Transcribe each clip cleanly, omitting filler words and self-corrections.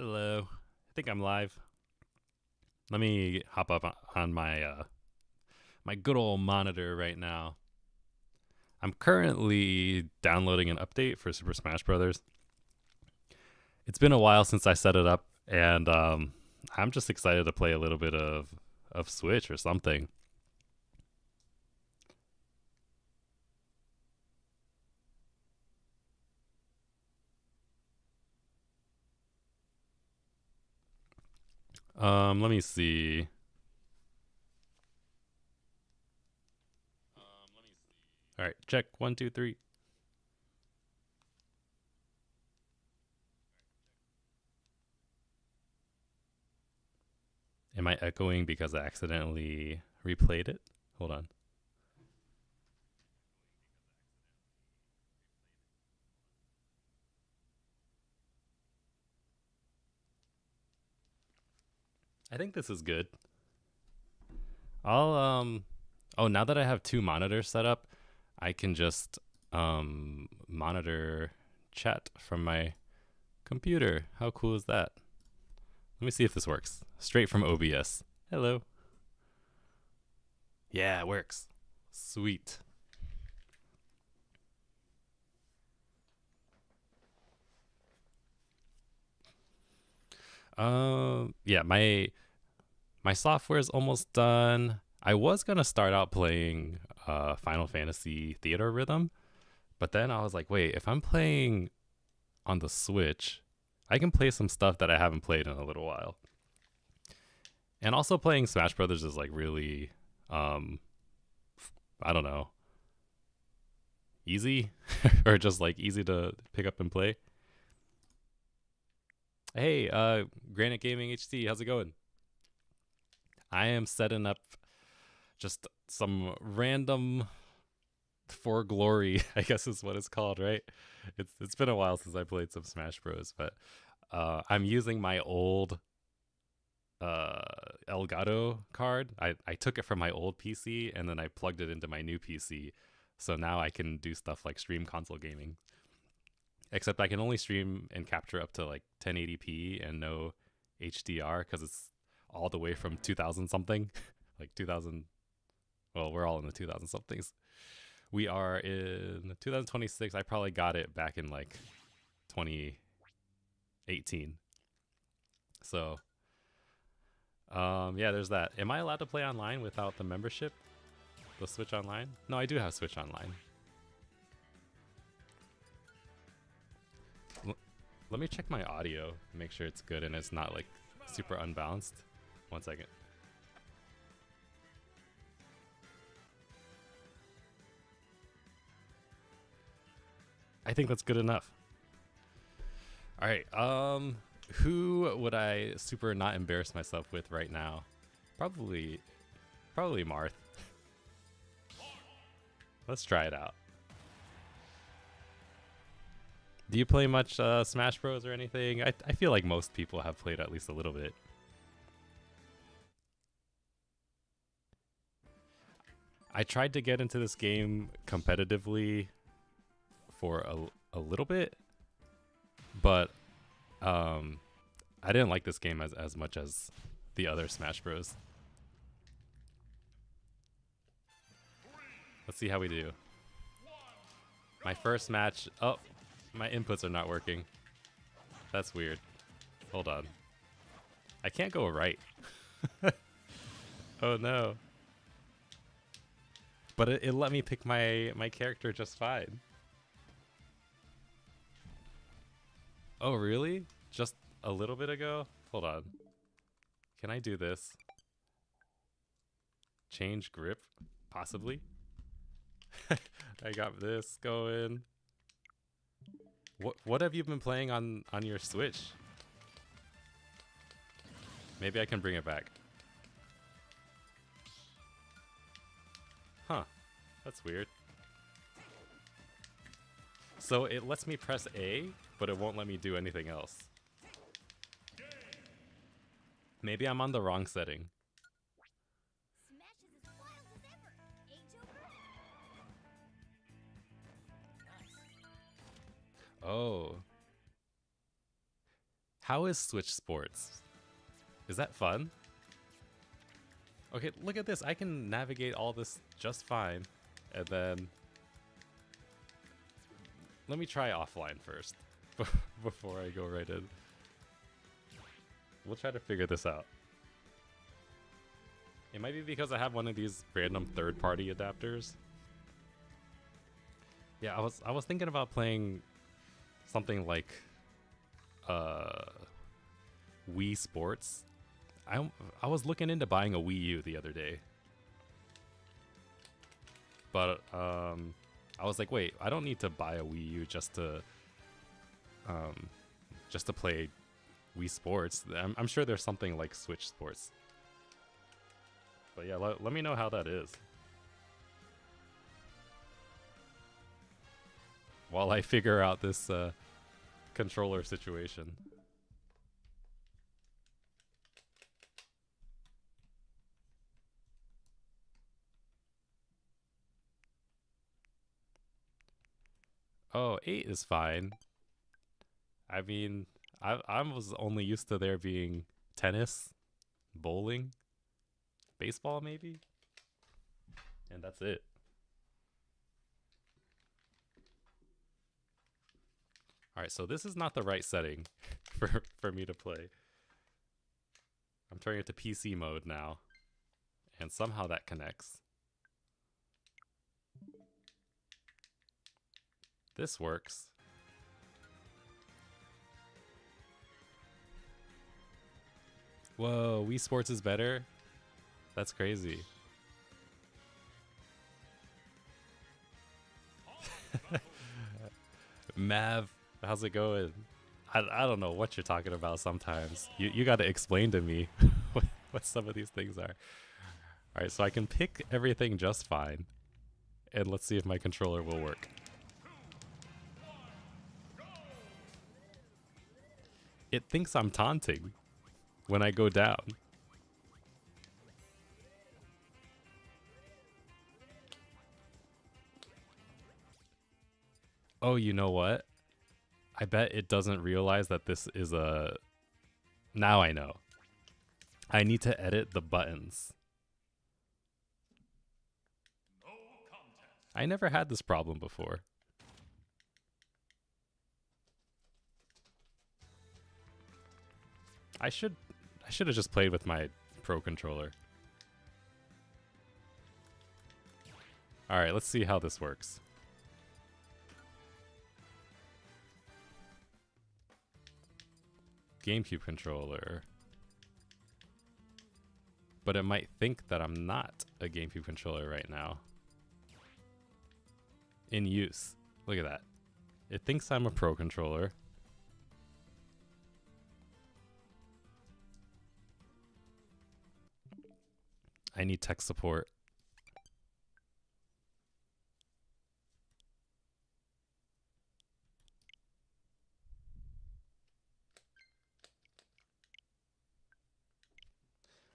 Hello. I think I'm live. Let me hop up on my good old monitor right now. I'm currently downloading an update for Super Smash Brothers. It's been a while since I set it up, and I'm just excited to play a little bit of Switch or something. Let me see. All right, check 1, 2, 3. Am I echoing because I accidentally replayed it? Hold on. I think this is good. I'll Oh, now that I have two monitors set up, I can just monitor chat from my computer. How cool is that? Let me see if this works. Straight from OBS. Hello. Yeah, it works. Sweet. Yeah, my software is almost done. I was gonna start out playing Final Fantasy Theater Rhythm, but then I was like, wait, if I'm playing on the Switch, I can play some stuff that I haven't played in a little while. And also playing Smash Brothers is like really, um, I don't know, easy or just like easy to pick up and play. Hey, Granite Gaming HD, how's it going? I am setting up just some random for glory, I guess is what it's called, right? It's been a while since I played some Smash Bros, but I'm using my old uh Elgato card. I took it from my old PC and then I plugged it into my new PC. So now I can do stuff like stream console gaming. Except I can only stream and capture up to like 1080p and no HDR because it's all the way from 2000 something, like 2000. Well, we're all in the 2000 somethings. We are in 2026. I probably got it back in like 2018. So yeah, there's that. Am I allowed to play online without the membership? The Switch Online? No, I do have Switch Online. Let me check my audio, make sure it's good and it's not like super unbalanced. 1 second. I think that's good enough. All right. Who would I super not embarrass myself with right now? Probably, probably Marth. Let's try it out. Do you play much Smash Bros or anything? I feel like most people have played at least a little bit. I tried to get into this game competitively for a little bit, but um, I didn't like this game as much as the other Smash Bros. Let's see how we do. My first match. Oh, my inputs are not working. That's weird. Hold on. I can't go right. Oh no. But it let me pick my character just fine. Oh really? Just a little bit ago? Hold on. Can I do this? Change grip? Possibly? I got this going. What have you been playing on your Switch? Maybe I can bring it back. Huh. That's weird. So it lets me press A, but it won't let me do anything else. Maybe I'm on the wrong setting. Oh. How is Switch Sports? Is that fun? Okay, look at this. I can navigate all this just fine. And then let me try offline first before I go right in. We'll try to figure this out. It might be because I have one of these random third-party adapters. Yeah, I was thinking about playing something like Wii Sports. I was looking into buying a Wii U the other day. But I was like, wait, I don't need to buy a Wii U just to play Wii Sports. I'm sure there's something like Switch Sports. But yeah, let me know how that is. While I figure out this controller situation. Oh, 8 is fine. I mean, I was only used to there being tennis, bowling, baseball maybe, and that's it. All right, so this is not the right setting for me to play. I'm turning it to PC mode now, and somehow that connects. This works. Whoa, Wii Sports is better? That's crazy. Mav, how's it going? I don't know what you're talking about sometimes. You got to explain to me what some of these things are. All right, so I can pick everything just fine. And let's see if my controller will work. It thinks I'm taunting when I go down. Oh, you know what? I bet it doesn't realize that this is a... Now I know. I need to edit the buttons. I never had this problem before. I should have just played with my Pro controller. All right, let's see how this works. GameCube controller. But it might think that I'm not a GameCube controller right now. In use. Look at that. It thinks I'm a Pro controller. I need tech support.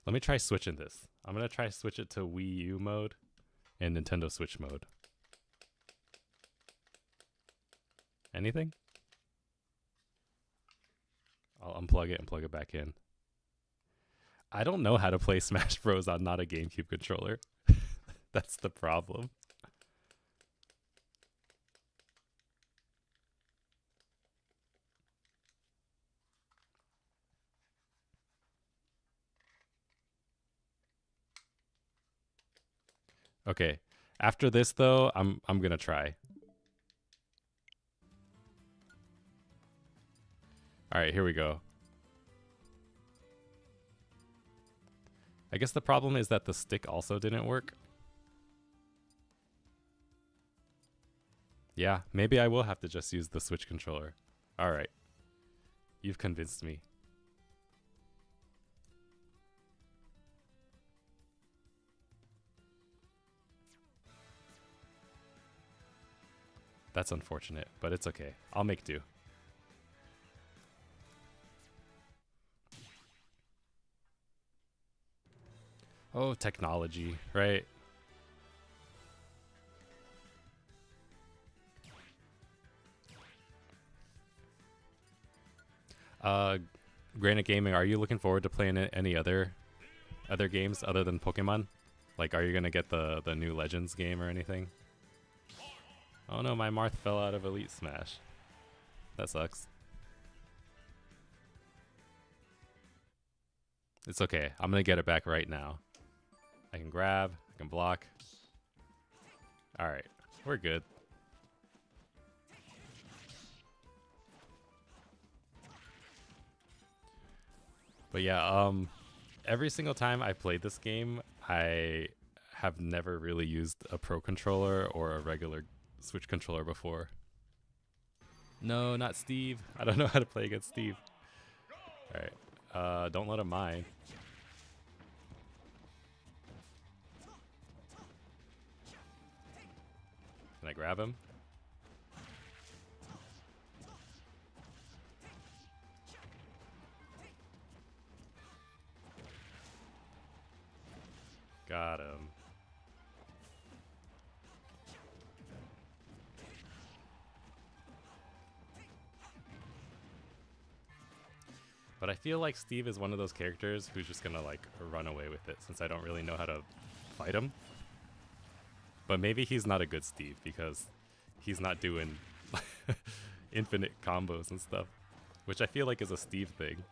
Let me try switching this. I'm going to try switch it to Wii U mode and Nintendo Switch mode. Anything? I'll unplug it and plug it back in. I don't know how to play Smash Bros. On not a GameCube controller. That's the problem. Okay. After this though, I'm gonna try. Alright, here we go. I guess the problem is that the stick also didn't work. Yeah, maybe I will have to just use the Switch controller. Alright. You've convinced me. That's unfortunate, but it's okay. I'll make do. Oh, technology, right? Granite Gaming, are you looking forward to playing any other games other than Pokemon? Like, are you gonna get the new Legends game or anything? Oh no, my Marth fell out of Elite Smash. That sucks. It's okay. I'm gonna get it back right now. I can grab, I can block. Alright, we're good. But yeah, every single time I played this game, I have never really used a Pro Controller or a regular Switch controller before. No, not Steve. I don't know how to play against Steve. Alright, don't let him mine. Can I grab him? Got him. But I feel like Steve is one of those characters who's just gonna like run away with it since I don't really know how to fight him. But maybe he's not a good Steve because he's not doing infinite combos and stuff, which I feel like is a Steve thing.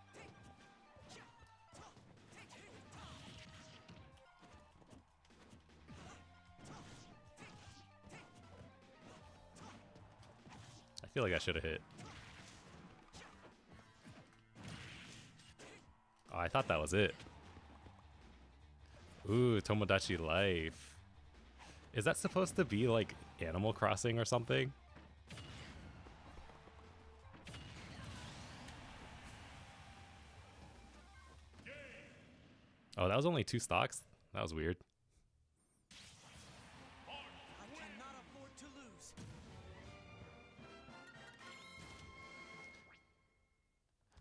I feel like I should have hit. Oh, I thought that was it. Ooh, Tomodachi Life. Is that supposed to be like Animal Crossing or something? Oh, that was only 2 stocks? That was weird. I cannot afford to lose.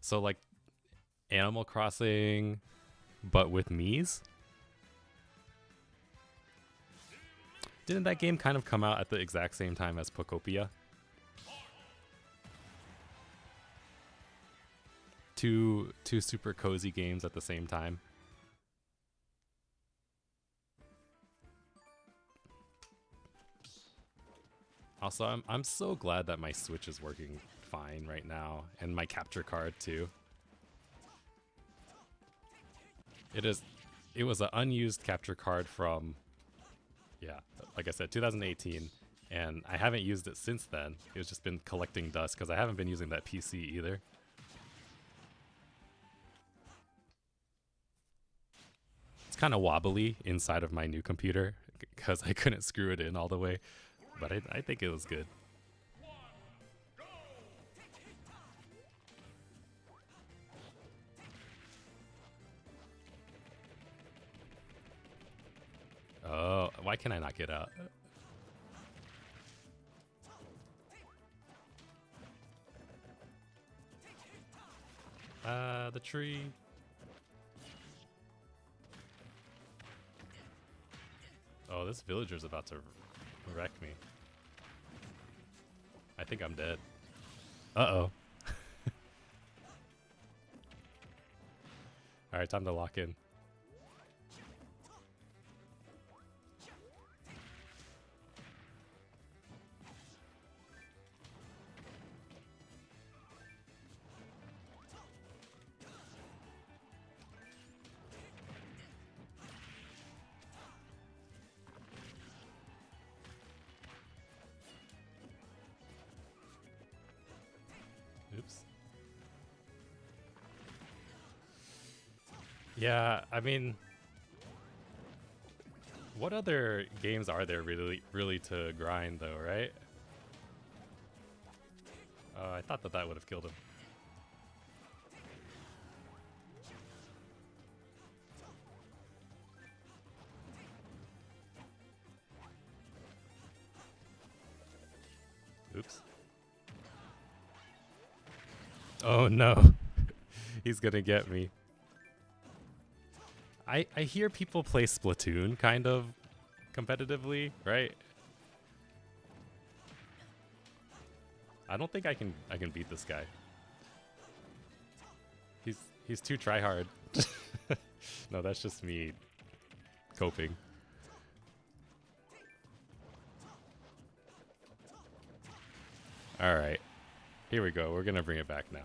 So like Animal Crossing, but with Mii's? Didn't that game kind of come out at the exact same time as Pokopia? Two super cozy games at the same time. Also, I'm so glad that my Switch is working fine right now, and my capture card too. It was an unused capture card from, yeah, like I said, 2018, and I haven't used it since then. It's just been collecting dust because I haven't been using that PC either. It's kind of wobbly inside of my new computer because I couldn't screw it in all the way, but I think it was good. Oh, why can I not get out? The tree. Oh, this villager's about to wreck me. I think I'm dead. Uh-oh. Alright, time to lock in. Oops. Yeah, I mean, what other games are there really to grind though, right? I thought that would have killed him. Oops. Oh no. He's gonna get me. I hear people play Splatoon kind of competitively, right? I don't think I can beat this guy. He's too try hard. No, that's just me coping. All right, here we go. We're gonna bring it back now.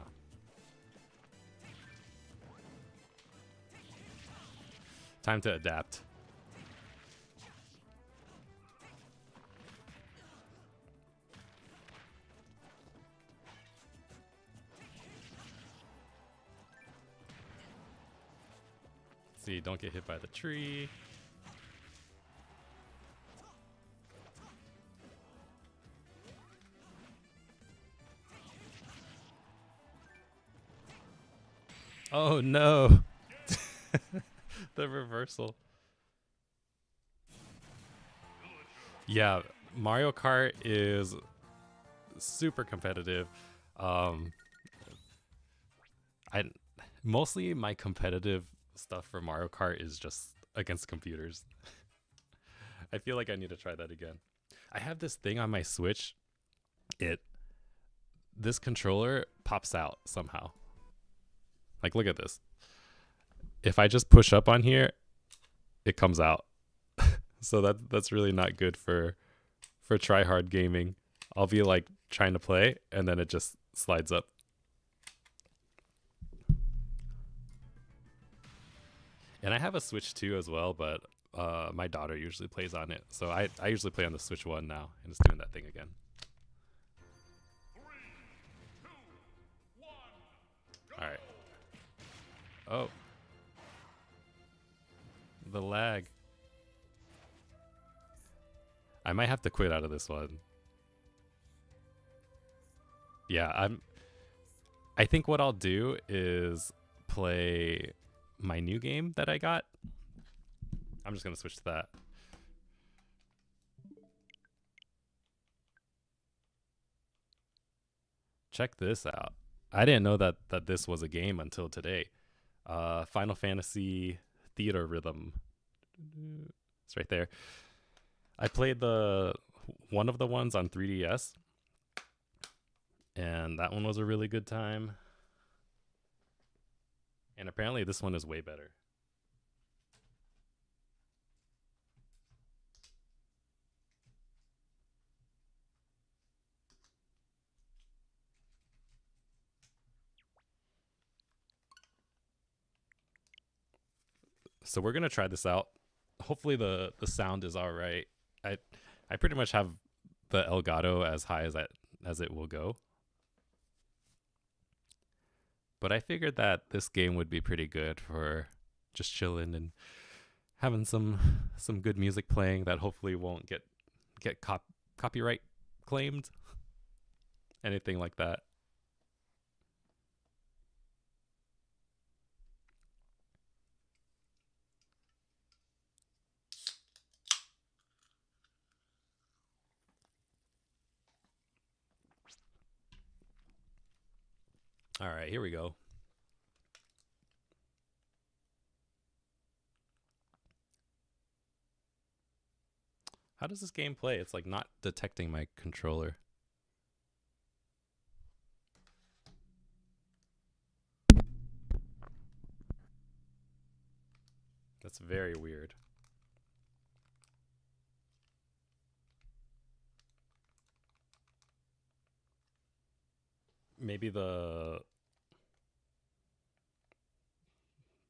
Time to adapt. See, don't get hit by the tree. Oh no. The reversal. Yeah, Mario Kart is super competitive. I mostly my competitive stuff for Mario Kart is just against computers. I feel like I need to try that again. I have this thing on my Switch. This controller pops out somehow. Like, look at this. If I just push up on here, it comes out. So that's really not good for try hard gaming. I'll be like trying to play and then it just slides up. And I have a Switch 2 as well, but my daughter usually plays on it. So I usually play on the Switch 1 now, and it's doing that thing again. 3, 2, 1, go! All right. Oh. The lag. I might have to quit out of this one. Yeah, I think what I'll do is play my new game that I got. I'm just gonna switch to that. Check this out. I didn't know that this was a game until today. Final Fantasy Theater Rhythm. It's right there. I played one of the ones on 3DS, and that one was a really good time. And apparently this one is way better. So we're gonna try this out. Hopefully the sound is all right. I pretty much have the Elgato as high as it will go. But I figured that this game would be pretty good for just chilling and having some good music playing that hopefully won't get copyright claimed. Anything like that. All right, here we go. How does this game play? It's like not detecting my controller. That's very weird. Maybe the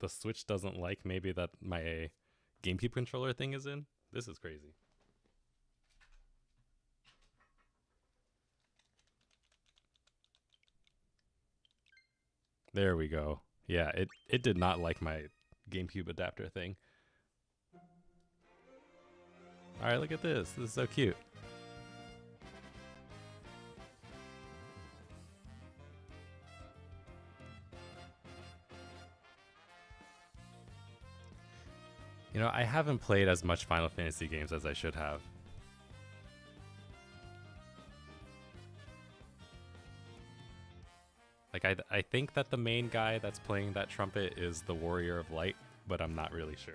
Switch doesn't like maybe that my GameCube controller thing is in. This is crazy. There we go. Yeah, it did not like my GameCube adapter thing. All right, look at this. This is so cute. You know, I haven't played as much Final Fantasy games as I should have. Like, I think that the main guy that's playing that trumpet is the Warrior of Light, but I'm not really sure.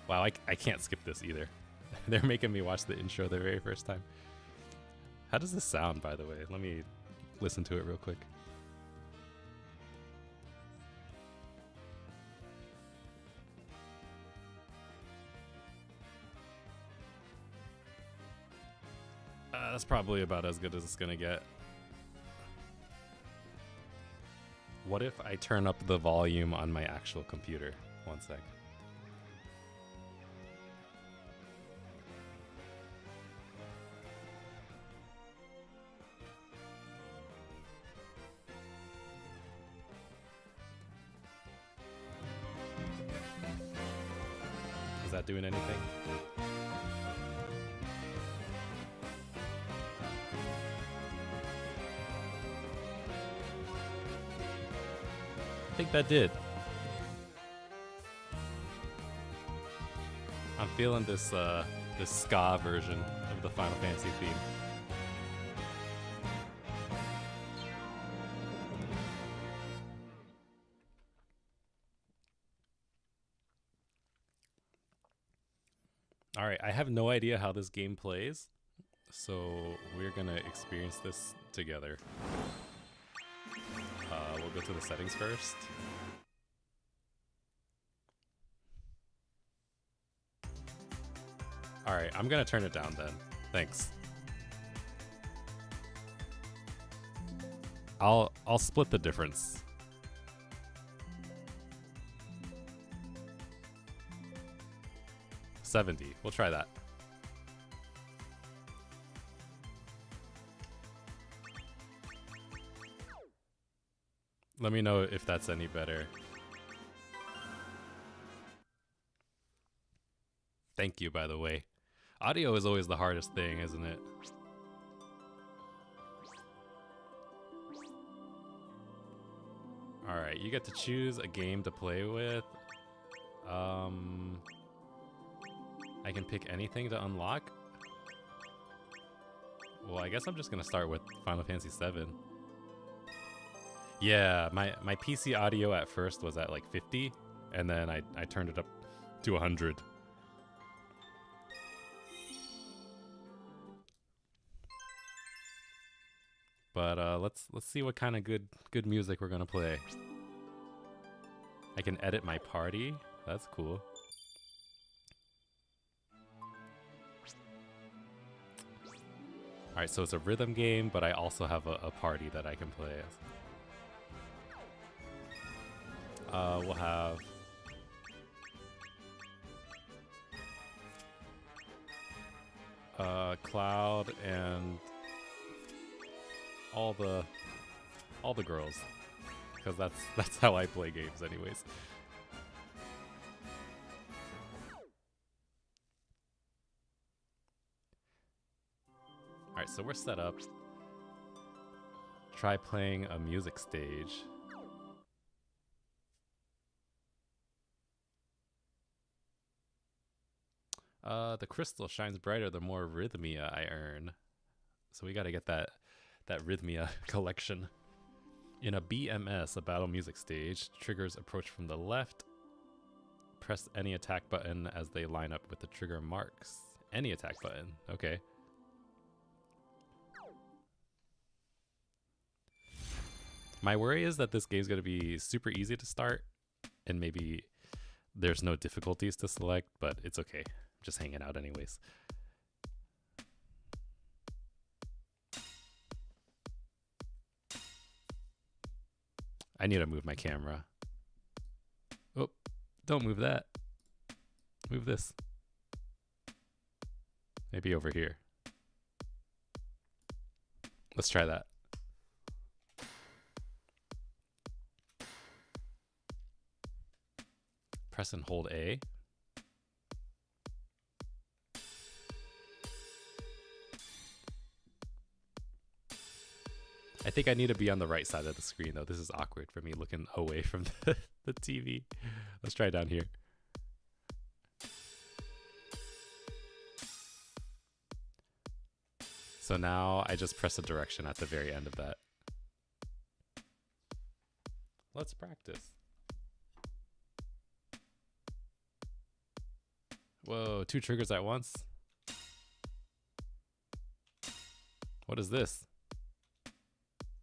Wow, I can't skip this either. They're making me watch the intro the very first time. How does this sound, by the way? Let me listen to it real quick. That's probably about as good as it's gonna get. What if I turn up the volume on my actual computer? One sec. Is that doing anything? I think that did. I'm feeling this this ska version of the Final Fantasy theme. All right, I have no idea how this game plays, so we're gonna experience this together. We'll go to the settings first. All right, I'm gonna turn it down then. Thanks. I'll split the difference. $70. We'll try that. Let me know if that's any better. Thank you, by the way. Audio is always the hardest thing, isn't it? Alright, you get to choose a game to play with. I can pick anything to unlock. Well, I guess I'm just gonna start with Final Fantasy VII. Yeah, my PC audio at first was at like 50, and then I turned it up to 100. But let's see what kind of good music we're gonna play. I can edit my party. That's cool. All right, so it's a rhythm game, but I also have a party that I can play as. We'll have Cloud and all the girls, because that's how I play games, anyways. All right, so we're set up. Try playing a music stage. The crystal shines brighter the more Rhythmia I earn. So we gotta get that Rhythmia collection. In a BMS, a battle music stage, triggers approach from the left. Press any attack button as they line up with the trigger marks. Any attack button, okay. My worry is that this game's gonna be super easy to start, and maybe there's no difficulties to select, but it's okay. I'm just hanging out anyways. I need to move my camera. Oh, don't move that. Move this. Maybe over here. Let's try that. Press and hold A. I think I need to be on the right side of the screen, though. This is awkward for me looking away from the TV. Let's try down here. So now I just press a direction at the very end of that. Let's practice. Whoa, 2 triggers at once? What is this?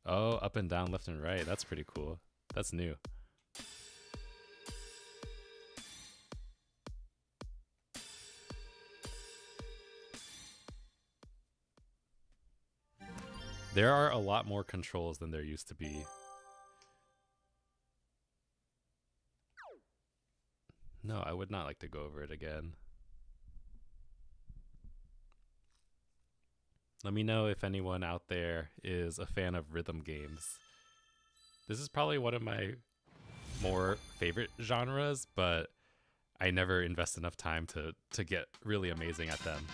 Oh, up and down, left and right. That's pretty cool. That's new. There are a lot more controls than there used to be. No, I would not like to go over it again. Let me know if anyone out there is a fan of rhythm games. This is probably one of my more favorite genres, but I never invest enough time to get really amazing at them.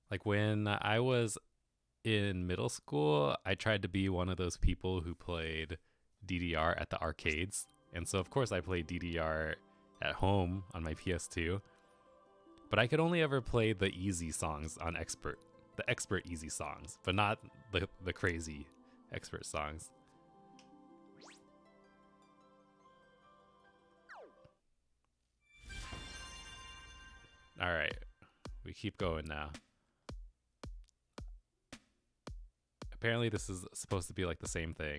Like when I was in middle school, I tried to be one of those people who played DDR at the arcades. And so, of course, I played DDR at home on my PS2. But I could only ever play the easy songs on Expert. The Expert easy songs, but not the crazy Expert songs. All right, we keep going now. Apparently this is supposed to be like the same thing.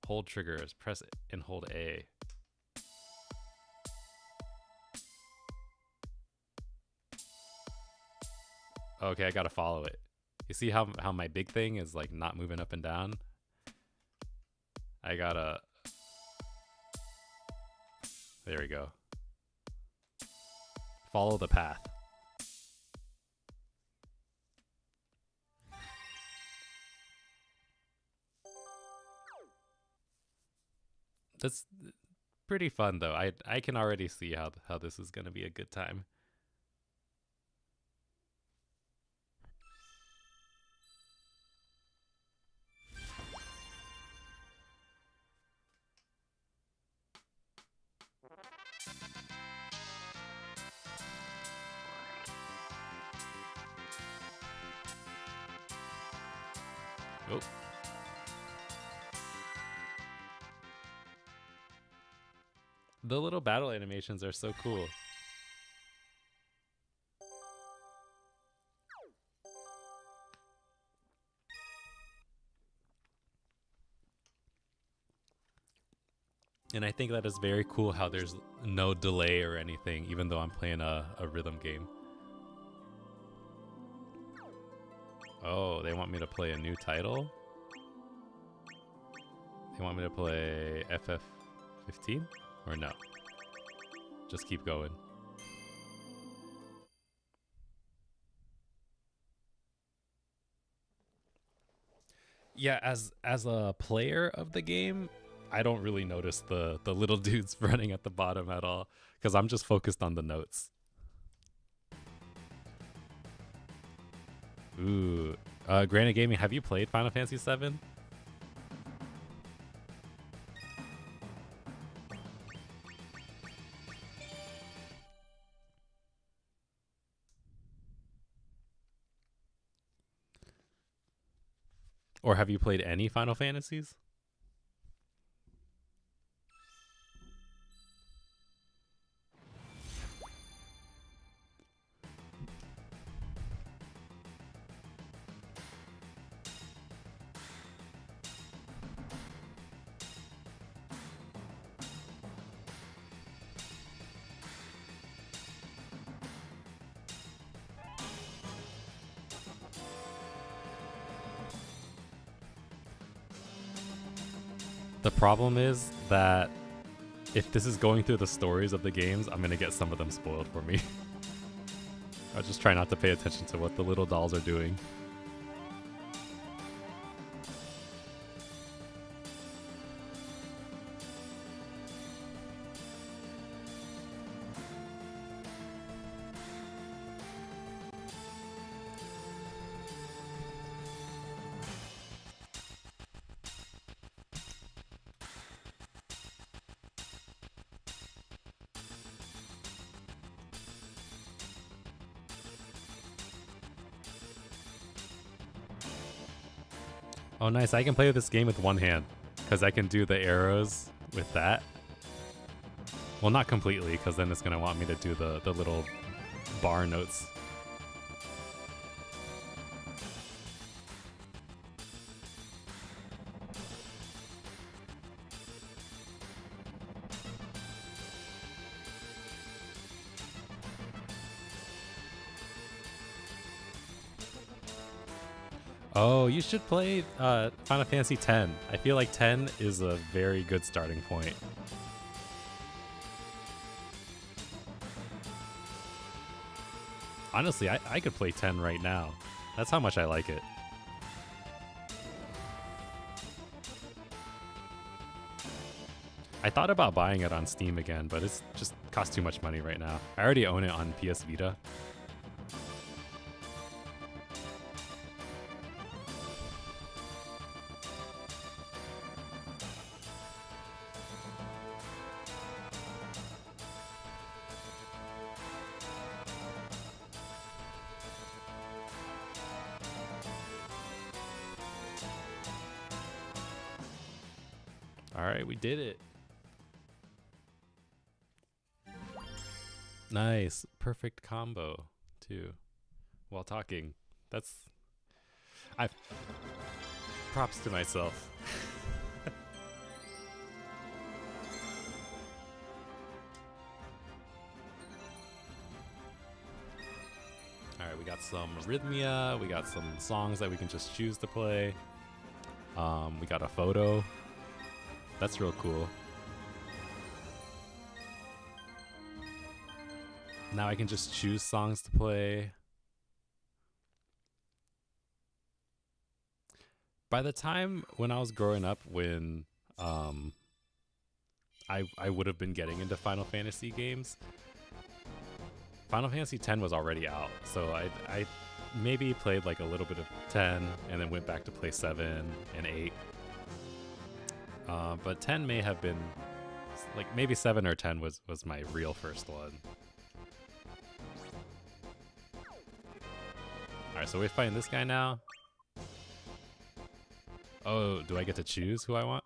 Hold triggers, press and hold A. Okay, I gotta follow it. You see how my big thing is like not moving up and down? I gotta... There we go. Follow the path. That's pretty fun though. I can already see how this is gonna be a good time. Oh. The little battle animations are so cool. And I think that is very cool how there's no delay or anything, even though I'm playing a rhythm game. Oh, they want me to play a new title? They want me to play FF15? Or no? Just keep going. Yeah, as a player of the game, I don't really notice the little dudes running at the bottom at all, because I'm just focused on the notes. Ooh, Granite Gaming, have you played Final Fantasy VII? Or have you played any Final Fantasies? The problem is that if this is going through the stories of the games, I'm gonna get some of them spoiled for me. I'll just try not to pay attention to what the little dolls are doing. Oh, nice. I can play this game with one hand because I can do the arrows with that. Well, not completely, because then it's going to want me to do the little bar notes. Oh, you should play Final Fantasy X. I feel like 10 is a very good starting point. Honestly, I could play 10 right now. That's how much I like it. I thought about buying it on Steam again, but it's just costs too much money right now. I already own it on PS Vita. All right, we did it. Nice. Perfect combo, too. While talking. That's... I props to myself. Alright, we got some Rhythmia. We got some songs that we can just choose to play. We got a photo. That's real cool. Now I can just choose songs to play. By the time when I was growing up, when I would have been getting into Final Fantasy games, Final Fantasy X was already out. So I maybe played like a little bit of 10 and then went back to play 7 and 8. But 10 may have been like maybe 7 or 10 was my real first one. Alright, so we're fighting this guy now. Oh, do I get to choose who I want?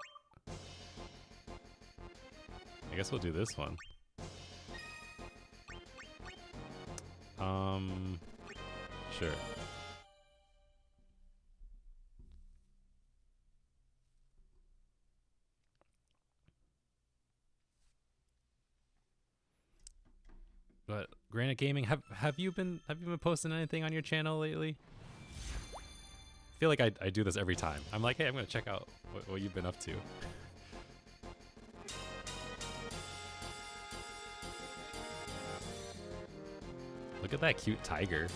I guess we'll do this one. Sure. But Granite Gaming, have you been posting anything on your channel lately? I feel like I do this every time. I'm like, hey, I'm gonna check out what you've been up to. Look at that cute tiger.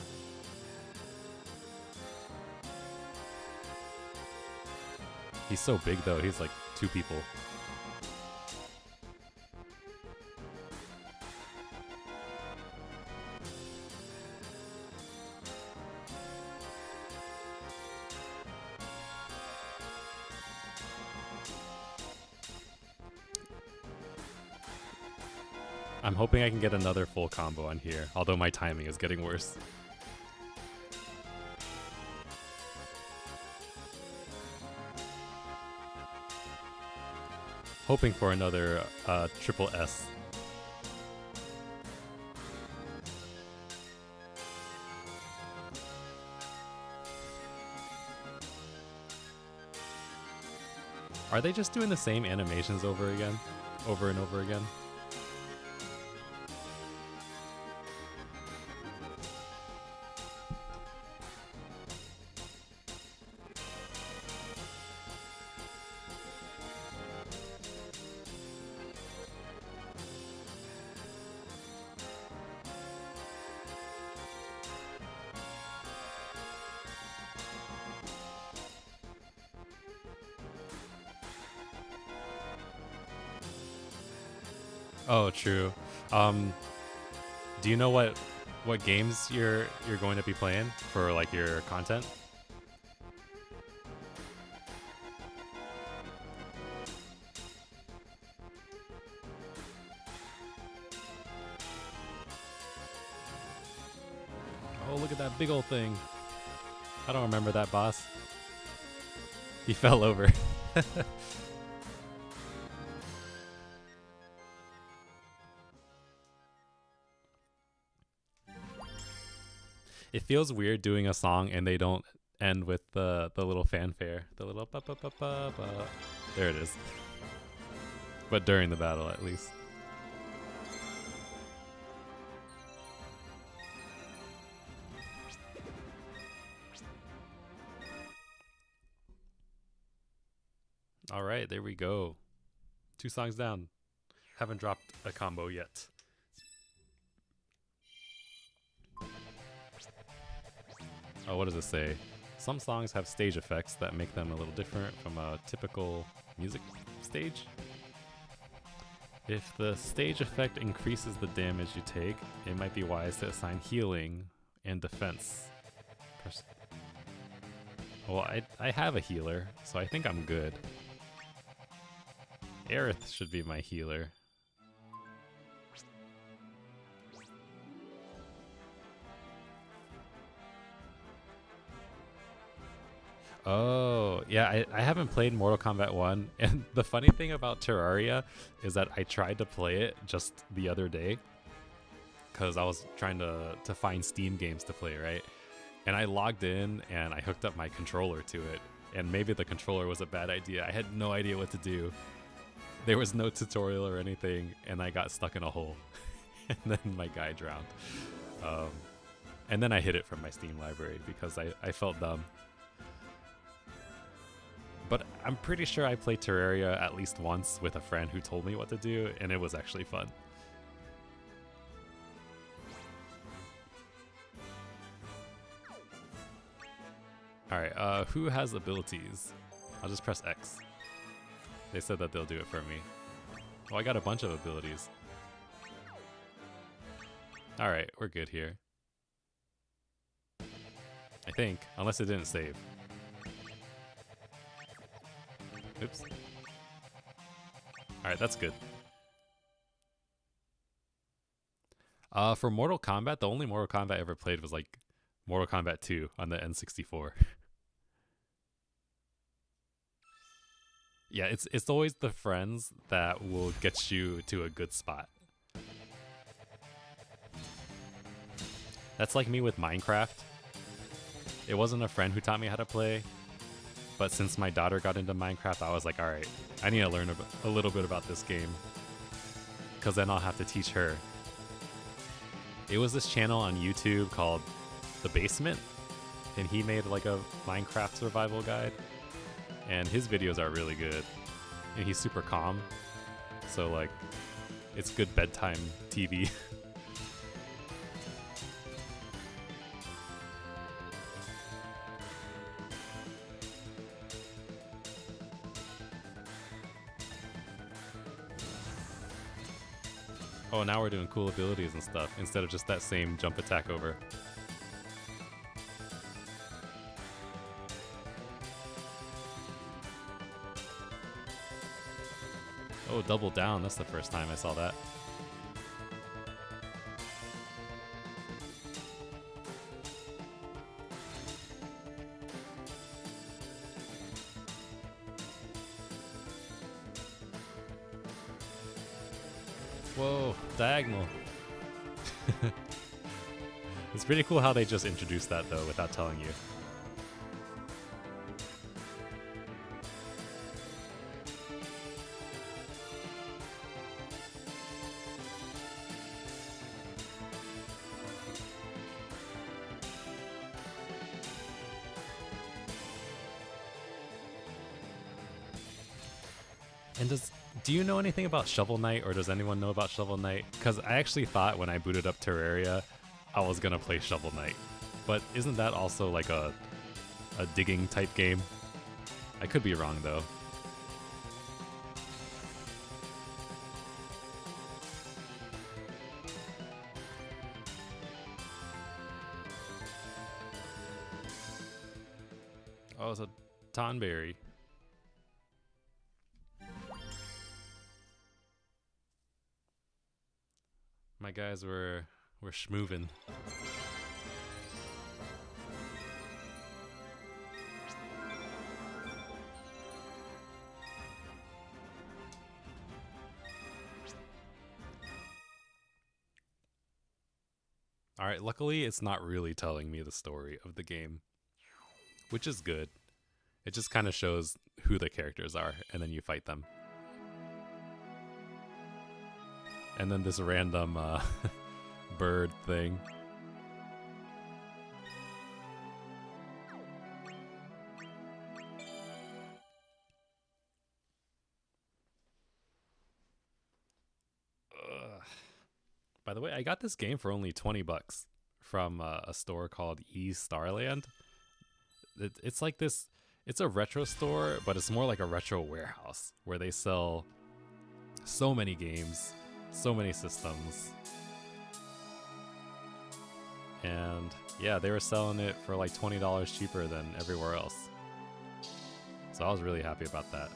He's so big though, he's like 2 people. I'm hoping I can get another full combo on here, although my timing is getting worse. Hoping for another triple S. Are they just doing the same animations over and over again? Oh, true. Do you know what games you're going to be playing for like your content? Oh, look at that big old thing. I don't remember that boss. He fell over. It feels weird doing a song and they don't end with the little fanfare. The little ba ba ba ba ba. There it is. But during the battle at least. All right, there we go. 2 songs down. Haven't dropped a combo yet. Oh, what does it say? Some songs have stage effects that make them a little different from a typical music stage. If the stage effect increases the damage you take, it might be wise to assign healing and defense. Well, I have a healer, so I think I'm good. Aerith should be my healer. Oh, yeah, I haven't played Mortal Kombat 1, and the funny thing about Terraria is that I tried to play it just the other day because I was trying to find Steam games to play, right? And I logged in and I hooked up my controller to it, and maybe the controller was a bad idea. I had no idea what to do. There was no tutorial or anything, and I got stuck in a hole, and then my guy drowned. And then I hid it from my Steam library because I felt dumb. But I'm pretty sure I played Terraria at least once with a friend who told me what to do, and it was actually fun. Alright, who has abilities? I'll just press X. They said that they'll do it for me. Oh, I got a bunch of abilities. Alright, we're good here. I think, unless it didn't save. Oops. Alright, that's good. For Mortal Kombat, the only Mortal Kombat I ever played was like Mortal Kombat 2 on the N64. Yeah, it's always the friends that will get you to a good spot. That's like me with Minecraft. It wasn't a friend who taught me how to play. But since my daughter got into Minecraft, I was like, alright, I need to learn a little bit about this game. Because then I'll have to teach her. It was this channel on YouTube called The Basement. And he made like a Minecraft survival guide. And his videos are really good. And he's super calm. So like, it's good bedtime TV. Oh, now we're doing cool abilities and stuff, instead of just that same jump attack over. Oh, double down, that's the first time I saw that. Whoa, diagonal. It's pretty cool how they just introduced that though without telling you. And do you know anything about Shovel Knight, or does anyone know about Shovel Knight? Because I actually thought when I booted up Terraria, I was gonna play Shovel Knight. But isn't that also like a digging type game? I could be wrong though. Oh, it's a Tonberry. My guys were schmoovin'. Alright, luckily it's not really telling me the story of the game, which is good. It just kind of shows who the characters are, and then you fight them. And then this random bird thing. By the way, I got this game for only 20 bucks from a store called Starland. It's like this, it's a retro store, but it's more like a retro warehouse where they sell so many games, so many systems. And yeah, they were selling it for like $20 cheaper than everywhere else. So I was really happy about that.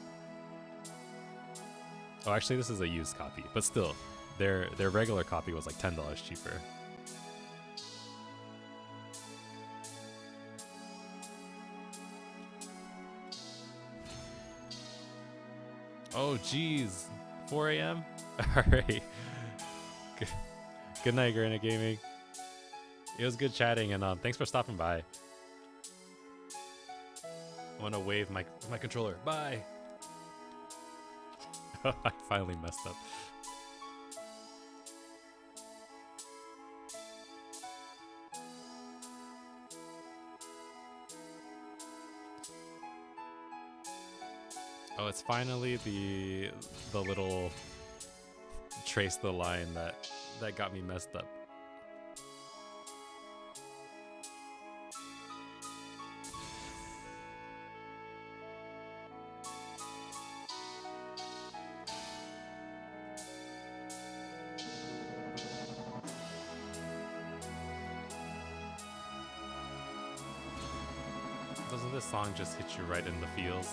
Oh, actually, this is a used copy, but still, their regular copy was like $10 cheaper. Oh, geez. 4 a.m.? Alright. Good night, Granite Gaming. It was good chatting, and thanks for stopping by. I want to wave my controller. Bye! I finally messed up. Oh, it's finally the little trace the line that got me messed up. Doesn't this song just hit you right in the feels?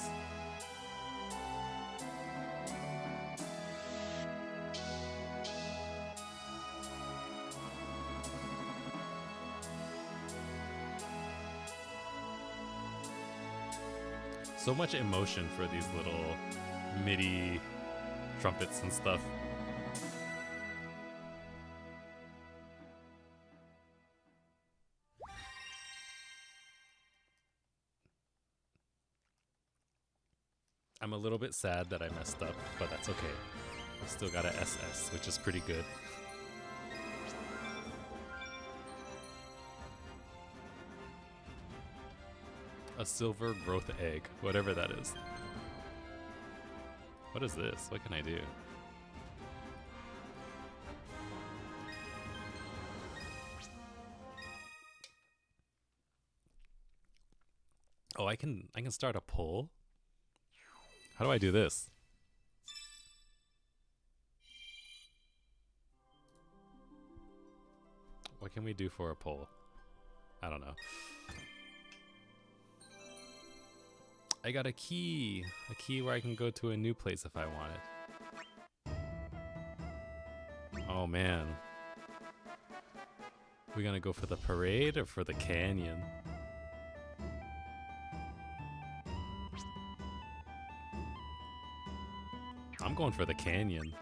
So much emotion for these little MIDI trumpets and stuff. I'm a little bit sad that I messed up, but that's okay. I still got a SS, which is pretty good. A silver growth egg, whatever that is. What is this? What can I do? Oh, I can start a poll? How do I do this? What can we do for a poll? I don't know. I got a key where I can go to a new place if I want it. Oh man. We gonna go for the parade or for the canyon? I'm going for the canyon.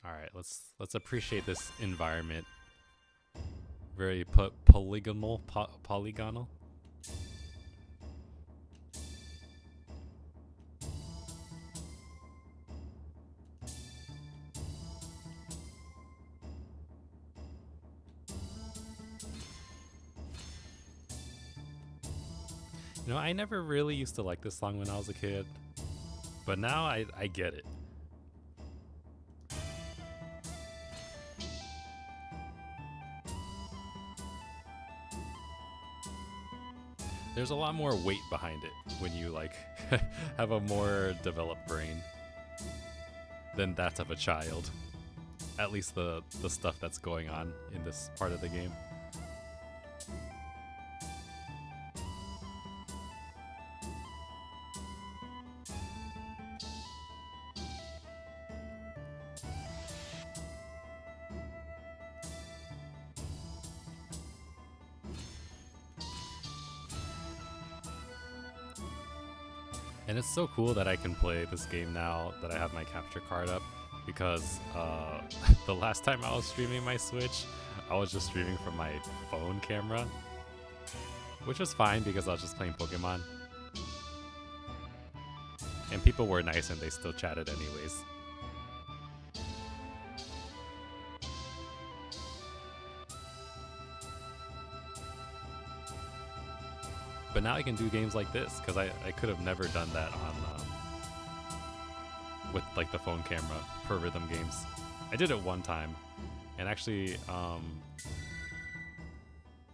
All right, let's appreciate this environment. Very polygonal. Polygonal. You know, I never really used to like this song when I was a kid, but now I get it. There's a lot more weight behind it when you like have a more developed brain than that of a child. At least the stuff that's going on in this part of the game. And it's so cool that I can play this game now that I have my capture card up, because the last time I was streaming my Switch, I was just streaming from my phone camera, which was fine because I was just playing Pokemon. And people were nice and they still chatted anyways. But now I can do games like this because I could have never done that on with like the phone camera for rhythm games. I did it one time, and actually,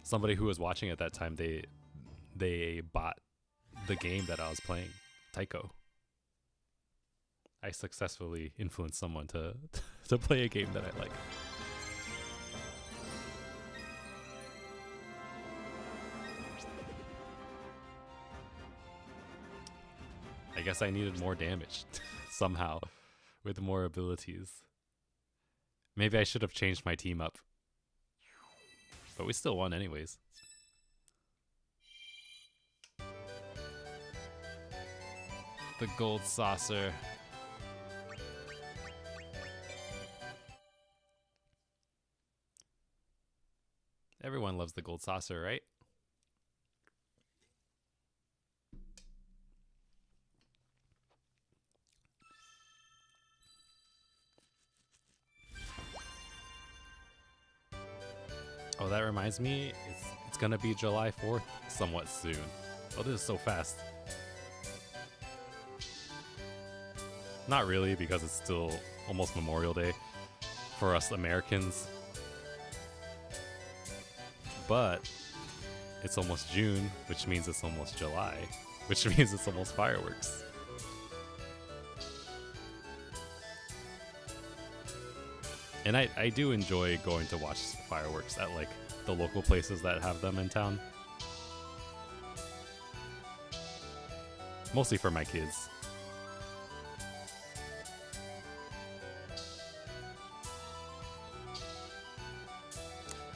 somebody who was watching at that time, they bought the game that I was playing, Taiko. I successfully influenced someone to to play a game that I like. I guess I needed more damage somehow with more abilities. Maybe I should have changed my team up. But we still won anyways. The gold saucer. Everyone loves the gold saucer, right? Oh, that reminds me, it's gonna be July 4th somewhat soon. Oh, this is so fast. Not really, because it's still almost Memorial Day for us Americans. But it's almost June, which means it's almost July, which means it's almost fireworks. And I do enjoy going to watch fireworks at like the local places that have them in town. Mostly for my kids.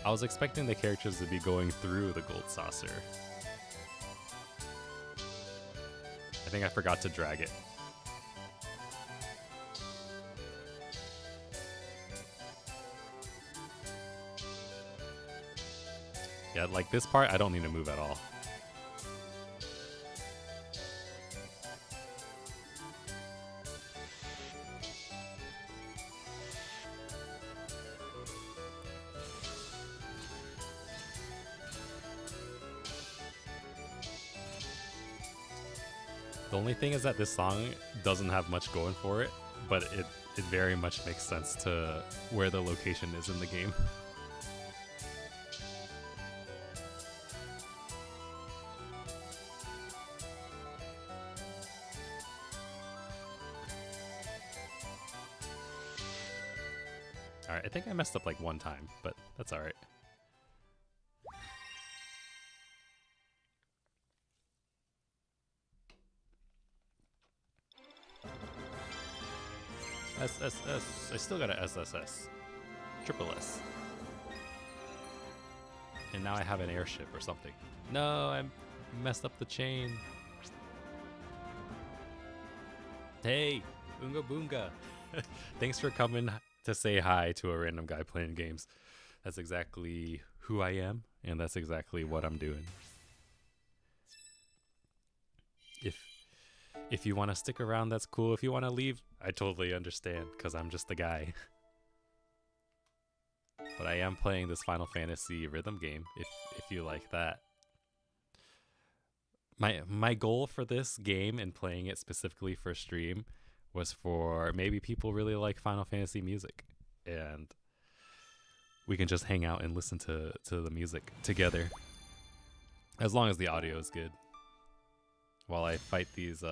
I was expecting the characters to be going through the gold saucer. I think I forgot to drag it. Yeah, like this part, I don't need to move at all. The only thing is that this song doesn't have much going for it, but it very much makes sense to where the location is in the game. Alright, I think I messed up like one time, but that's alright. SSS. I still got a SSS. Triple S. And now I have an airship or something. No, I messed up the chain. Hey, Oonga Boonga. Thanks for coming to say hi to a random guy playing games. That's exactly who I am, and that's exactly what I'm doing. If you want to stick around, that's cool. If you want to leave, I totally understand, because I'm just the guy. But I am playing this Final Fantasy rhythm game, if you like that. My goal for this game and playing it specifically for stream was for maybe people really like Final Fantasy music, and we can just hang out and listen to the music together, as long as the audio is good, while I fight these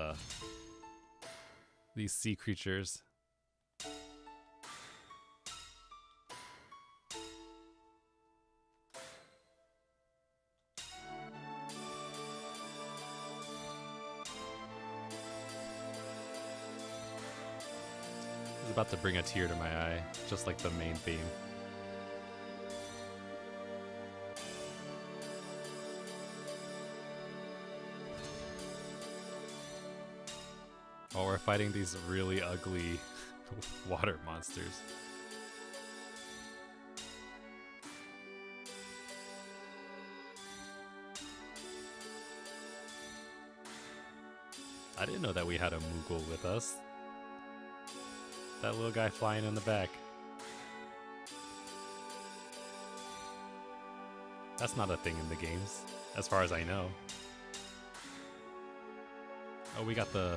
sea creatures. It's about to bring a tear to my eye, just like the main theme. While we're fighting these really ugly water monsters. I didn't know that we had a Moogle with us. That little guy flying in the back. That's not a thing in the games, as far as I know. Oh, we got the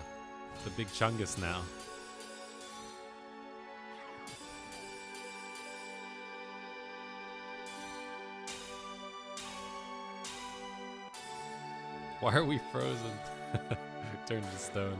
big Chungus now. Why are we frozen? Turned to stone.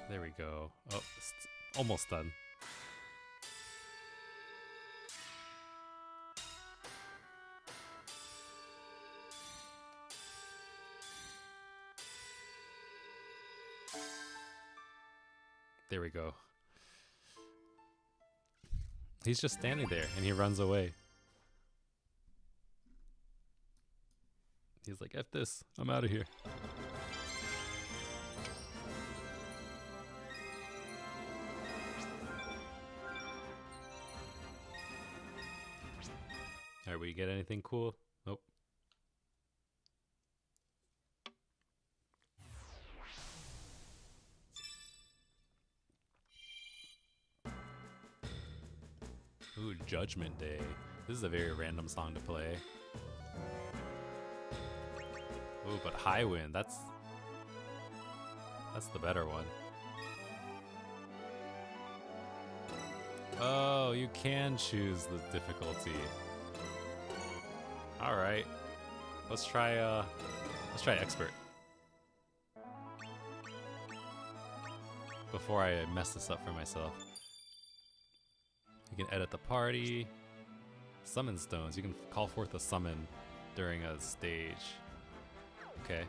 There we go. Oh, it's almost done. There we go. He's just standing there and he runs away. He's like, F this, I'm out of here. Alright, we get anything cool? Nope. Ooh, Judgment Day. This is a very random song to play. Ooh, but High Wind, that's the better one. Oh, you can choose the difficulty. All right, let's try expert before I mess this up for myself. You can edit the party, summon stones. You can call forth a summon during a stage. Okay.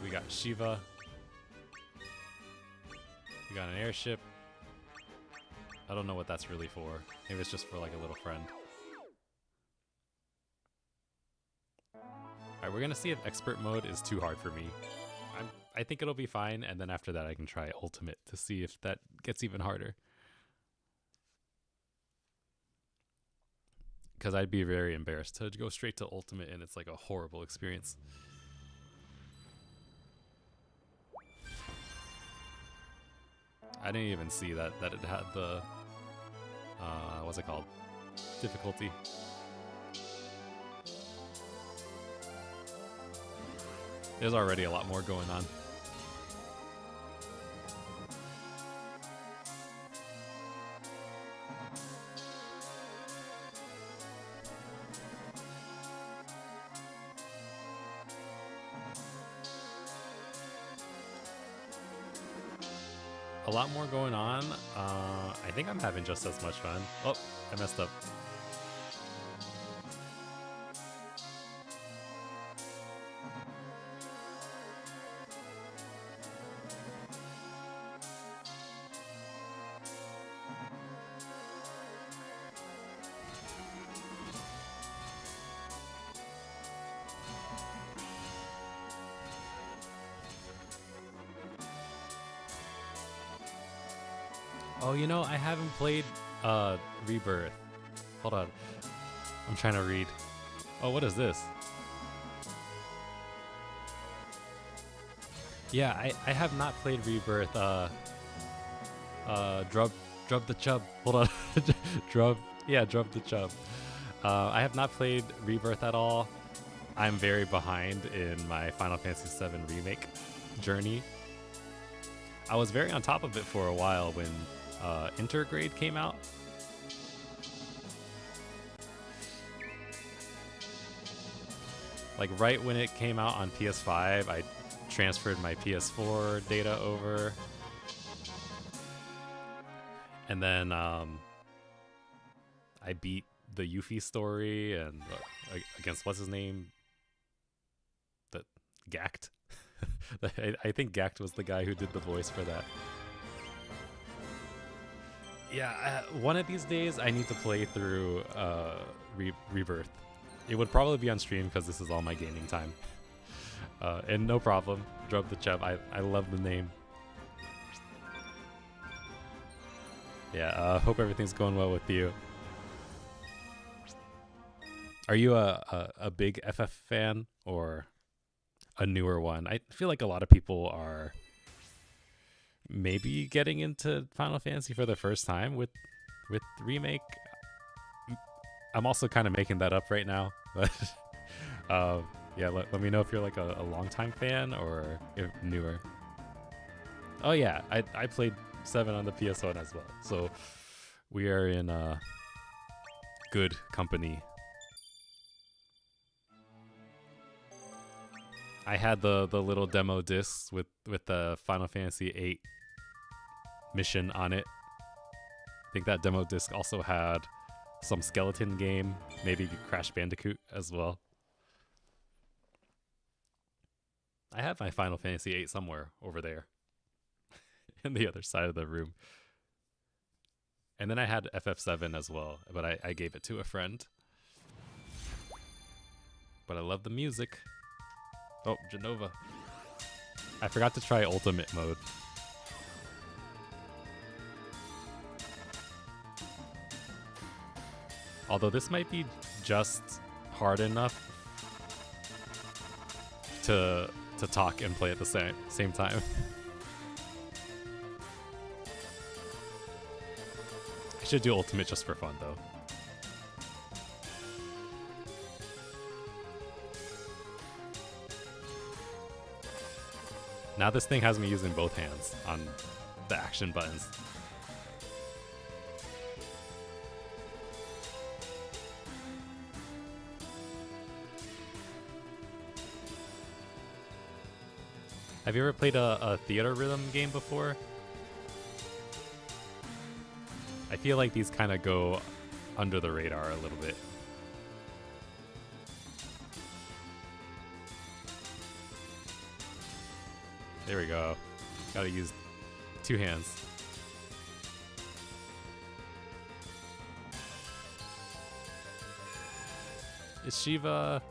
We got Shiva. We got an airship. I don't know what that's really for. Maybe it's just for like a little friend. Alright, we're gonna see if expert mode is too hard for me. I think it'll be fine, and then after that I can try ultimate to see if that gets even harder. Because I'd be very embarrassed to go straight to ultimate and it's like a horrible experience. I didn't even see that it had the what's it called? Difficulty. There's already a lot more going on. A lot more going on. I think I'm having just as much fun. Oh, I messed up. Oh, you know, I haven't played Rebirth. Hold on. I'm trying to read. Oh, what is this? Yeah, I have not played Rebirth. Drub the Chub. Hold on. Drub the Chub. I have not played Rebirth at all. I'm very behind in my Final Fantasy VII Remake journey. I was very on top of it for a while when Intergrade came out. Like right when it came out on PS5, I transferred my PS4 data over. And then I beat the Yuffie story and against what's his name? The Gact. I think Gact was the guy who did the voice for that. Yeah, one of these days I need to play through Rebirth. It would probably be on stream because this is all my gaming time. And no problem, Drub the Chub. I love the name. Yeah, hope everything's going well with you. Are you a big FF fan or a newer one? I feel like a lot of people are maybe getting into Final Fantasy for the first time with remake. I'm also kind of making that up right now, but yeah, let me know if you're like a longtime fan or if newer. Oh yeah, I played 7 on the PS1 as well, so we are in good company. I had the little demo discs with the Final Fantasy VIII mission on it. I think that demo disc also had some skeleton game, maybe Crash Bandicoot as well. I have my Final Fantasy VIII somewhere over there in the other side of the room. And then I had FF7 as well, but I gave it to a friend. But I love the music. Oh, Genova. I forgot to try ultimate mode. Although this might be just hard enough to talk and play at the same time. I should do ultimate just for fun though. Now this thing has me using both hands on the action buttons. Have you ever played a theater rhythm game before? I feel like these kind of go under the radar a little bit. There we go. Gotta use 2 hands. Is Shiva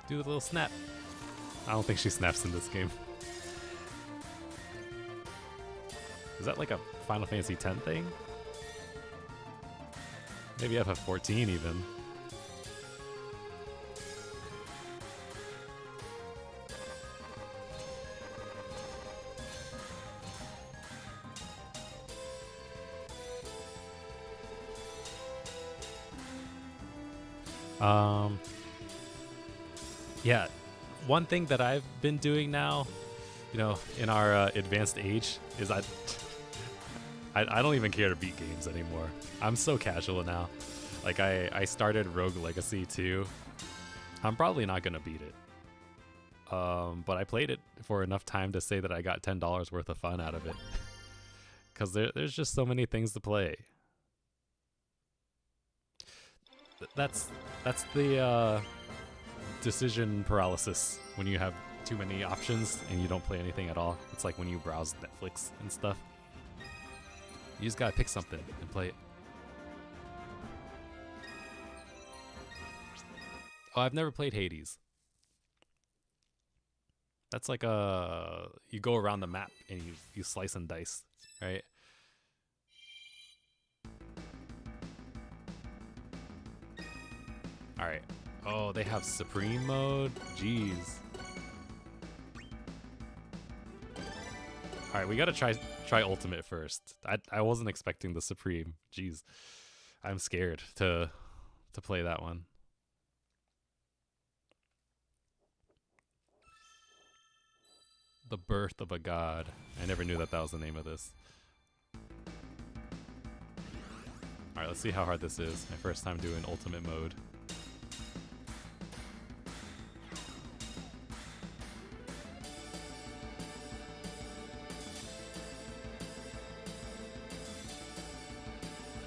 do a little snap? I don't think she snaps in this game. Is that like a Final Fantasy X thing? Maybe FF14 even. Yeah, one thing that I've been doing now, you know, in our advanced age, is I don't even care to beat games anymore. I'm so casual now. Like I started Rogue Legacy 2. I'm probably not gonna beat it, but I played it for enough time to say that I got $10 worth of fun out of it. Because there's just so many things to play. That's the decision paralysis when you have too many options and you don't play anything at all. It's like when you browse Netflix and stuff. You just gotta pick something and play it. Oh, I've never played Hades. That's like you go around the map and you slice and dice, right? Alright. Oh, they have Supreme mode? Jeez. Alright, we gotta try Ultimate first. I wasn't expecting the Supreme. Jeez. I'm scared to play that one. The Birth of a God. I never knew that was the name of this. Alright, let's see how hard this is. My first time doing Ultimate mode.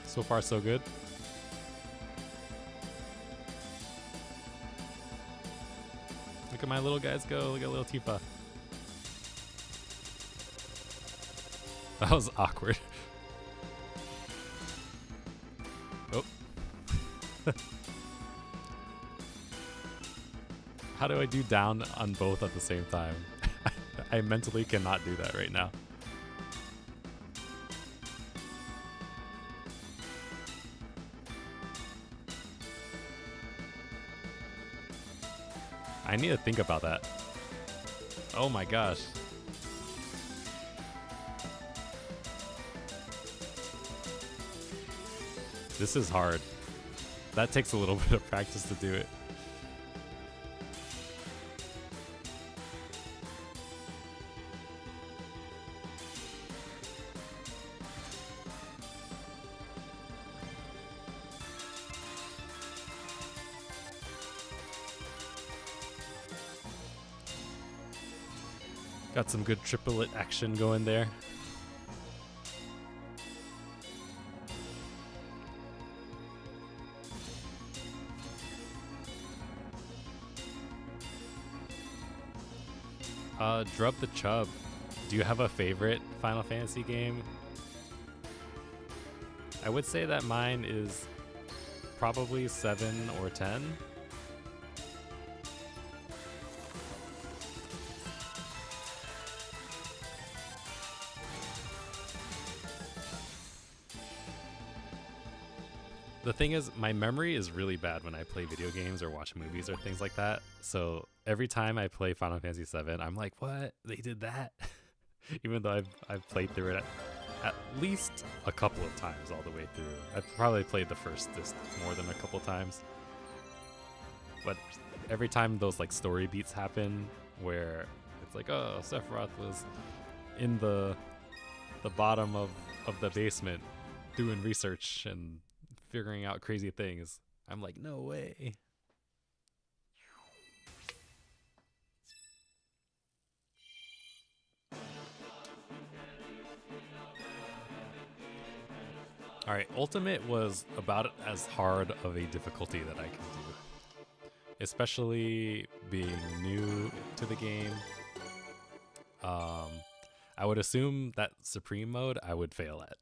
So far, so good. Look at my little guys go. Look at little Tifa. That was awkward. Oh. How do I do down on both at the same time? I mentally cannot do that right now. I need to think about that. Oh my gosh. This is hard. That takes a little bit of practice to do it. Got some good triplet action going there. Drub the Chub. Do you have a favorite Final Fantasy game? I would say that mine is probably 7 or 10. The thing is, my memory is really bad when I play video games or watch movies or things like that. So every time I play Final Fantasy VII, I'm like, what? They did that? Even though I've played through it at least a couple of times all the way through. I've probably played the first disc more than a couple times. But every time those like story beats happen where it's like, oh, Sephiroth was in the bottom of the basement doing research and figuring out crazy things, I'm like, no way. Alright, Ultimate was about as hard of a difficulty that I can do. Especially being new to the game. I would assume that Supreme mode I would fail at.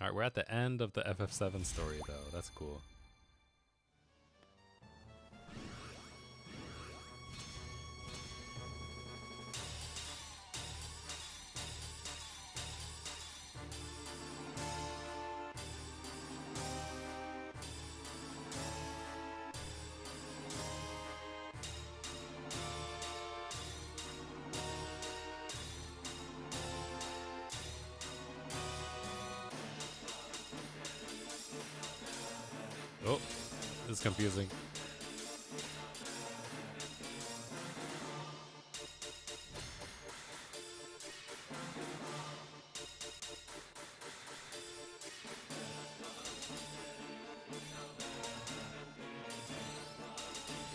Alright, we're at the end of the FF7 story though. That's cool. Oh, this is confusing.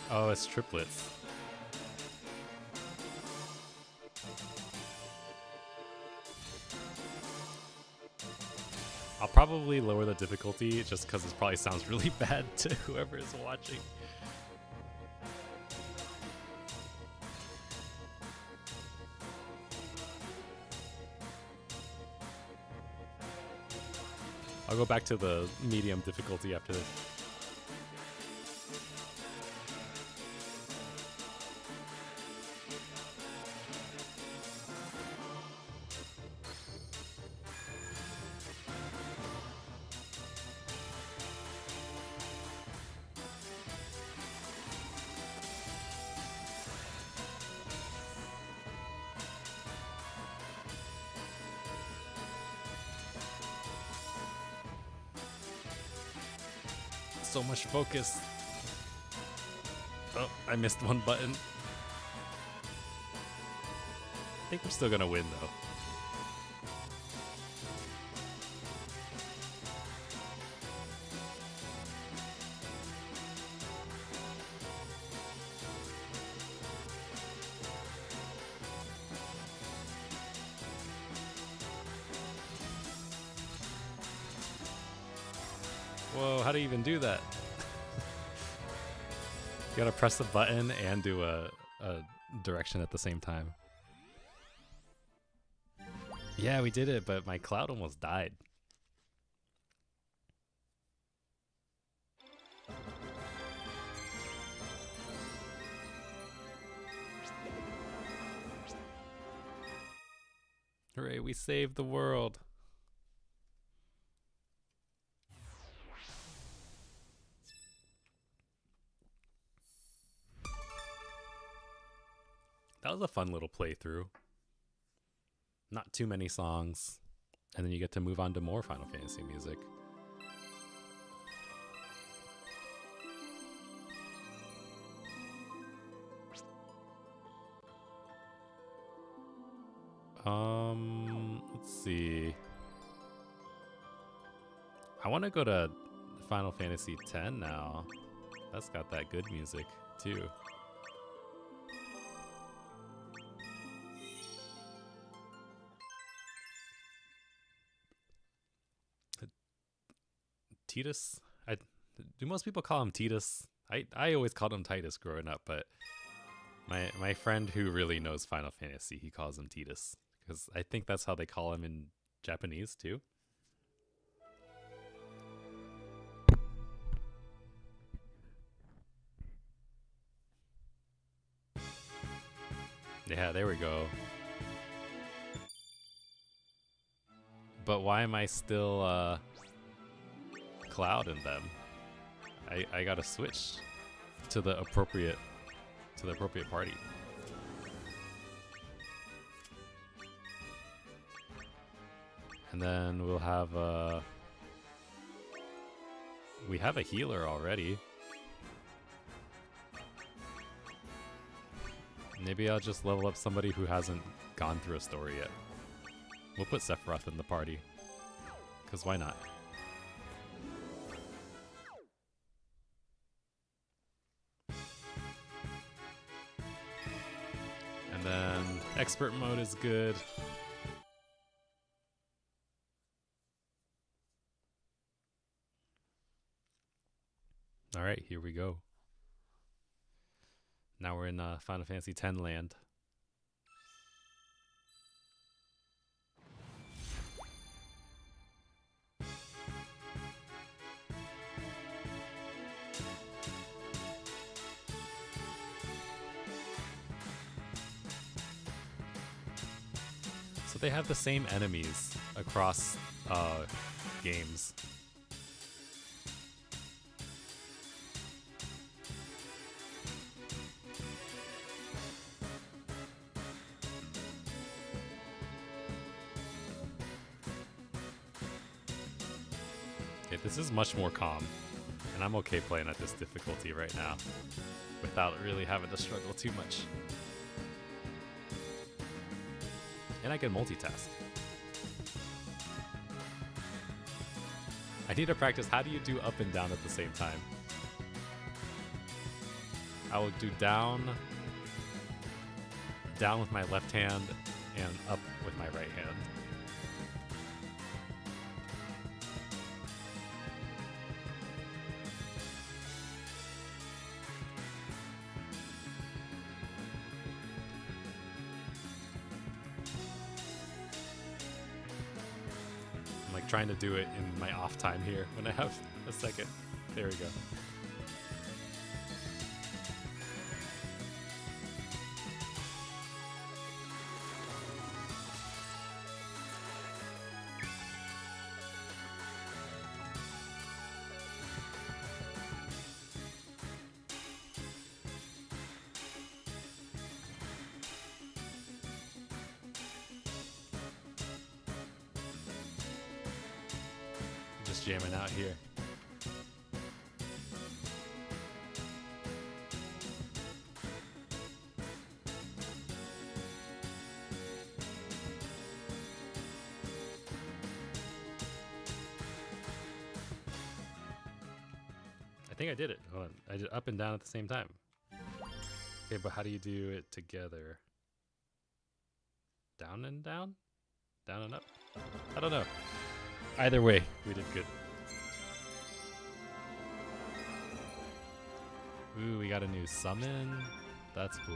Oh, it's triplets. I'll probably lower the difficulty just because this probably sounds really bad to whoever is watching. I'll go back to the medium difficulty after this. So much focus. Oh, I missed one button. I think we're still gonna win though. Whoa, how do you even do that? You gotta press the button and do a direction at the same time. Yeah, we did it, but my cloud almost died. Hooray, we saved the world. That was a fun little playthrough. Not too many songs. And then you get to move on to more Final Fantasy music. Let's see. I want to go to Final Fantasy X now. That's got that good music too. Titus? Do most people call him Titus? I always called him Titus growing up, but my friend who really knows Final Fantasy, he calls him Titus. Because I think that's how they call him in Japanese too. Yeah, there we go. But why am I still Cloud in them? I gotta switch to the appropriate party. And then we'll have we have a healer already. Maybe I'll just level up somebody who hasn't gone through a story yet. We'll put Sephiroth in the party. 'Cause why not? And then expert mode is good. Alright, here we go. Now we're in Final Fantasy X land. So they have the same enemies across games. This is much more calm, and I'm okay playing at this difficulty right now without really having to struggle too much. And I can multitask. I need to practice, how do you do up and down at the same time? I will do down with my left hand, and up with my right hand. Trying to do it in my off time here when I have a second. There we go. Jamming out here. I think I did it. Hold on. I did up and down at the same time. Okay, but how do you do it together? Down and down? Down and up? I don't know. Either way, we did good. Ooh, we got a new summon. That's cool.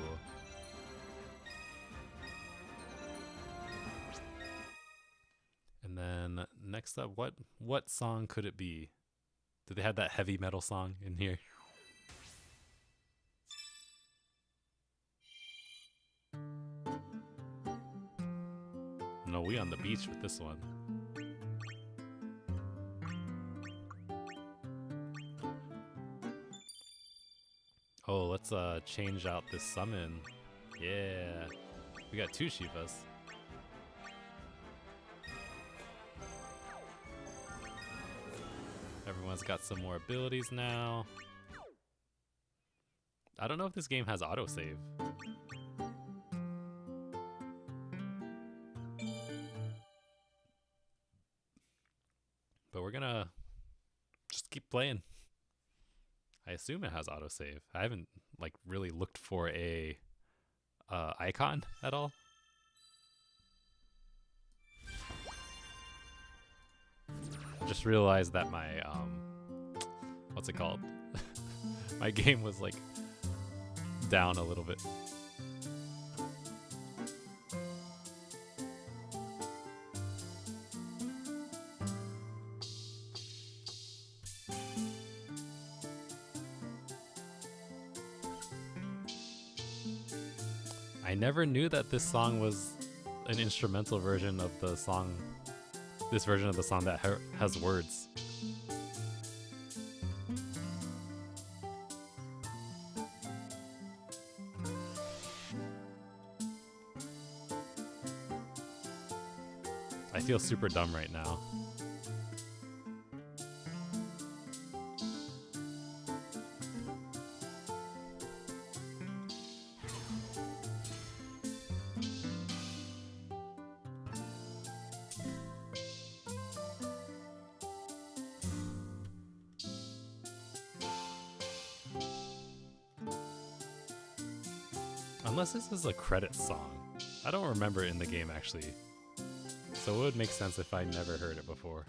And then next up, what song could it be? Did they have that heavy metal song in here? No, we on the beach with this one. Oh, let's change out this summon Yeah. We got 2 Shivas. Everyone's got some more abilities now. I don't know if this game has autosave. But we're gonna just keep playing. I assume it has autosave. I haven't like really looked for a icon at all. Just realized that my what's it called? My game was like down a little bit. I never knew that this song was an instrumental version of the song. This version of the song that has words. I feel super dumb right now. Unless this is a credit song. I don't remember it in the game actually. So it would make sense if I never heard it before.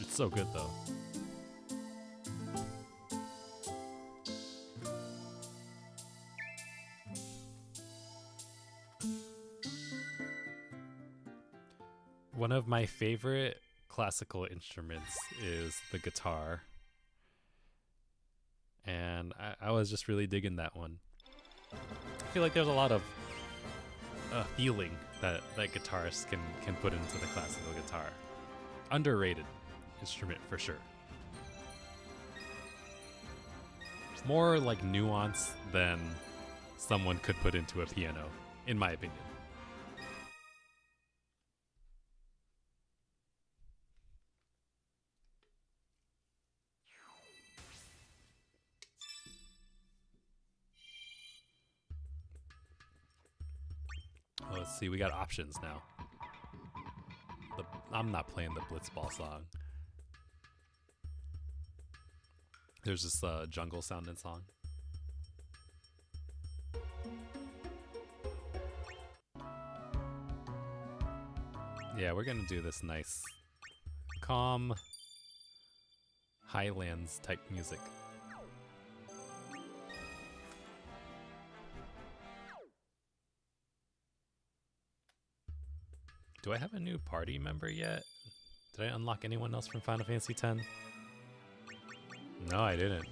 It's so good though. One of my favorite classical instruments is the guitar. And I was just really digging that one. I feel like there's a lot of feeling that guitarists can put into the classical guitar. Underrated instrument for sure. More like nuance than someone could put into a piano, in my opinion. Oh, let's see, we got options now. I'm not playing the Blitzball song. There's this jungle sounding song. Yeah, we're gonna do this nice, calm, highlands type music. Do I have a new party member yet? Did I unlock anyone else from Final Fantasy X? No, I didn't.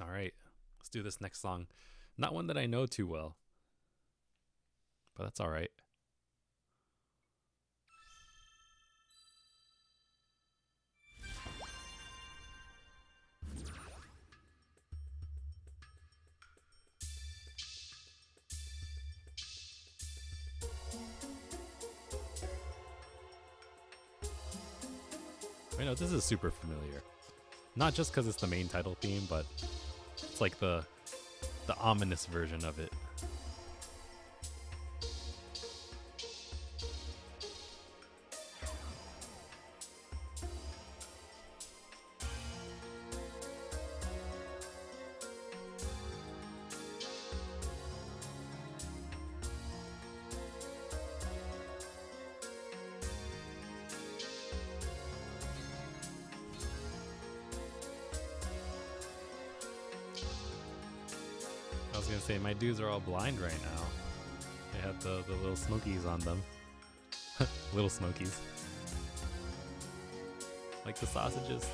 All right, let's do this next song. Not one that I know too well, but that's all right. I know this is super familiar. Not just because it's the main title theme, but it's like the ominous version of it. I was gonna say, my dudes are all blind right now. They have the little smokies on them. Little Smokies. Like the sausages.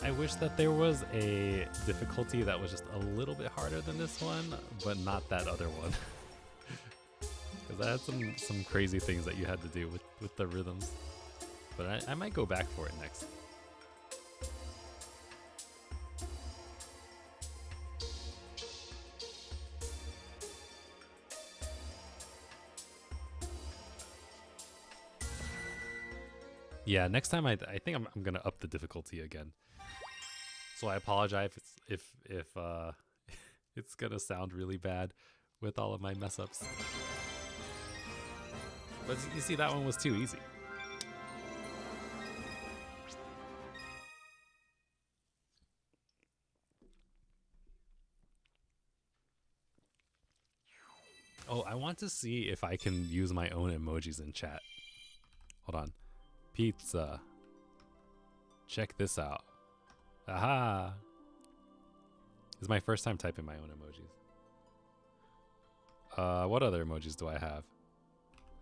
I wish that there was a difficulty that was just a little bit harder than this one, but not that other one. Because I had some crazy things that you had to do with the rhythms. But I might go back for it next. Yeah, next time I think I'm gonna up the difficulty again. So I apologize if it's gonna sound really bad with all of my mess ups. But you see, that one was too easy. Oh, I want to see if I can use my own emojis in chat. Hold on. Pizza. Check this out. Aha! This is my first time typing my own emojis. What other emojis do I have?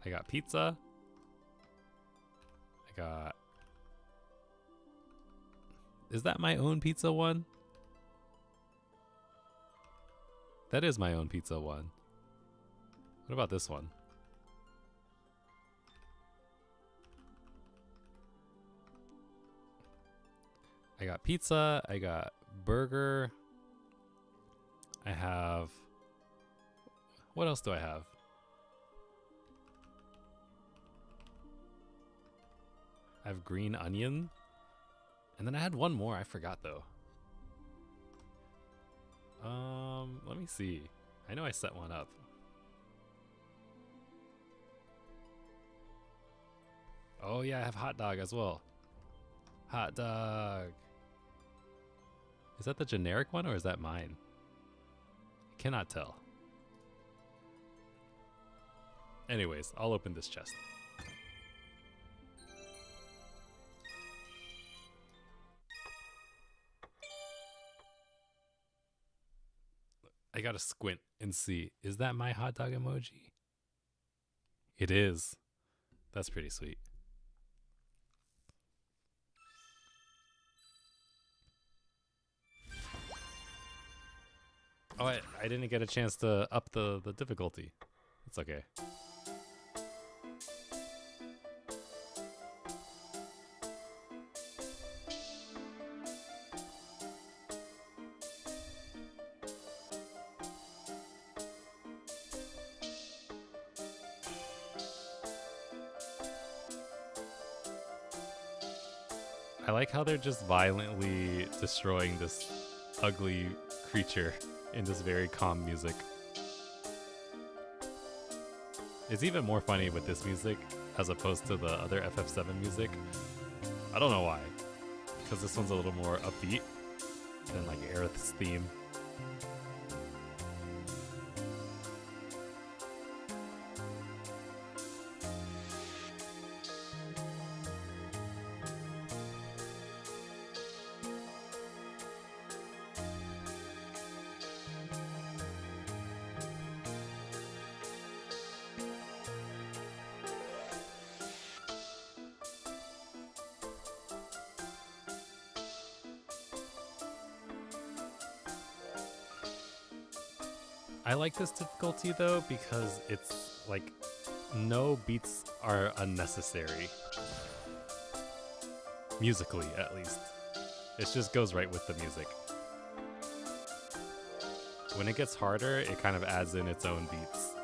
I got pizza. I got... Is that my own pizza one? That is my own pizza one. What about this one? I got pizza, I got burger, I have... What else do I have? I have green onion. And then I had one more, I forgot though. Let me see. I know I set one up. Oh yeah, I have hot dog as well. Hot dog. Is that the generic one or is that mine? I cannot tell. Anyways, I'll open this chest. I gotta squint and see. Is that my hot dog emoji? It is. That's pretty sweet. Oh, I didn't get a chance to up the difficulty. It's okay. I like how they're just violently destroying this ugly creature in this very calm music. It's even more funny with this music as opposed to the other FF7 music. I don't know why. Because this one's a little more upbeat than like Aerith's theme. I like this difficulty though because it's like no beats are unnecessary. Musically, at least. It just goes right with the music. When it gets harder, it kind of adds in its own beats.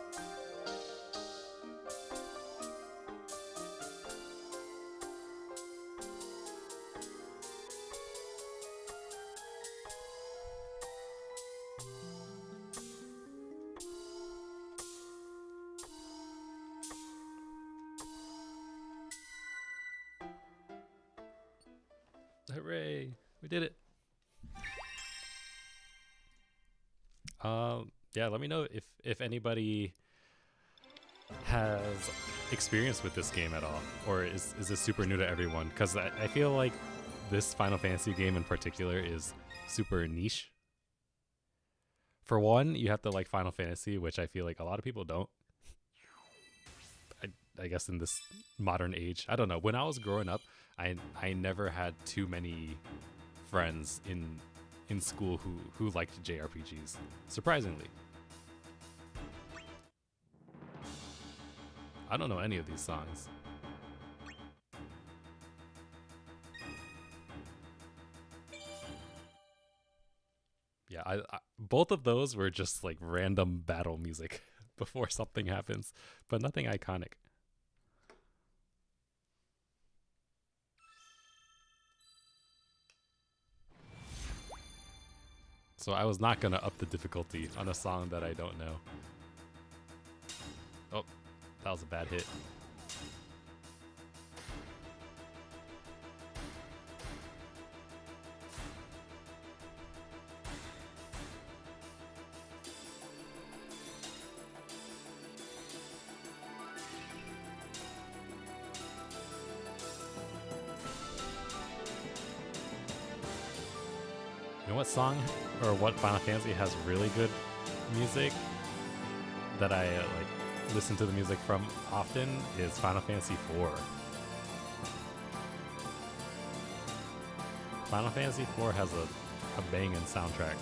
Hooray! We did it. Yeah, let me know if anybody has experience with this game at all, or is this super new to everyone? Because I feel like this Final Fantasy game in particular is super niche. For one, you have to like Final Fantasy, which I feel like a lot of people don't. I guess in this modern age, I don't know. When I was growing up, I never had too many friends in school who liked JRPGs, surprisingly. I don't know any of these songs. Yeah, I both of those were just like random battle music before something happens, but nothing iconic. So I was not gonna up the difficulty on a song that I don't know. Oh, that was a bad hit. You know what song or what Final Fantasy has really good music that I like listen to the music from often is Final Fantasy IV. Final Fantasy IV has a banging soundtrack.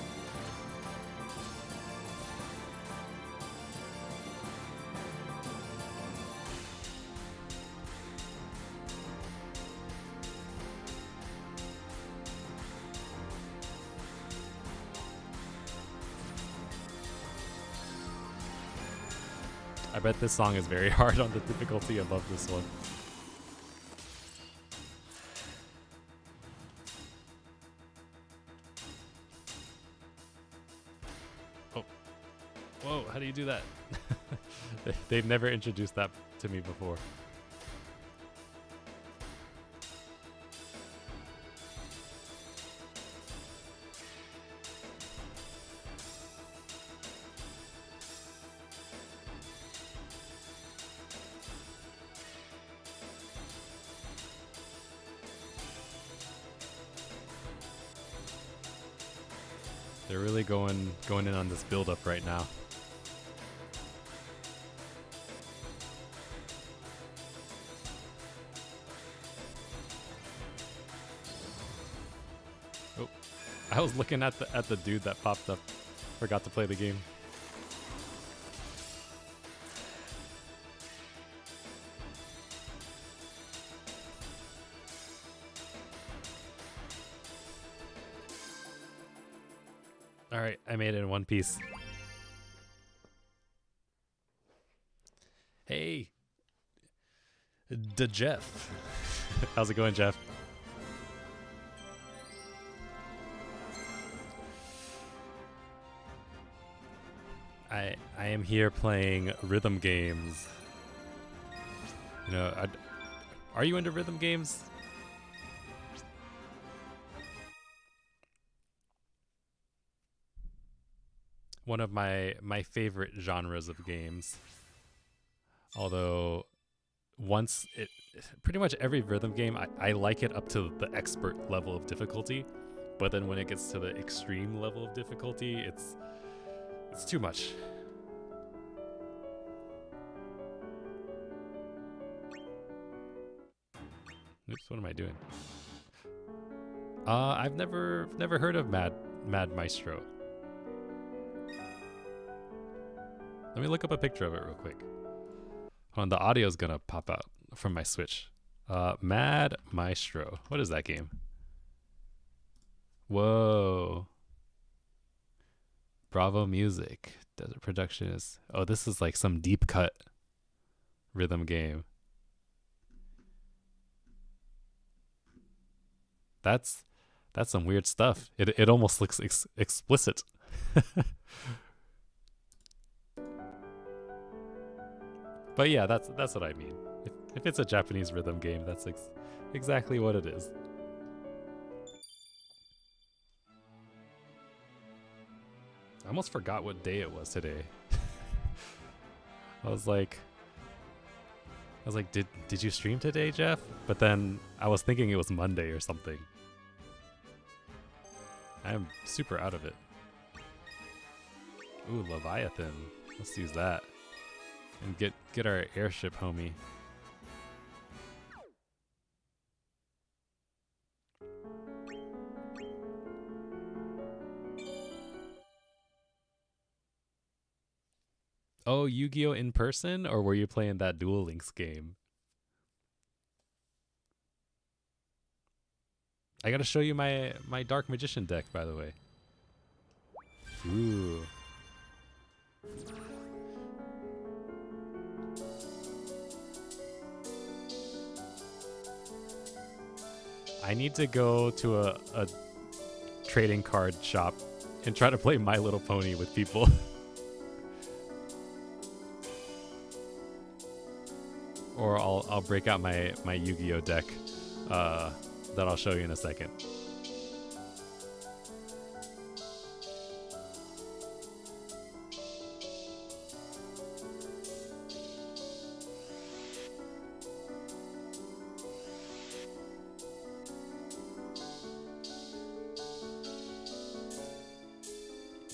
I bet this song is very hard on the difficulty above this one. Oh. Whoa, how do you do that? They've never introduced that to me before. They're really going in on this build up right now. Oh, I was looking at the dude that popped up. Forgot to play the game. All right, I made it in one piece. Hey, Jeff. How's it going, Jeff? I am here playing rhythm games. You know, are you into rhythm games? One of my favorite genres of games. Although pretty much every rhythm game, I like it up to the expert level of difficulty, but then when it gets to the extreme level of difficulty, it's too much. Oops, what am I doing? I've never heard of Mad Maestro. Let me look up a picture of it real quick. Hold on, the audio's gonna pop out from my Switch. Mad Maestro. What is that game? Whoa. Bravo Music. Desert Productions. Oh, this is like some deep cut rhythm game. That's some weird stuff. It almost looks explicit. But yeah, that's what I mean. If it's a Japanese rhythm game, that's exactly what it is. almost forgot what day it was today. I was like, did you stream today, Jeff? But then I was thinking it was Monday or something. I am super out of it. Ooh, Leviathan. Let's use that. And get our airship, homie. Oh, Yu-Gi-Oh! In person? Or were you playing that Duel Links game? I gotta show you my Dark Magician deck, by the way. Ooh. I need to go to a trading card shop and try to play My Little Pony with people. Or I'll break out my Yu-Gi-Oh deck that I'll show you in a second.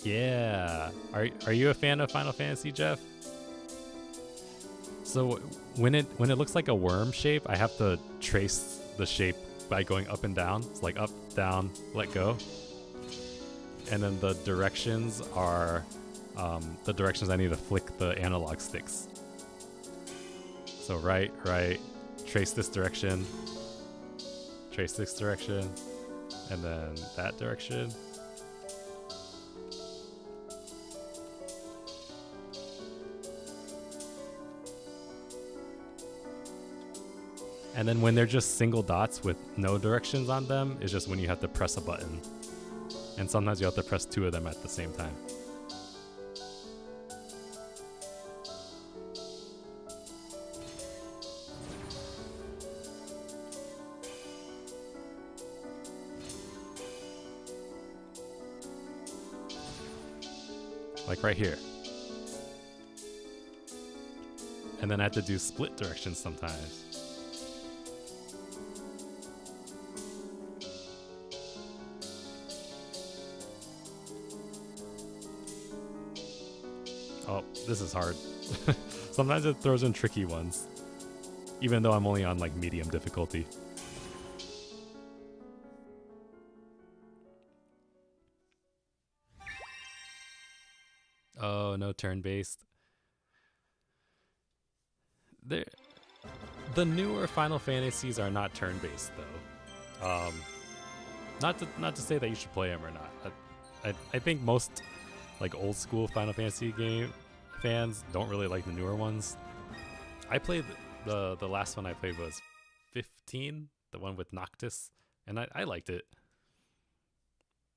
Yeah. Are you a fan of Final Fantasy, Jeff? So when it looks like a worm shape, I have to trace the shape by going up and down. It's like up, down, let go. And then the directions are the directions I need to flick the analog sticks. So right, trace this direction, and then that direction. And then when they're just single dots with no directions on them, it's just when you have to press a button. And sometimes you have to press two of them at the same time. Like right here. And then I have to do split directions sometimes. Oh, this is hard. Sometimes it throws in tricky ones, even though I'm only on like medium difficulty. Oh, no turn-based. The newer Final Fantasies are not turn-based though. Not to say that you should play them or not. I think most like old school Final Fantasy game fans don't really like the newer ones. I played the last one I played was 15, the one with Noctis, and I liked it.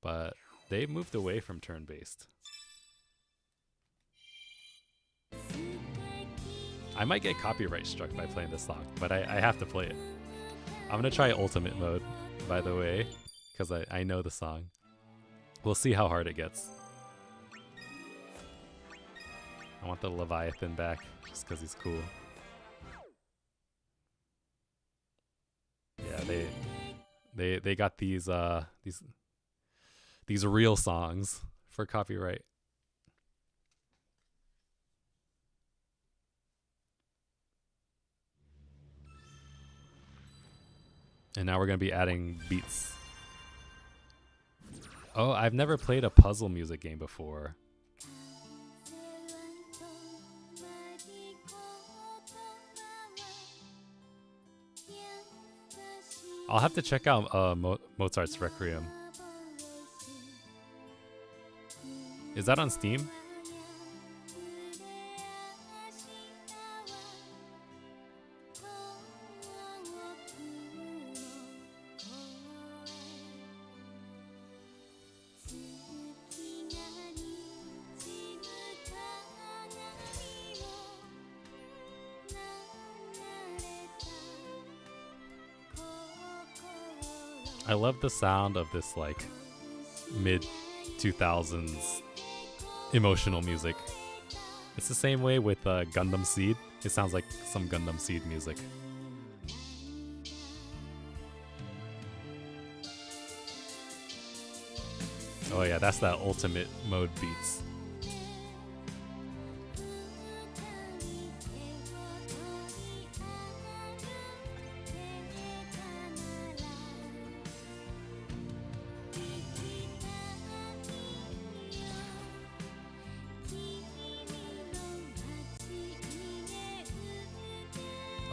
But they moved away from turn-based. I might get copyright struck by playing this song, but I have to play it. I'm gonna try ultimate mode, by the way, because I know the song. We'll see how hard it gets. I want the Leviathan back, just because he's cool. Yeah, they got these real songs for copyright. And now we're gonna be adding beats. Oh, I've never played a puzzle music game before. I'll have to check out Mozart's Requiem. Is that on Steam? I love the sound of this like mid 2000s emotional music. It's the same way with Gundam Seed. It sounds like some Gundam Seed music. Oh yeah, that's that ultimate mode beats.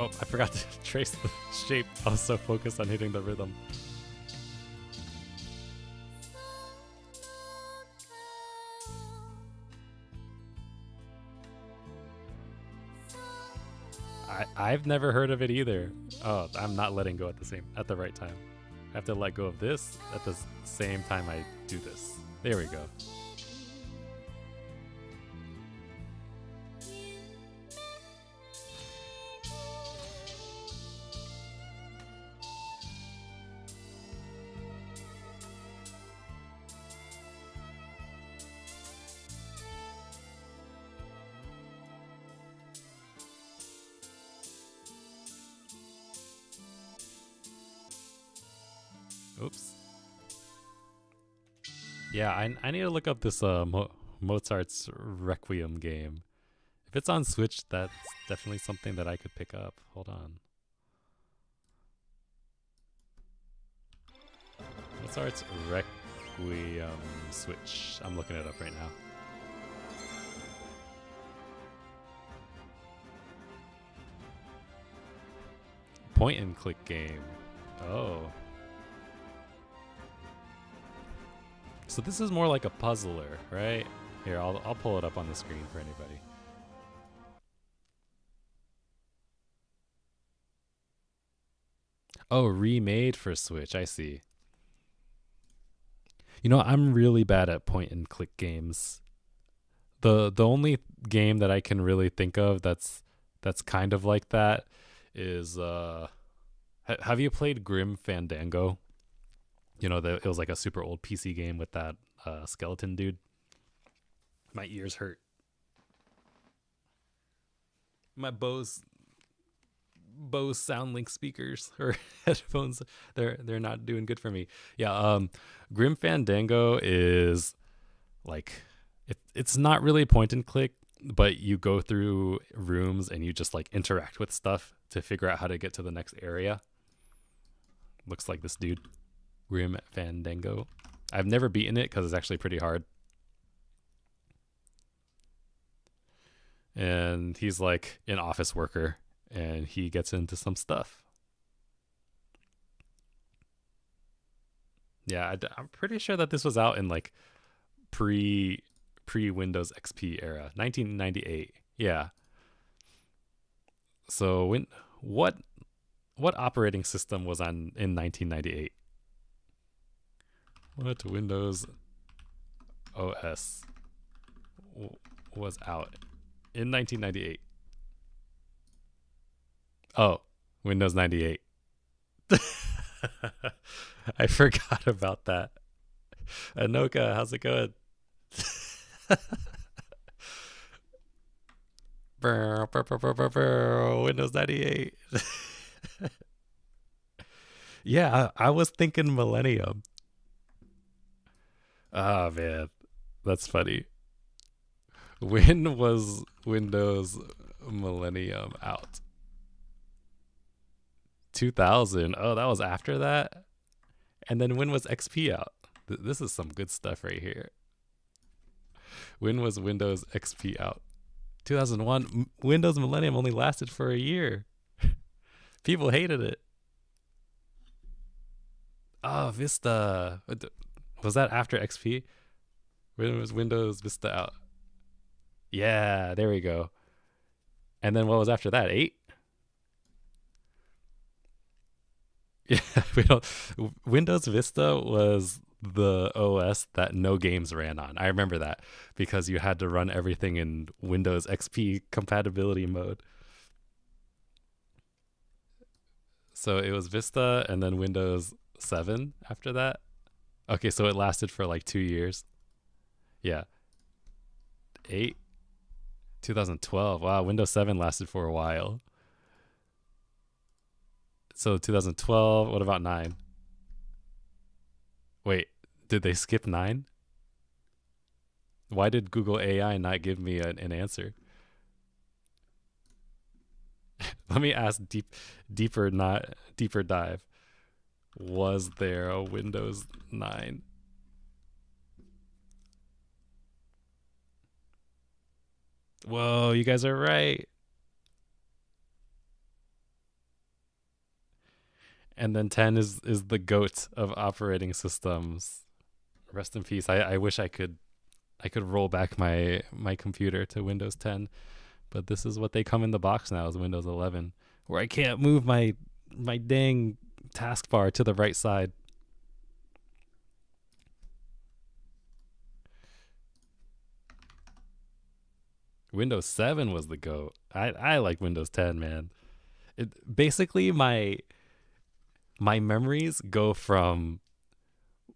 Oh, I forgot to trace the shape. I was so focused on hitting the rhythm. I've never heard of it either. Oh, I'm not letting go at the right time. I have to let go of this at the same time I do this. There we go. Oops. Yeah, I need to look up this Mozart's Requiem game. If it's on Switch, that's definitely something that I could pick up. Hold on. Mozart's Requiem Switch. I'm looking it up right now. Point and click game. Oh. So this is more like a puzzler, right? Here, I'll pull it up on the screen for anybody. Oh, remade for Switch. I see. You know, I'm really bad at point and click games. The only game that I can really think of that's kind of like that is have you played Grim Fandango? You know, it was like a super old PC game with that skeleton dude. My ears hurt. My Bose SoundLink speakers or headphones, they're not doing good for me. Yeah, Grim Fandango is like it's not really point and click, but you go through rooms and you just like interact with stuff to figure out how to get to the next area. Looks like this dude. Grim Fandango. I've never beaten it because it's actually pretty hard. And he's like an office worker and he gets into some stuff. Yeah, I'm pretty sure that this was out in like pre Windows XP era, 1998. Yeah. So what operating system was on in 1998? What Windows OS was out in 1998? Oh, Windows 98. I forgot about that. Anoka, how's it going? Windows 98. Yeah, I was thinking Millennium. Oh man, that's funny. When was Windows Millennium out? 2000. Oh, that was after that. And then when was XP out? This is some good stuff right here. When was Windows XP out? 2001. Windows Millennium only lasted for a year. People hated it. Oh, Vista. Was that after XP? When was Windows Vista out? Yeah, there we go. And then what was after that? 8? Yeah, Windows Vista was the OS that no games ran on. I remember that because you had to run everything in Windows XP compatibility mode. So it was Vista and then Windows 7 after that. Okay, so it lasted for like 2 years. Yeah. 2008, 2012. Wow, Windows 7 lasted for a while. So 2012, what about 9? Wait, did they skip 9? Why did Google AI not give me an answer? Let me ask deeper dive. Was there a Windows 9? Whoa, you guys are right. And then 10 is the goat of operating systems. Rest in peace. I wish I could roll back my computer to Windows 10, but this is what they come in the box now, is Windows 11, where I can't move my dang taskbar to the right side. Windows 7 was the GOAT. I like Windows 10, man. Basically my memories go from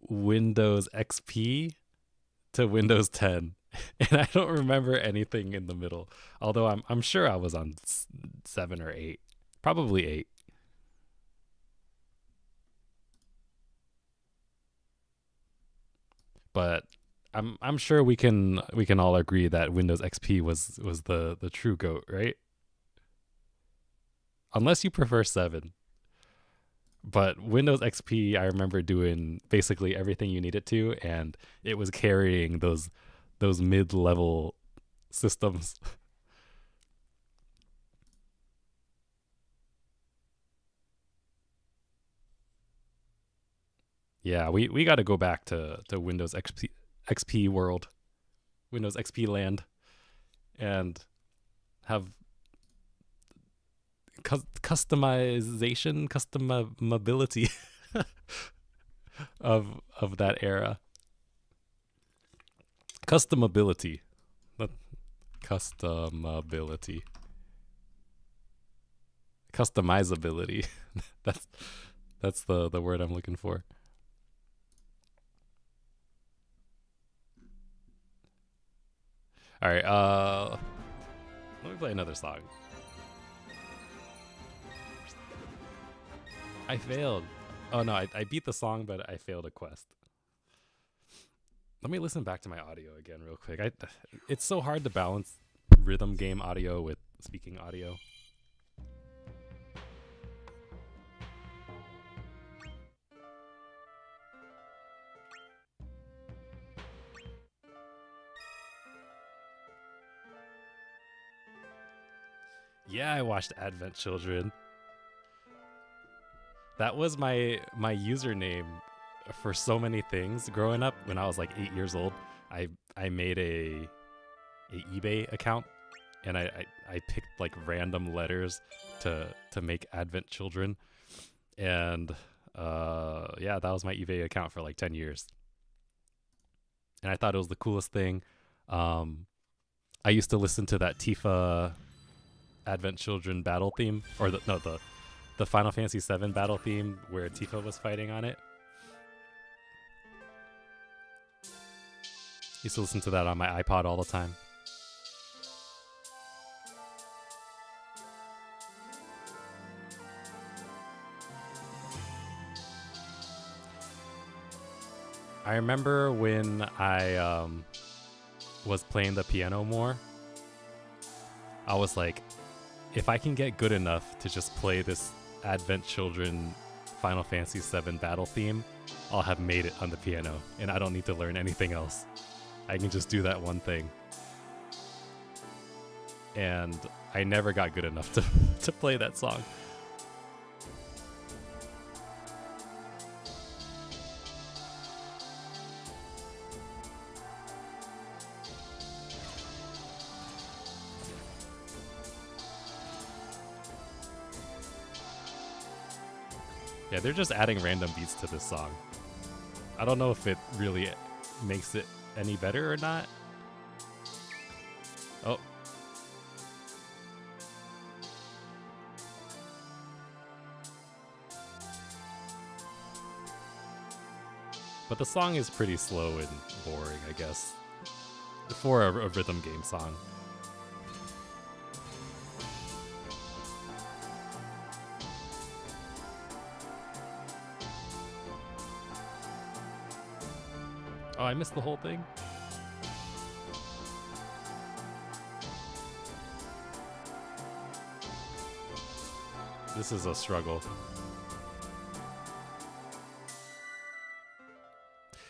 Windows XP to Windows 10, and I don't remember anything in the middle. Although I'm sure I was on 7 or 8, probably 8. But I'm sure we can all agree that Windows XP was the true GOAT, right? Unless you prefer 7. But Windows XP, I remember doing basically everything you needed to, and it was carrying those mid-level systems. Yeah, we got to go back to Windows XP world, Windows XP land, and have customability of that era. Customability. Not customability. Customizability. that's the word I'm looking for. All right, let me play another song. I failed. Oh no, I beat the song, but I failed a quest. Let me listen back to my audio again real quick. It's so hard to balance rhythm game audio with speaking audio. Yeah, I watched Advent Children. That was my username for so many things growing up. When I was like 8 years old, I made a eBay account, and I picked like random letters to make Advent Children, and yeah, that was my eBay account for like 10 years, and I thought it was the coolest thing. I used to listen to that Tifa Advent Children battle theme, or the Final Fantasy VII battle theme where Tifa was fighting on it. Used to listen to that on my iPod all the time. I remember when I was playing the piano more, I was like, if I can get good enough to just play this Advent Children Final Fantasy VII battle theme, I'll have made it on the piano, and I don't need to learn anything else. I can just do that one thing. And I never got good enough to play that song. Yeah, they're just adding random beats to this song. I don't know if it really makes it any better or not. Oh. But the song is pretty slow and boring, I guess. for a rhythm game song. Oh, I missed the whole thing. This is a struggle.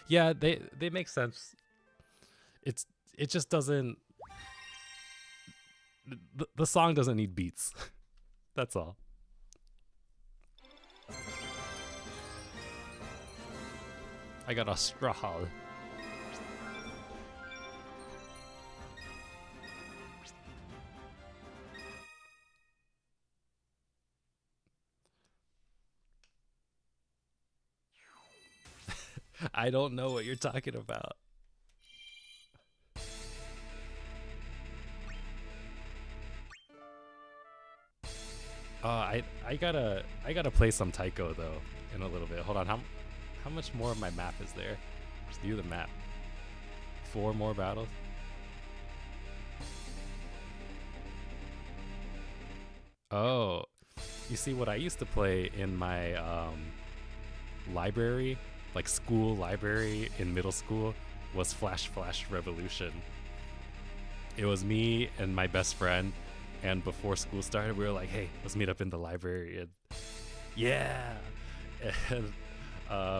Yeah, they make sense. It just doesn't. The song doesn't need beats. That's all. I got a straw. I don't know what you're talking about. I gotta play some Taiko though in a little bit. Hold on, how much more of my map is there? Just view the map. 4 more battles. Oh, you see what I used to play in my library, like school library in middle school, was Flash Revolution. It was me and my best friend, and before school started, we were like, "Hey, let's meet up in the library." And yeah, and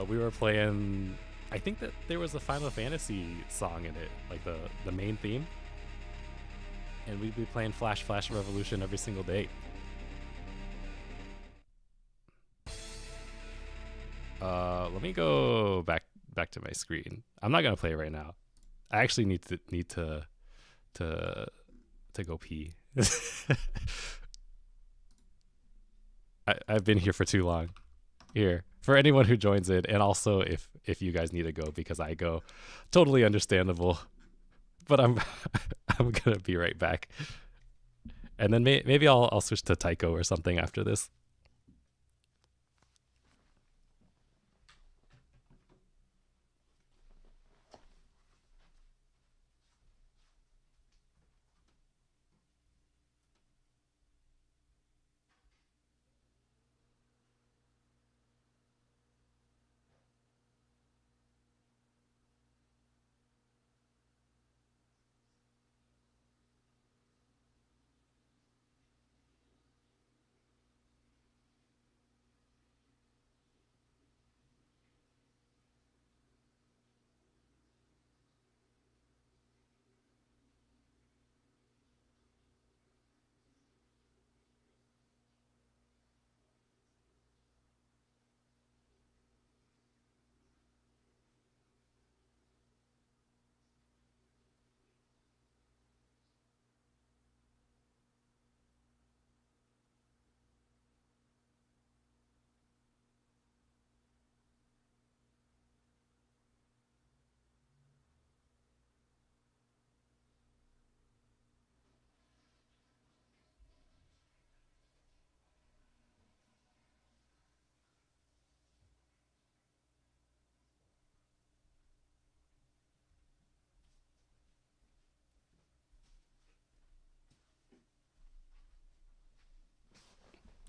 we were playing. I think that there was a Final Fantasy song in it, like the main theme, and we'd be playing Flash Revolution every single day. Let me go back to my screen. I'm not gonna play it right now. I actually need to go pee. I've been here for too long. Here, for anyone who joins it, and also if you guys need to go because I go, totally understandable. But I'm I'm gonna be right back, and then maybe I'll switch to Taiko or something after this.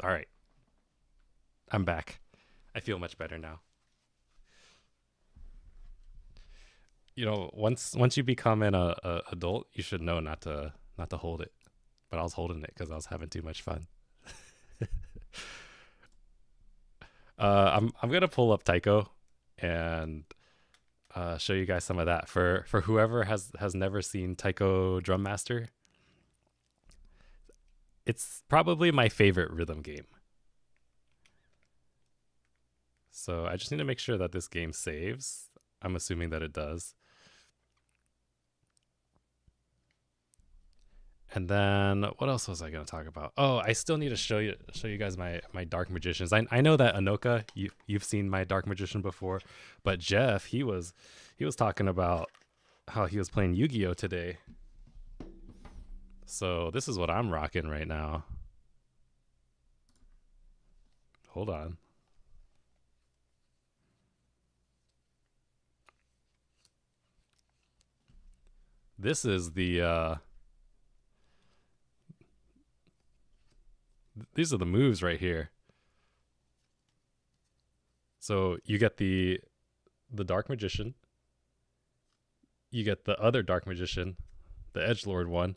All right, I'm back. I feel much better now. You know, once you become a adult, you should know not to hold it. But I was holding it because I was having too much fun. I'm gonna pull up Taiko and show you guys some of that for whoever has never seen Taiko Drum Master. It's probably my favorite rhythm game. So I just need to make sure that this game saves. I'm assuming that it does. And then what else was I going to talk about? Oh, I still need to show you guys my Dark Magicians. I know that Anoka, you've seen my Dark Magician before, but Jeff, he was talking about how he was playing Yu-Gi-Oh today. So this is what I'm rocking right now. Hold on. This is the these are the moves right here. So you get the Dark Magician, you get the other Dark Magician, the Edgelord one,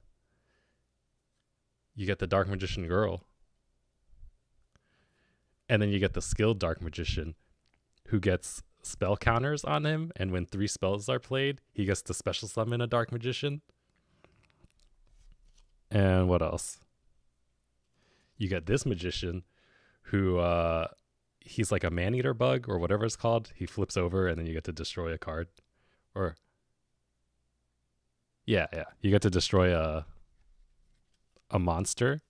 you get the Dark Magician girl, and then you get the skilled Dark Magician who gets spell counters on him, and when 3 spells are played, he gets to special summon a Dark Magician. And what else? You get this magician who he's like a man-eater bug or whatever it's called. He flips over and then you get to destroy a card. Or yeah, you get to destroy a monster.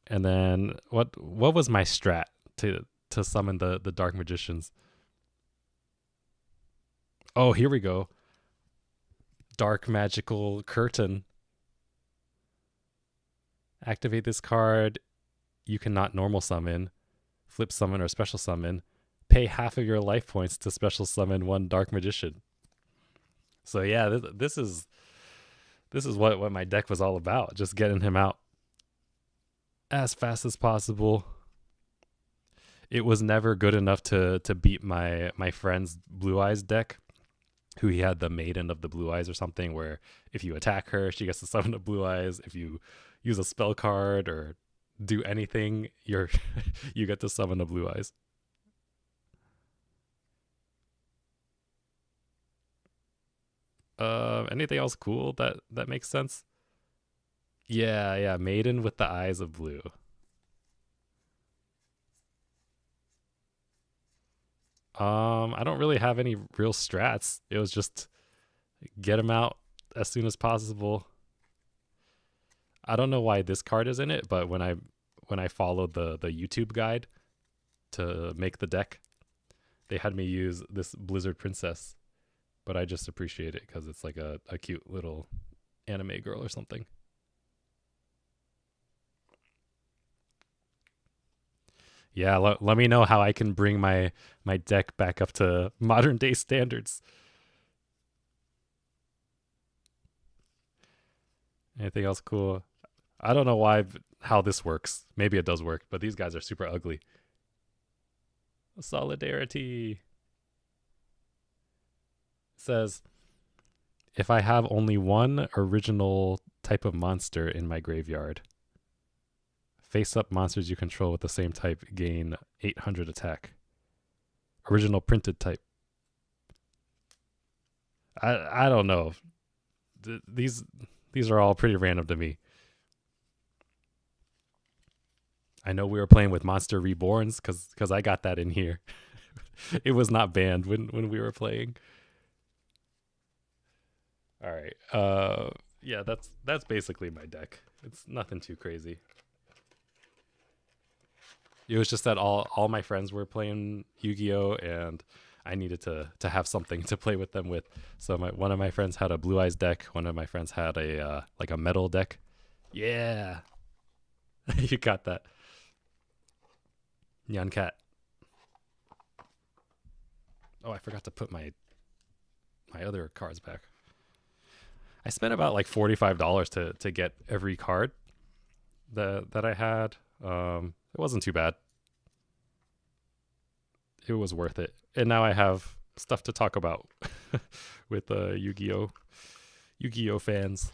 And then what was my strat to summon the Dark Magicians? Oh, here we go. Dark Magical Curtain. Activate this card. You cannot normal summon, flip summon, or special summon. Pay half of your life points to special summon 1 Dark Magician. So yeah, this is what my deck was all about. Just getting him out as fast as possible. It was never good enough to beat my friend's Blue Eyes deck, who he had the Maiden of the Blue Eyes or something, where if you attack her, she gets to summon a Blue Eyes. If you use a spell card or do anything, you get to summon a Blue Eyes. Anything else cool that makes sense? Yeah, Maiden with the eyes of blue. I don't really have any real strats. It was just get him out as soon as possible. I don't know why this card is in it, but when I followed the YouTube guide to make the deck, they had me use this Blizzard Princess, but I just appreciate it because it's like a cute little anime girl or something. Yeah, let me know how I can bring my deck back up to modern day standards. Anything else cool? I don't know how this works. Maybe it does work, but these guys are super ugly. Solidarity says, if I have only 1 original type of monster in my graveyard, face up monsters you control with the same type gain 800 attack. Original printed type. I don't know. These are all pretty random to me. I know we were playing with Monster Reborns because I got that in here. It was not banned when we were playing. All right. Yeah, that's basically my deck. It's nothing too crazy. It was just that all my friends were playing Yu-Gi-Oh, and I needed to have something to play with them with. So one of my friends had a Blue Eyes deck. One of my friends had a like a metal deck. Yeah, you got that, Nyan Cat. Oh, I forgot to put my other cards back. I spent about like $45 to get every card that I had. It wasn't too bad. It was worth it. And now I have stuff to talk about with Yu-Gi-Oh fans.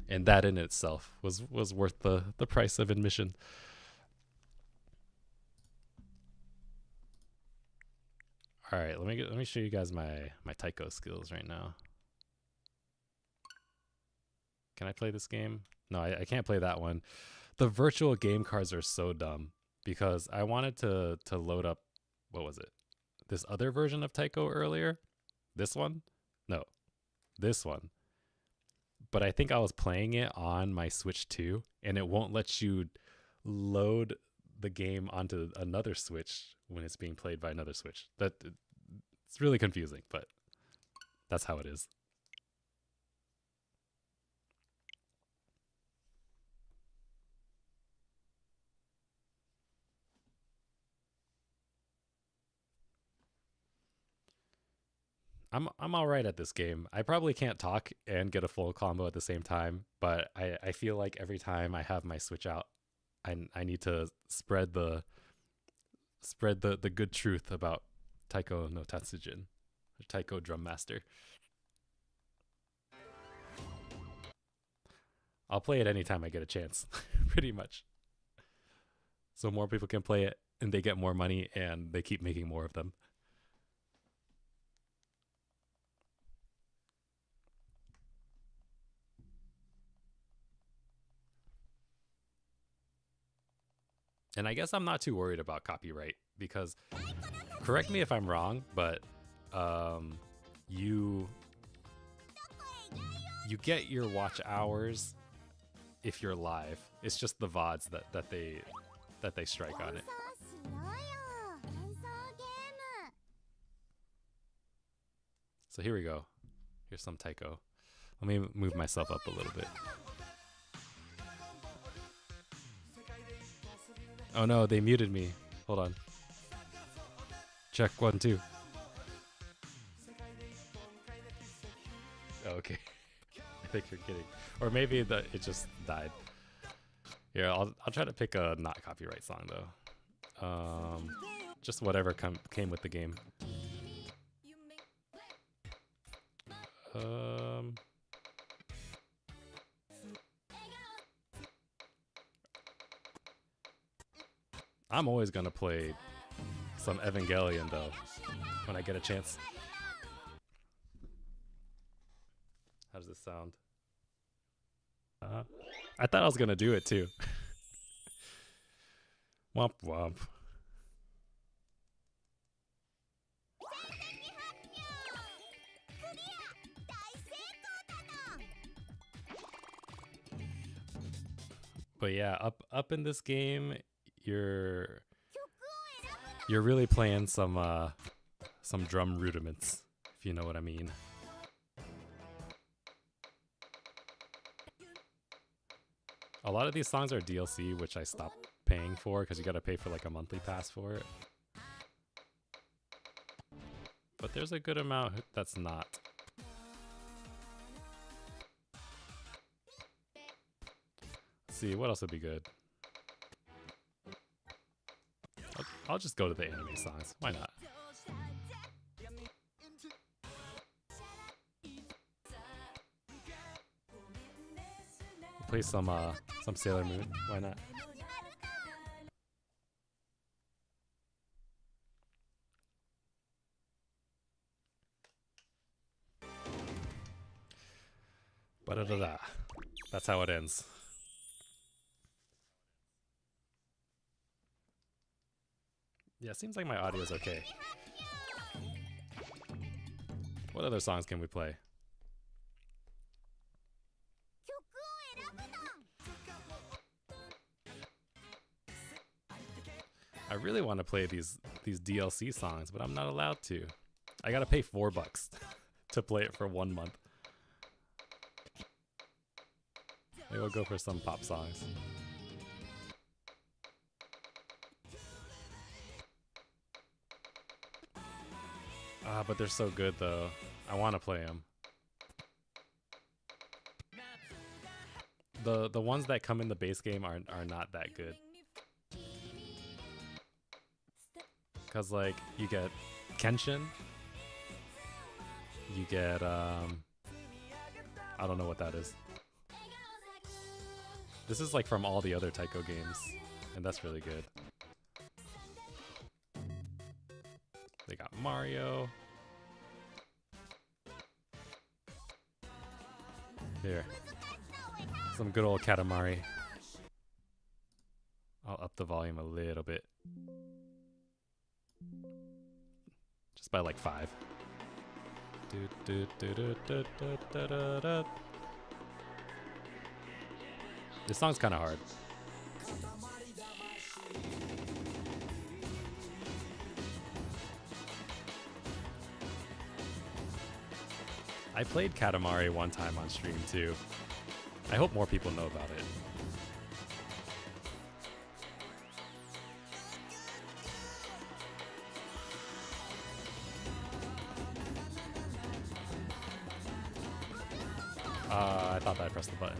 And that in itself was worth the price of admission. All right, let me show you guys my Taiko skills right now. Can I play this game? No, I can't play that one. The virtual game cards are so dumb because I wanted to load up, what was it? This other version of Taiko earlier? This one? No, this one. But I think I was playing it on my Switch 2, and it won't let you load the game onto another Switch when it's being played by another Switch. It's really confusing, but that's how it is. I'm all right at this game. I probably can't talk and get a full combo at the same time, but I feel like every time I have my Switch out, I need to spread the good truth about Taiko no Tatsujin, or Taiko Drum Master. I'll play it anytime I get a chance, pretty much. So more people can play it, and they get more money, and they keep making more of them. And I guess I'm not too worried about copyright because, correct me if I'm wrong, but you get your watch hours if you're live. It's just the VODs that they strike on it. So here we go. Here's some Taiko. Let me move myself up a little bit. Oh no, they muted me. Hold on. Check 1 2. Oh, okay. I think you're kidding. Or maybe it just died. Here, I'll try to pick a not copyright song though. Just whatever came with the game. I'm always gonna play some Evangelion though, when I get a chance. How does this sound? I thought I was gonna do it too. Womp womp. But yeah, up in this game, you're really playing some drum rudiments, if you know what I mean. A lot of these songs are DLC, which I stopped paying for because you gotta pay for like a monthly pass for it. But there's a good amount that's not. Let's see, what else would be good? I'll just go to the anime songs. Why not? Play some Sailor Moon. Why not? Ba-da-da-da. That's how it ends. Yeah, seems like my audio is okay. What other songs can we play? I really want to play these DLC songs, but I'm not allowed to. I gotta pay $4 to play it for 1 month. Maybe we'll go for some pop songs. But they're so good though. I want to play them. The ones that come in the base game are not that good. Cause like you get Kenshin, you get I don't know what that is. This is like from all the other Taiko games, and that's really good. They got Mario. Here. Some good old Katamari. I'll up the volume a little bit. Just by like 5. This song's kind of hard. I played Katamari one time on stream too. I hope more people know about it. I thought that I pressed the button.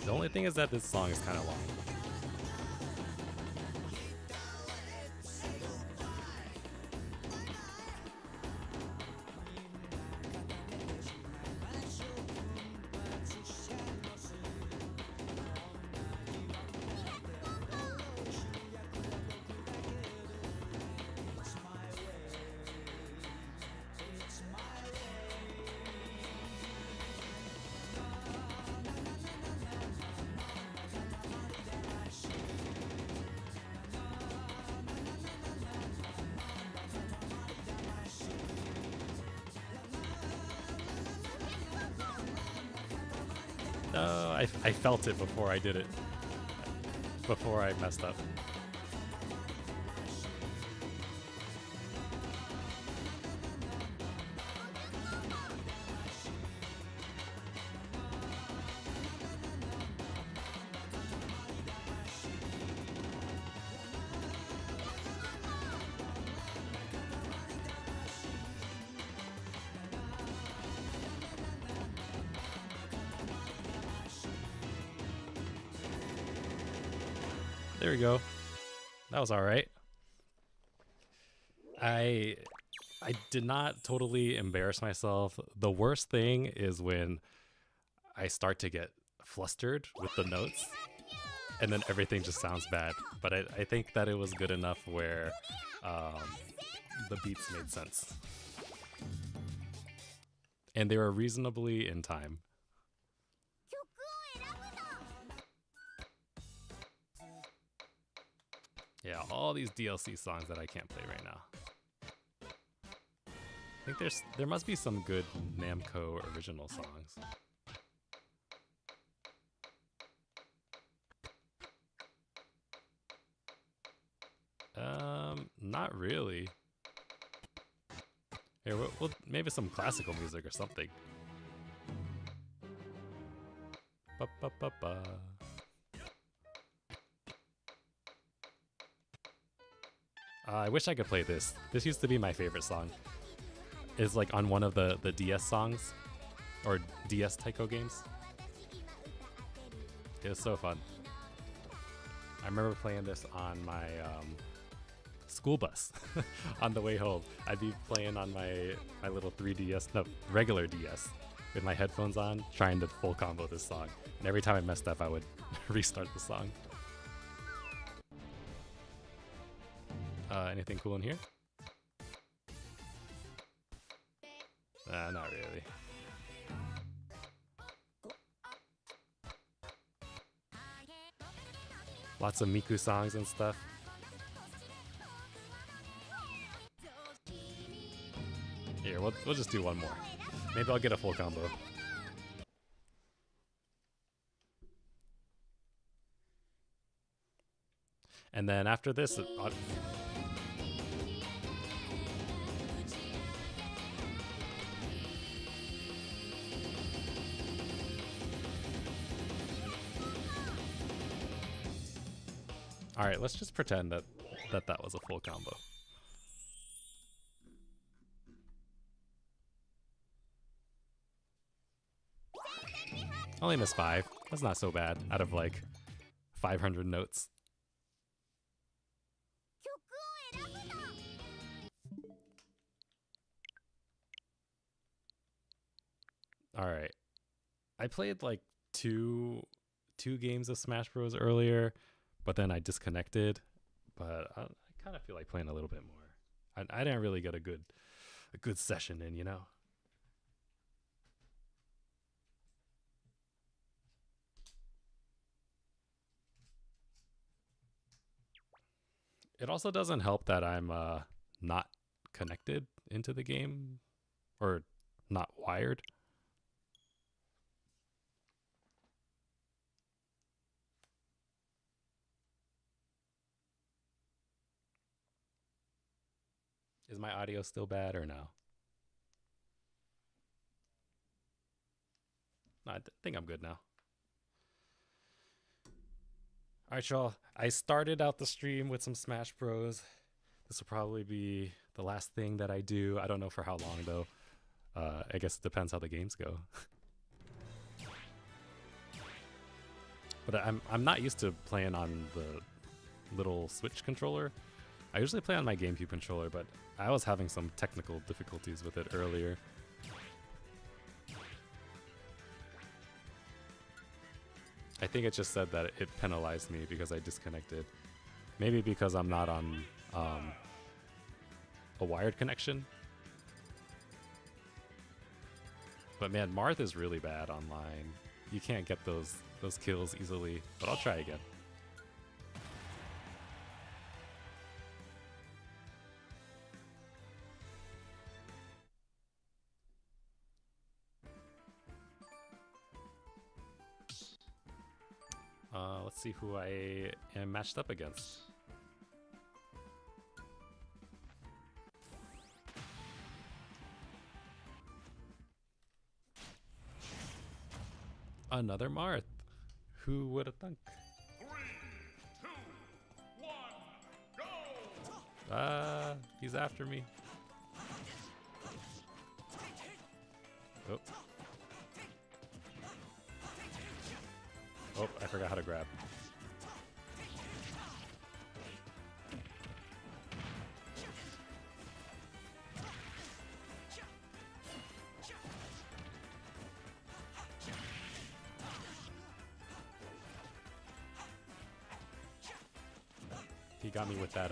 The only thing is that this song is kind of long. No, I felt it before I did it. Before I messed up. There we go. That was all right. I did not totally embarrass myself. The worst thing is when I start to get flustered with the notes and then everything just sounds bad. But I think that it was good enough where the beats made sense. And they were reasonably in time. Yeah, all these DLC songs that I can't play right now. I think there must be some good Namco original songs. Not really. Here, we'll maybe some classical music or something. Ba ba ba ba. I wish I could play this. This used to be my favorite song. It's like on one of the DS songs or DS Taiko games. It was so fun. I remember playing this on my school bus on the way home. I'd be playing on my little 3DS, no, regular DS with my headphones on, trying to full combo this song. And every time I messed up, I would restart the song. Anything cool in here? Not really. Lots of Miku songs and stuff. Here, we'll just do one more. Maybe I'll get a full combo. And then after this, all right, let's just pretend that was a full combo. Only missed 5. That's not so bad out of like 500 notes. All right. I played like two games of Smash Bros earlier, but then I disconnected. But I kind of feel like playing a little bit more. I didn't really get a good session in, you know. It also doesn't help that I'm not connected into the game, or not wired. Is my audio still bad or no? No, I think I'm good now. All right, y'all. I started out the stream with some Smash Bros. This will probably be the last thing that I do. I don't know for how long though. I guess it depends how the games go. But I'm not used to playing on the little Switch controller. I usually play on my GameCube controller, but I was having some technical difficulties with it earlier. I think it just said that it penalized me because I disconnected. Maybe because I'm not on a wired connection. But man, Marth is really bad online. You can't get those kills easily, but I'll try again. Let's see who I am matched up against. Another Marth. Who would have thunk? 3, 2, 1, go! He's after me. Oh. Oh, I forgot how to grab. He got me with that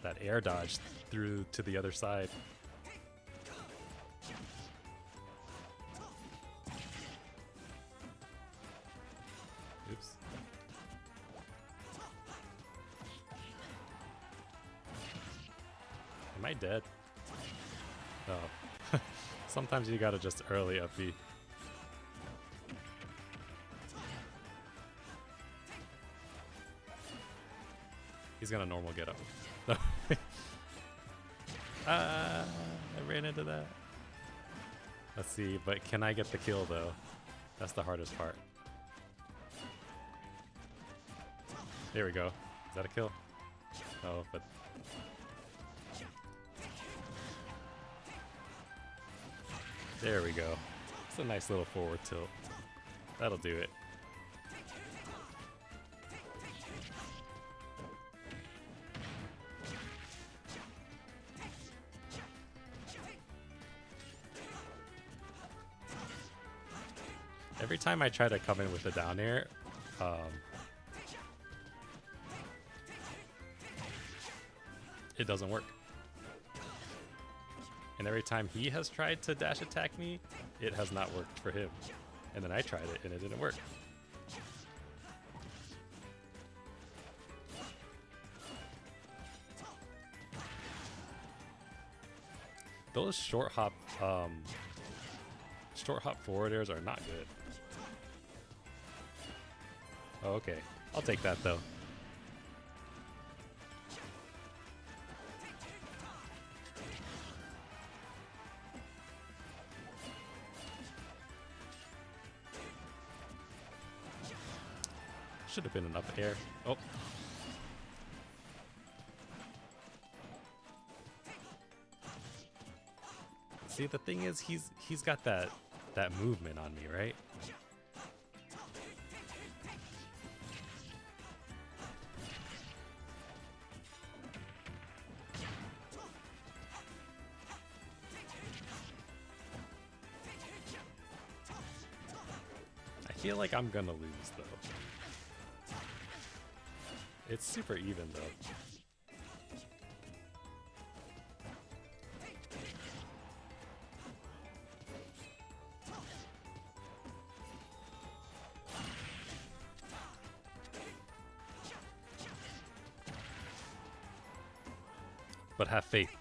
that air dodge through to the other side. Oops. Am I dead? Oh. Sometimes you gotta just early up B. He's gonna normal get up. I ran into that. Let's see, but can I get the kill though? That's the hardest part. There we go. Is that a kill? Oh, but... There we go. It's a nice little forward tilt. That'll do it. Every time I try to come in with a down air, it doesn't work. And every time he has tried to dash attack me, it has not worked for him. And then I tried it and it didn't work. Those short hop forward airs are not good. Oh, okay. I'll take that though. Should have been an up air. Oh. See, the thing is, he's got that movement on me, right? I feel like I'm gonna lose though. It's super even though. But have faith.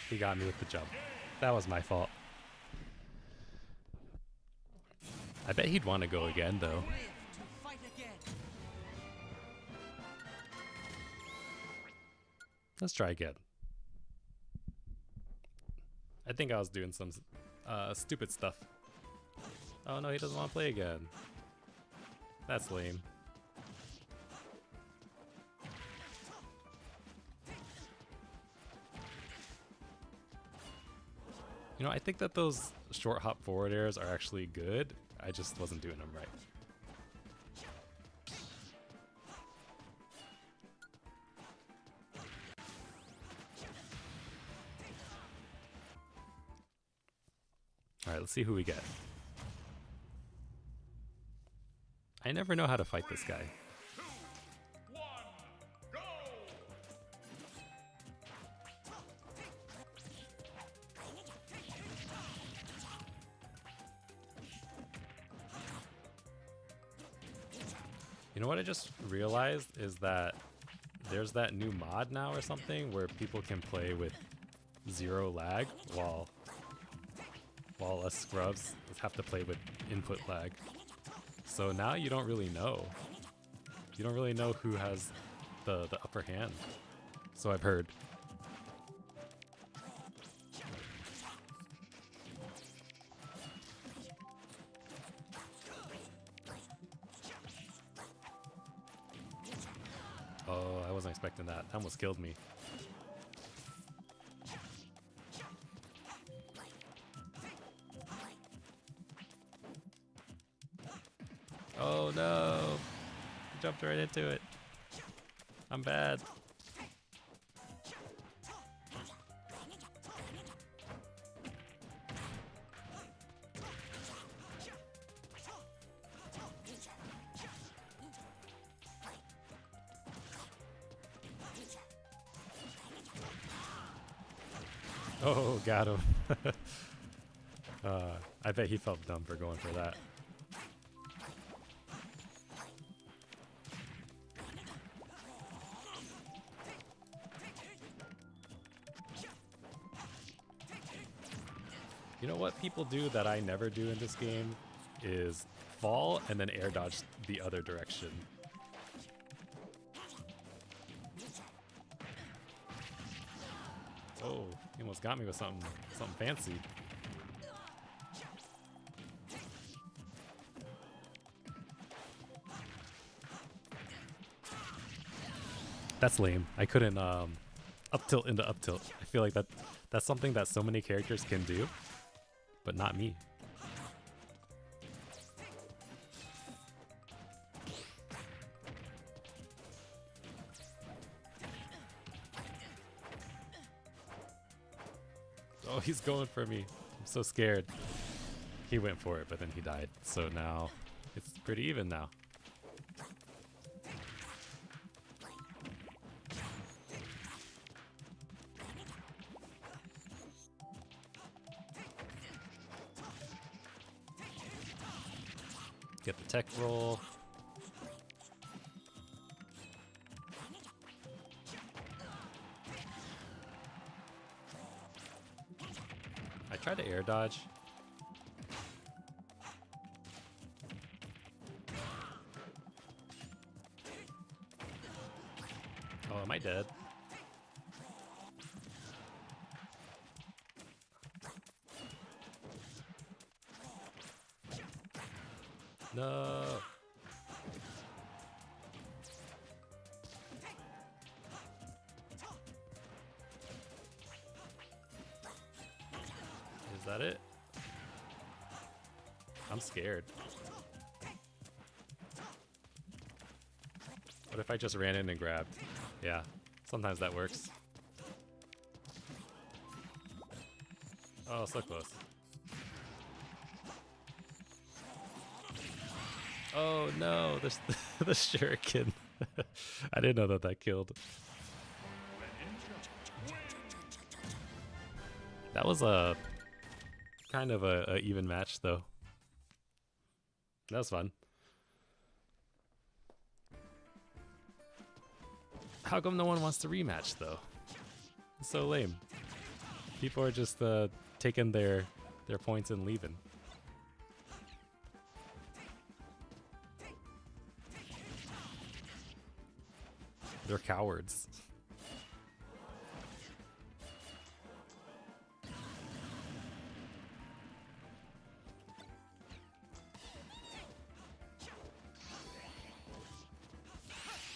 He got me with the jump. That was my fault. I bet he'd want to go again, though. Live to fight again. Let's try again. I think I was doing some stupid stuff. Oh no, he doesn't want to play again. That's lame. You know, I think that those short hop forward airs are actually good. I just wasn't doing them right. Alright, let's see who we get. I never know how to fight this guy. 2, 1, go! You know what I just realized is that there's that new mod now or something where people can play with 0 lag while us scrubs have to play with input lag. So now you don't really know. You don't really know who has the upper hand. So I've heard. Oh, I wasn't expecting that. That almost killed me. Oh no! I jumped right into it. I'm bad. Oh, got him. I bet he felt dumb for going for that. You know what people do that I never do in this game is fall and then air dodge the other direction. Oh, he almost got me with something fancy. That's lame. I couldn't up tilt into up tilt. I feel like that's something that so many characters can do, but not me. Oh, he's going for me. I'm so scared. He went for it, but then he died. So now it's pretty even now. Get the tech roll. I tried to air dodge. Oh, am I dead? No. Is that it? I'm scared. What if I just ran in and grabbed? Yeah, sometimes that works. Oh, so close. Oh no, there's the shuriken. I didn't know that killed. That was a kind of a even match though. That was fun. How come no one wants to rematch though? It's so lame. People are just taking their points and leaving. They're cowards.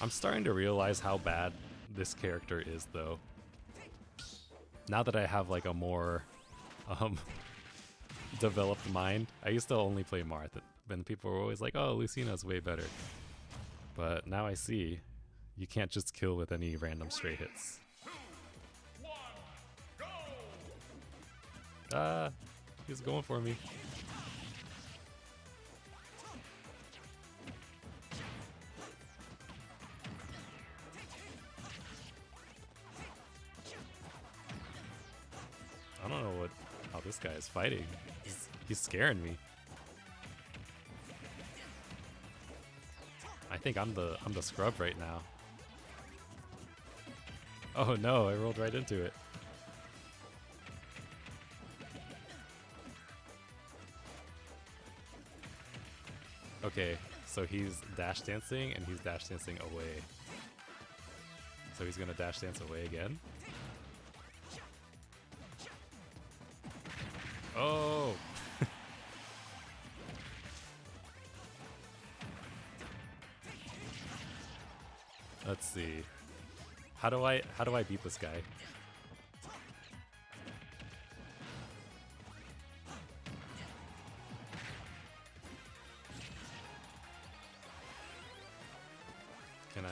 I'm starting to realize how bad this character is, though. Now that I have like a more developed mind. I used to only play Marth, and people were always like, "Oh, Lucina's way better." But now I see you can't just kill with any random stray hits. 2, 1, go! Ah, he's going for me. I don't know how this guy is fighting. He's scaring me. I think I'm the scrub right now. Oh no, I rolled right into it. Okay, so he's dash dancing and he's dash dancing away. So he's gonna dash dance away again. Oh! Let's see. How do I beat this guy? Can I?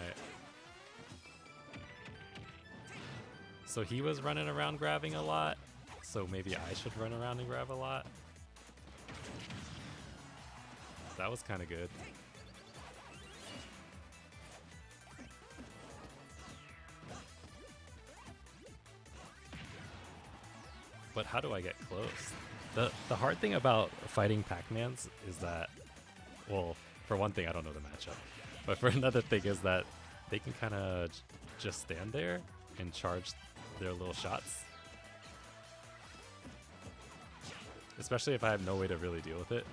So he was running around grabbing a lot, so maybe I should run around and grab a lot. That was kind of good. But how do I get close? The hard thing about fighting Pac-Mans is that, well, for one thing, I don't know the matchup. But for another thing is that they can kind of just stand there and charge their little shots. Especially if I have no way to really deal with it.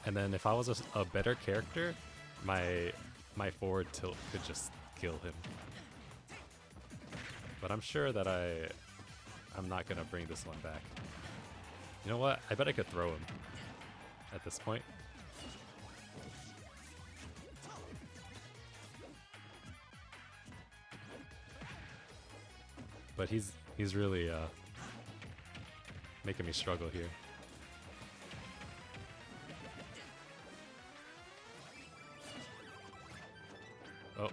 And then if I was a better character, my forward tilt could just kill him. But I'm sure that I'm not gonna bring this one back. You know what? I bet I could throw him at this point. But he's really making me struggle here. Oh.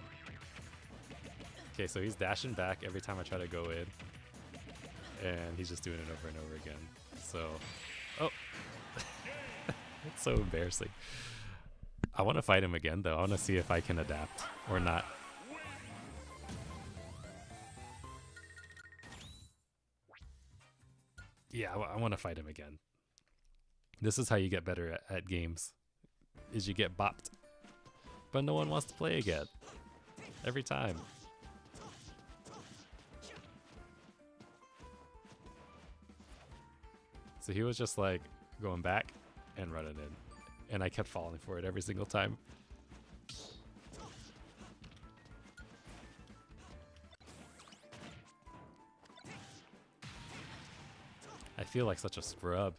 Okay, so he's dashing back every time I try to go in. And he's just doing it over and over again. So, oh. It's so embarrassing. I want to fight him again, though. I want to see if I can adapt or not. Yeah, I want to fight him again. This is how you get better at games, is you get bopped. But no one wants to play again. Every time. So he was just like going back and running in. And I kept falling for it every single time. I feel like such a scrub.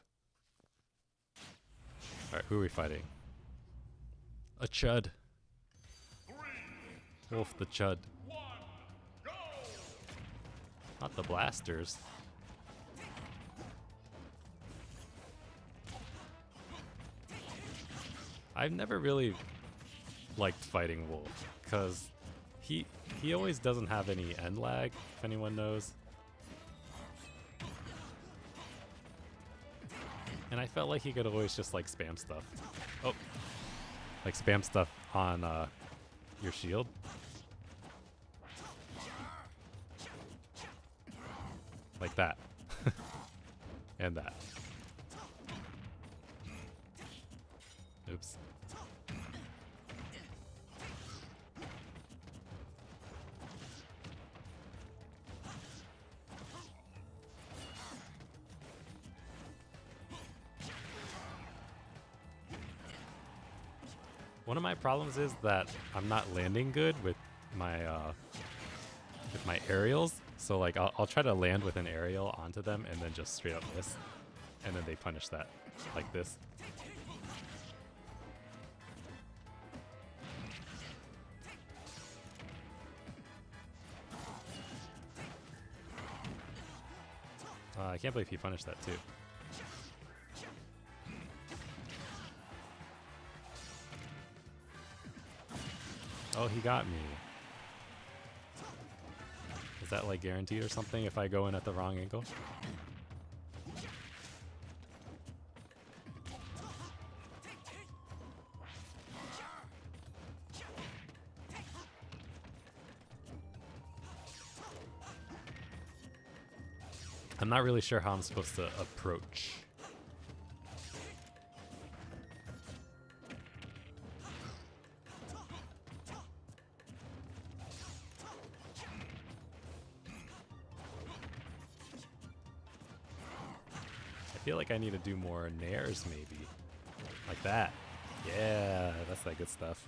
Alright, who are we fighting? A Chud. 3, Wolf the Chud. 1, go! Not the blasters. I've never really liked fighting Wolf, because he always doesn't have any end lag, if anyone knows. And I felt like he could always just like spam stuff. Oh, like spam stuff on your shield. Like that. And that. Oops. One of my problems is that I'm not landing good with my aerials. So like I'll try to land with an aerial onto them and then just straight up miss, and then they punish that like this. I can't believe he punished that too. Oh, he got me. Is that like guaranteed or something if I go in at the wrong angle? I'm not really sure how I'm supposed to approach. I feel like I need to do more nairs maybe. Like that. Yeah, that's that good stuff.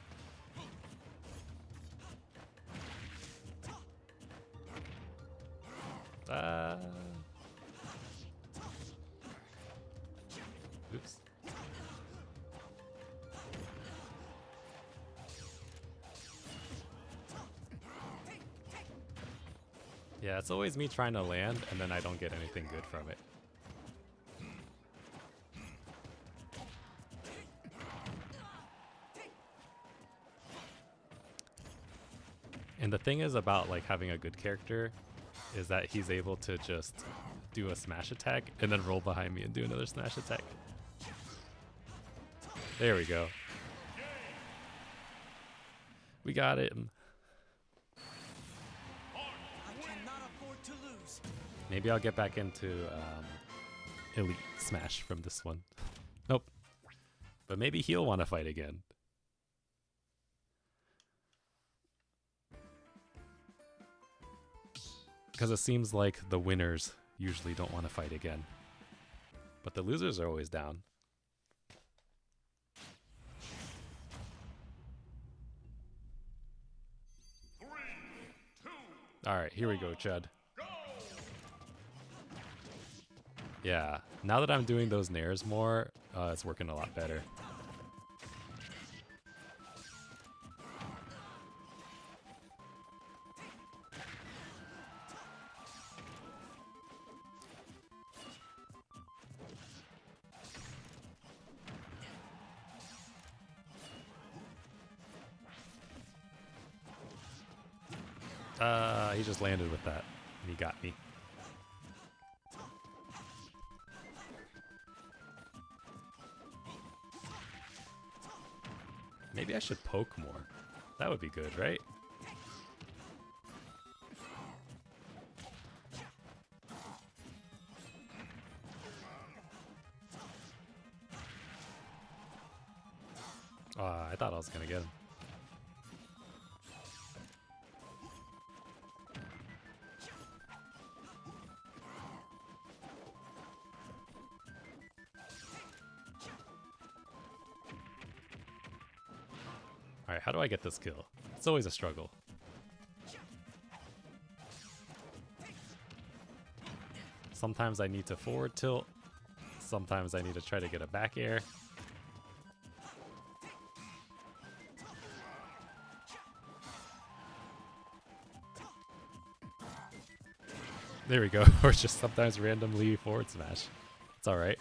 Oops. Yeah, it's always me trying to land and then I don't get anything good from it. And the thing is about like having a good character is that he's able to just do a smash attack and then roll behind me and do another smash attack. There we go. We got it. I cannot afford to lose. Maybe I'll get back into Elite Smash from this one. Nope. But maybe he'll want to fight again. Because it seems like the winners usually don't want to fight again. But the losers are always down. Alright, here we go, Chud. Yeah, now that I'm doing those nairs more, it's working a lot better. He just landed with that, and he got me. Maybe I should poke more. That would be good, right? I thought I was gonna get him. Alright, how do I get this kill? It's always a struggle. Sometimes I need to forward tilt. Sometimes I need to try to get a back air. There we go. Or just sometimes randomly forward smash. It's alright.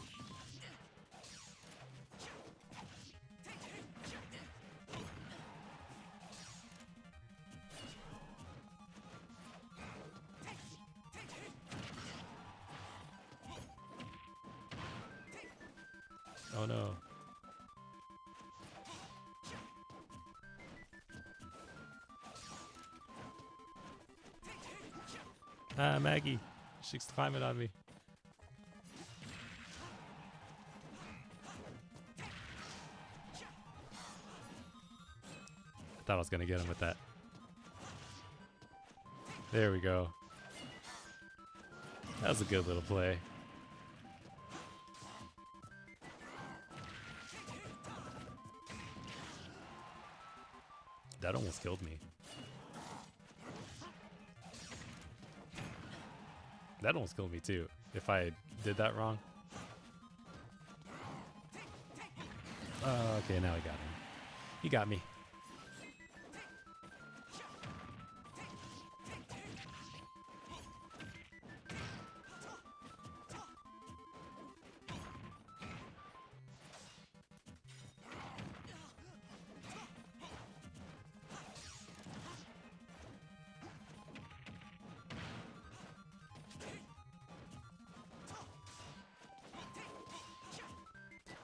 Oh no. Ah, Maggie. She's climbing on me. I thought I was gonna get him with that. There we go. That was a good little play. That almost killed me. That almost killed me too, if I did that wrong. Okay, now I got him. He got me.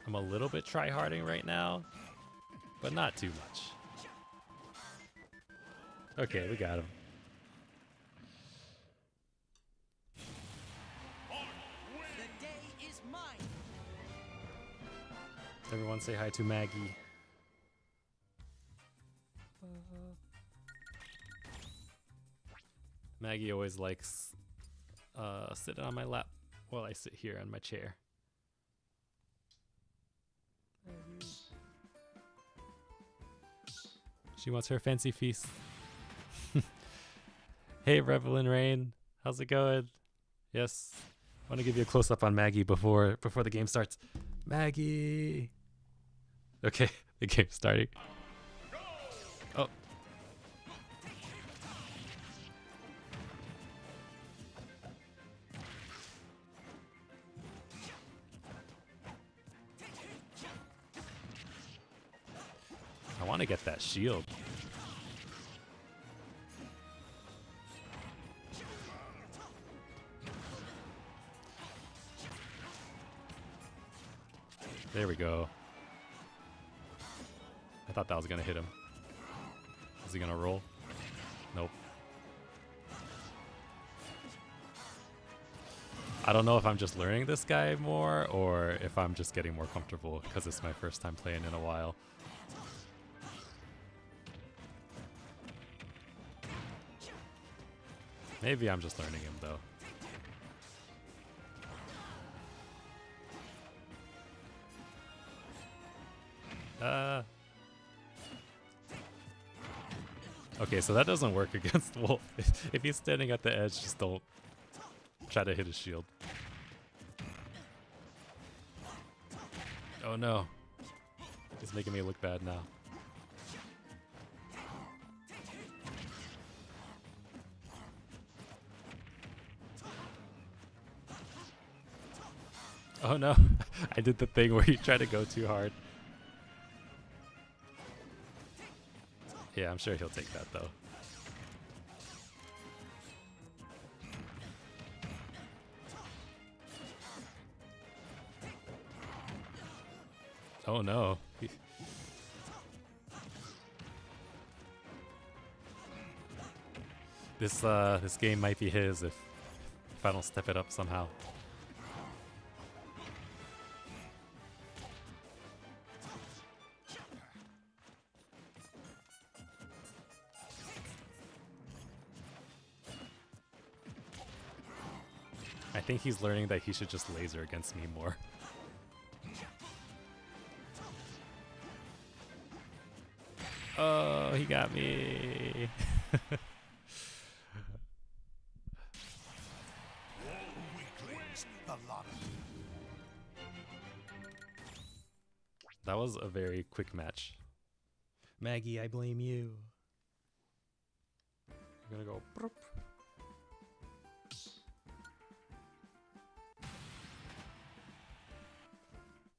I'm a little bit try-harding right now, but not too much. Okay, we got him. The day is mine. Everyone say hi to Maggie. Maggie always likes sitting on my lap while I sit here on my chair. She wants her fancy feast. Hey, Revelin Rain, how's it going? Yes, I want to give you a close up on Maggie before the game starts. Maggie. Okay, the game's starting. Oh. I want to get that shield. There we go. I thought that was gonna hit him. Is he gonna roll? Nope. I don't know if I'm just learning this guy more or if I'm just getting more comfortable because it's my first time playing in a while. Maybe I'm just learning him though. Okay, so that doesn't work against Wolf. If he's standing at the edge, just don't try to hit his shield. Oh no. He's making me look bad now. Oh no. I did the thing where you try to go too hard. Yeah, I'm sure he'll take that though. Oh no. This game might be his if I don't step it up somehow. I think he's learning that he should just laser against me more. Oh, he got me. That was a very quick match. Maggie, I blame you. I'm gonna go. Broop.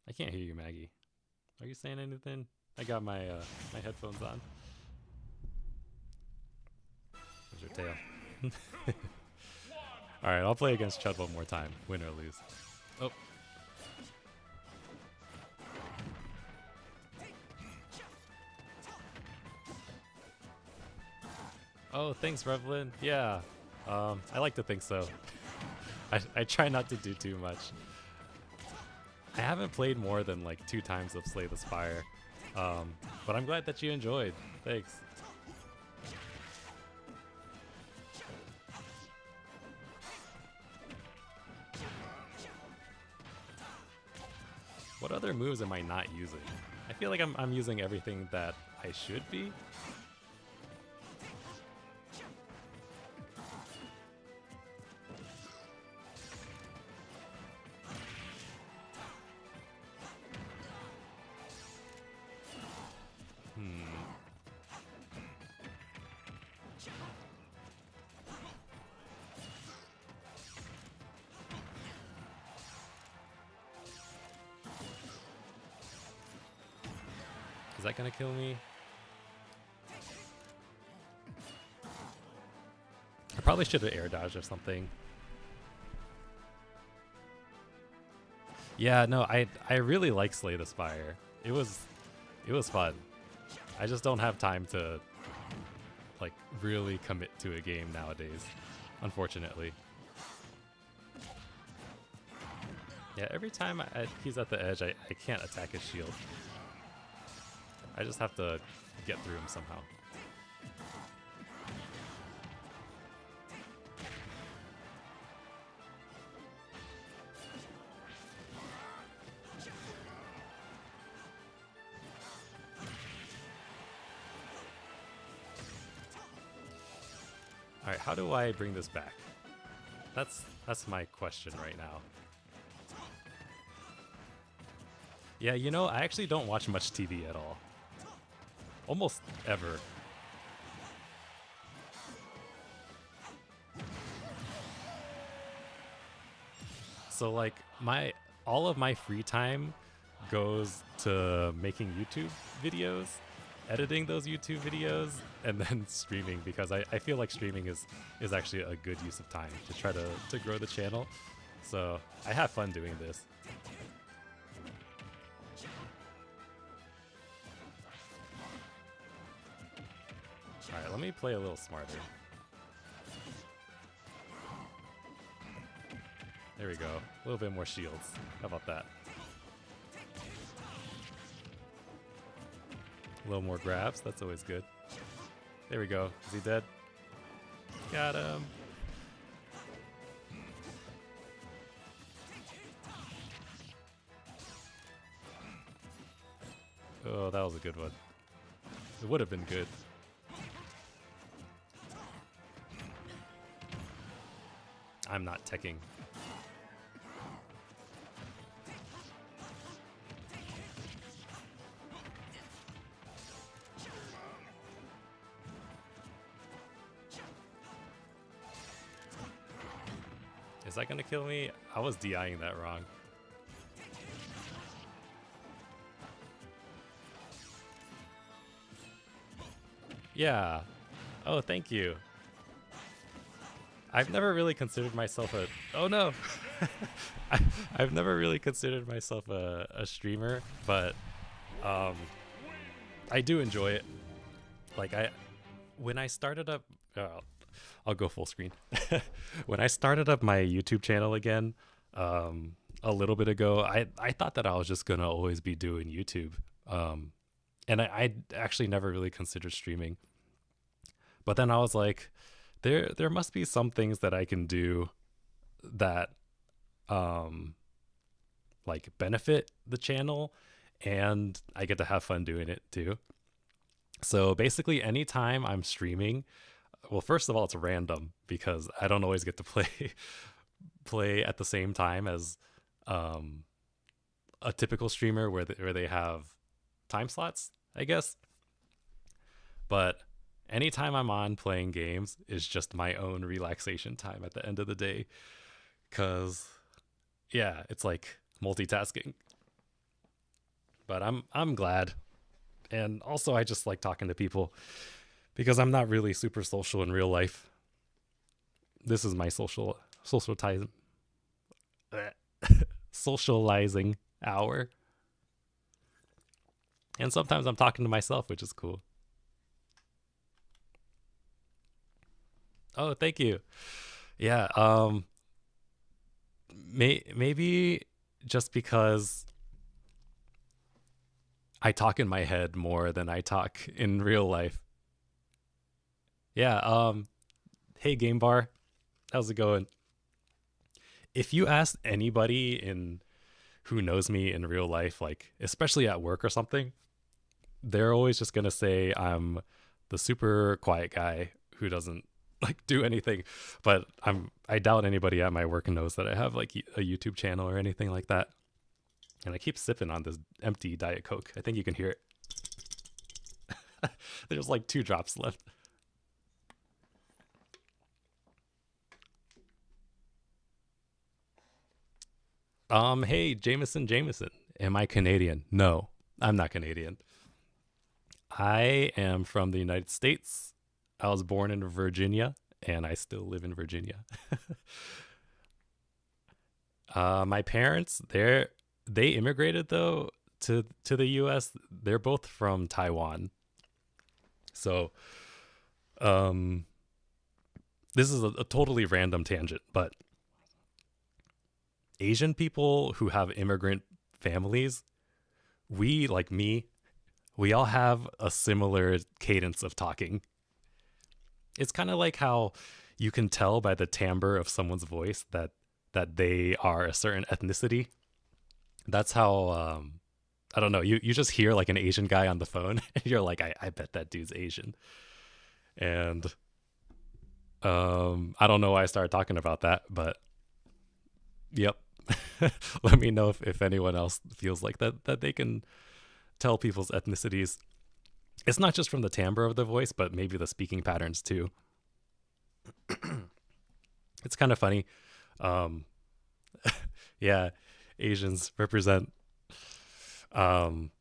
I can't hear you, Maggie. Are you saying anything? I got my my headphones on. There's your tail. All right, I'll play against Chud one more time, win or lose. Oh. Oh, thanks, Revlin. Yeah, I like to think so. I try not to do too much. I haven't played more than like 2 times of Slay the Spire, but I'm glad that you enjoyed. Thanks. What other moves am I not using? I feel like I'm using everything that I should be. Is that gonna kill me? I probably should have air dodged or something. Yeah, no, I really like Slay the Spire. It was fun. I just don't have time to like really commit to a game nowadays, unfortunately. Yeah, every time he's at the edge, I can't attack his shield. I just have to get through him somehow. All right, how do I bring this back? That's my question right now. Yeah, you know, I actually don't watch much TV at all. Almost ever. So like all of my free time goes to making YouTube videos, editing those YouTube videos, and then streaming, because I feel like streaming is actually a good use of time to try to grow the channel. So I have fun doing this. Alright, let me play a little smarter. There we go. A little bit more shields. How about that? A little more grabs. That's always good. There we go. Is he dead? Got him. Oh, that was a good one. It would have been good. I'm not teching. Is that gonna kill me? I was DIing that wrong. Yeah. Oh, thank you. I've never really considered myself a... Oh no! I've never really considered myself a streamer, but I do enjoy it. Like when I started up... I'll go full screen. When I started up my YouTube channel again, a little bit ago, I thought that I was just gonna always be doing YouTube. And I actually never really considered streaming. But then I was like, there must be some things that I can do that like benefit the channel, and I get to have fun doing it too. So basically anytime I'm streaming, well, first of all, it's random because I don't always get to play at the same time as a typical streamer where they have time slots, I guess. But anytime I'm on playing games is just my own relaxation time at the end of the day. Cause yeah, it's like multitasking. But I'm glad. And also I just like talking to people because I'm not really super social in real life. This is my socializing hour. And sometimes I'm talking to myself, which is cool. Oh, thank you. Yeah, maybe just because I talk in my head more than I talk in real life. Yeah, hey Game Bar, how's it going? If you ask anybody who knows me in real life, like especially at work or something, they're always just gonna say I'm the super quiet guy who doesn't like do anything. But I doubt anybody at my work knows that I have like a YouTube channel or anything like that. And I keep sipping on this empty Diet Coke. I think you can hear it. There's like 2 drops left. Hey, Jameson. Am I Canadian? No, I'm not Canadian. I am from the United States. I was born in Virginia, and I still live in Virginia. My parents, they immigrated though to the U.S. They're both from Taiwan. So, um, this is a totally random tangent, but Asian people who have immigrant families, we like me, we all have a similar cadence of talking. It's kind of like how you can tell by the timbre of someone's voice that they are a certain ethnicity. That's how I don't know, you just hear like an Asian guy on the phone and you're like, I bet that dude's Asian. And I don't know why I started talking about that, but yep. Let me know if anyone else feels like that they can tell people's ethnicities. It's not just from the timbre of the voice, but maybe the speaking patterns too. It's kind of funny. Um, yeah, Asians represent. Um,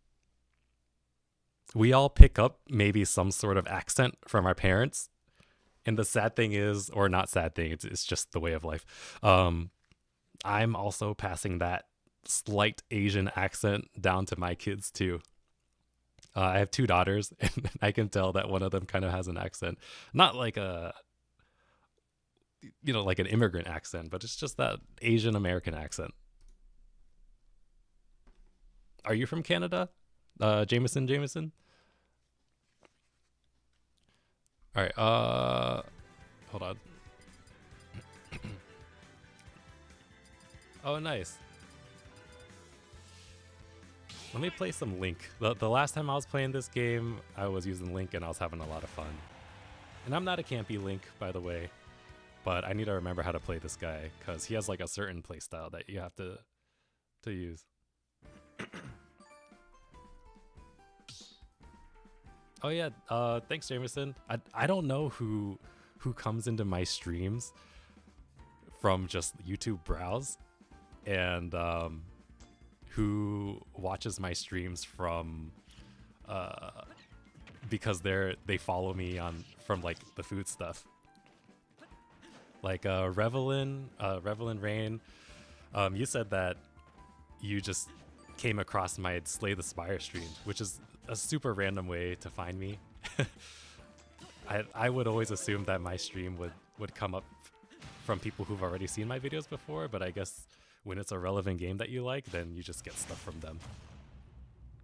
we all pick up maybe some sort of accent from our parents. And the sad thing is, or not sad thing, it's just the way of life. I'm also passing that slight Asian accent down to my kids too. I have two daughters, and I can tell that one of them kind of has an accent, not like a, like an immigrant accent, but it's just that Asian American accent. Are you from Canada, Jameson? All right. Hold on. Oh, nice. Let me play some Link. The last time I was playing this game, I was using Link and I was having a lot of fun. And I'm not a campy Link, by the way, but I need to remember how to play this guy because he has like a certain playstyle that you have to use. Oh yeah, thanks Jameson. I don't know who comes into my streams from just YouTube browse and who watches my streams from because they follow me on from like the food stuff. Like Revelin Rain, you said that you just came across my Slay the Spire stream, which is a super random way to find me. I would always assume that my stream would come up from people who've already seen my videos before, but I guess when it's a relevant game that you like, then you just get stuff from them.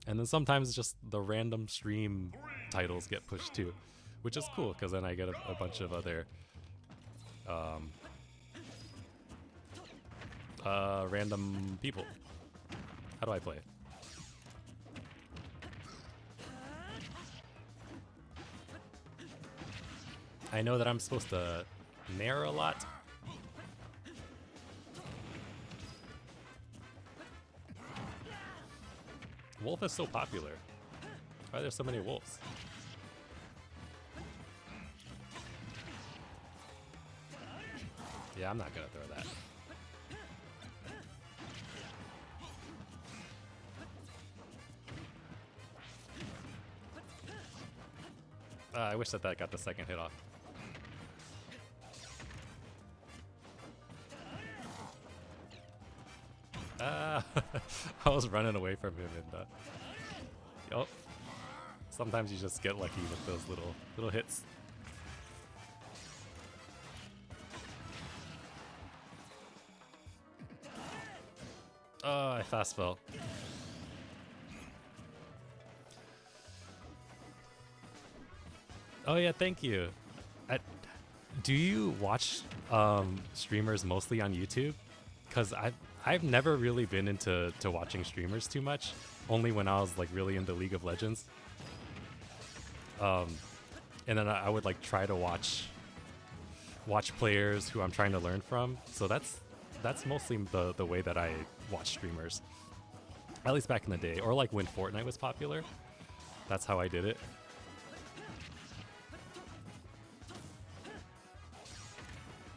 And then sometimes just the random stream titles get pushed too, which is cool because then I get a bunch of other random people. How do I play? I know that I'm supposed to nair a lot. Wolf is so popular. Why are there so many wolves? Yeah, I'm not gonna throw that. I wish that got the second hit off. I was running away from him and oh, sometimes you just get lucky with those little hits. Oh, I fast fell. Oh yeah, thank you. Do you watch streamers mostly on YouTube? Because I've never really been into watching streamers too much. Only when I was like really into League of Legends. And then I would like try to watch players who I'm trying to learn from. So that's mostly the way that I watch streamers. At least back in the day, or like when Fortnite was popular. That's how I did it.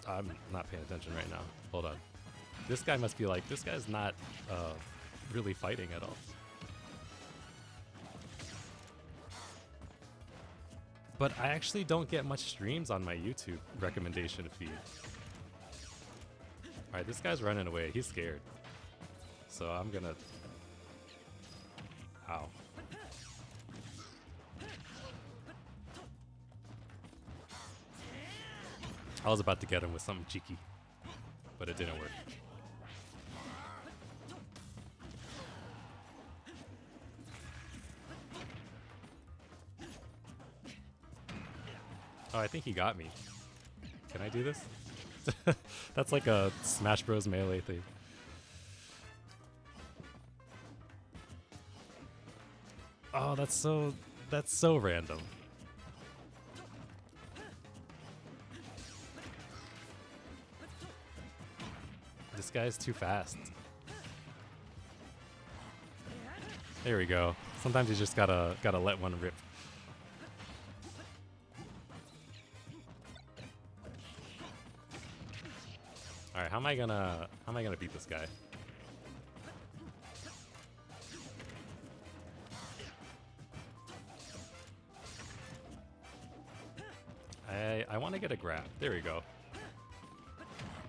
I'm not paying attention right now. Hold on. This guy must be like, this guy's not really fighting at all. But I actually don't get much streams on my YouTube recommendation feed. Alright, this guy's running away. He's scared. So I'm gonna... Ow. I was about to get him with something cheeky, but it didn't work. Oh, I think he got me. Can I do this? That's like a Smash Bros. Melee thing. Oh, that's so random. This guy's too fast. There we go. Sometimes you just gotta let one rip. All right, how am I gonna beat this guy? I want to get a grab. There we go.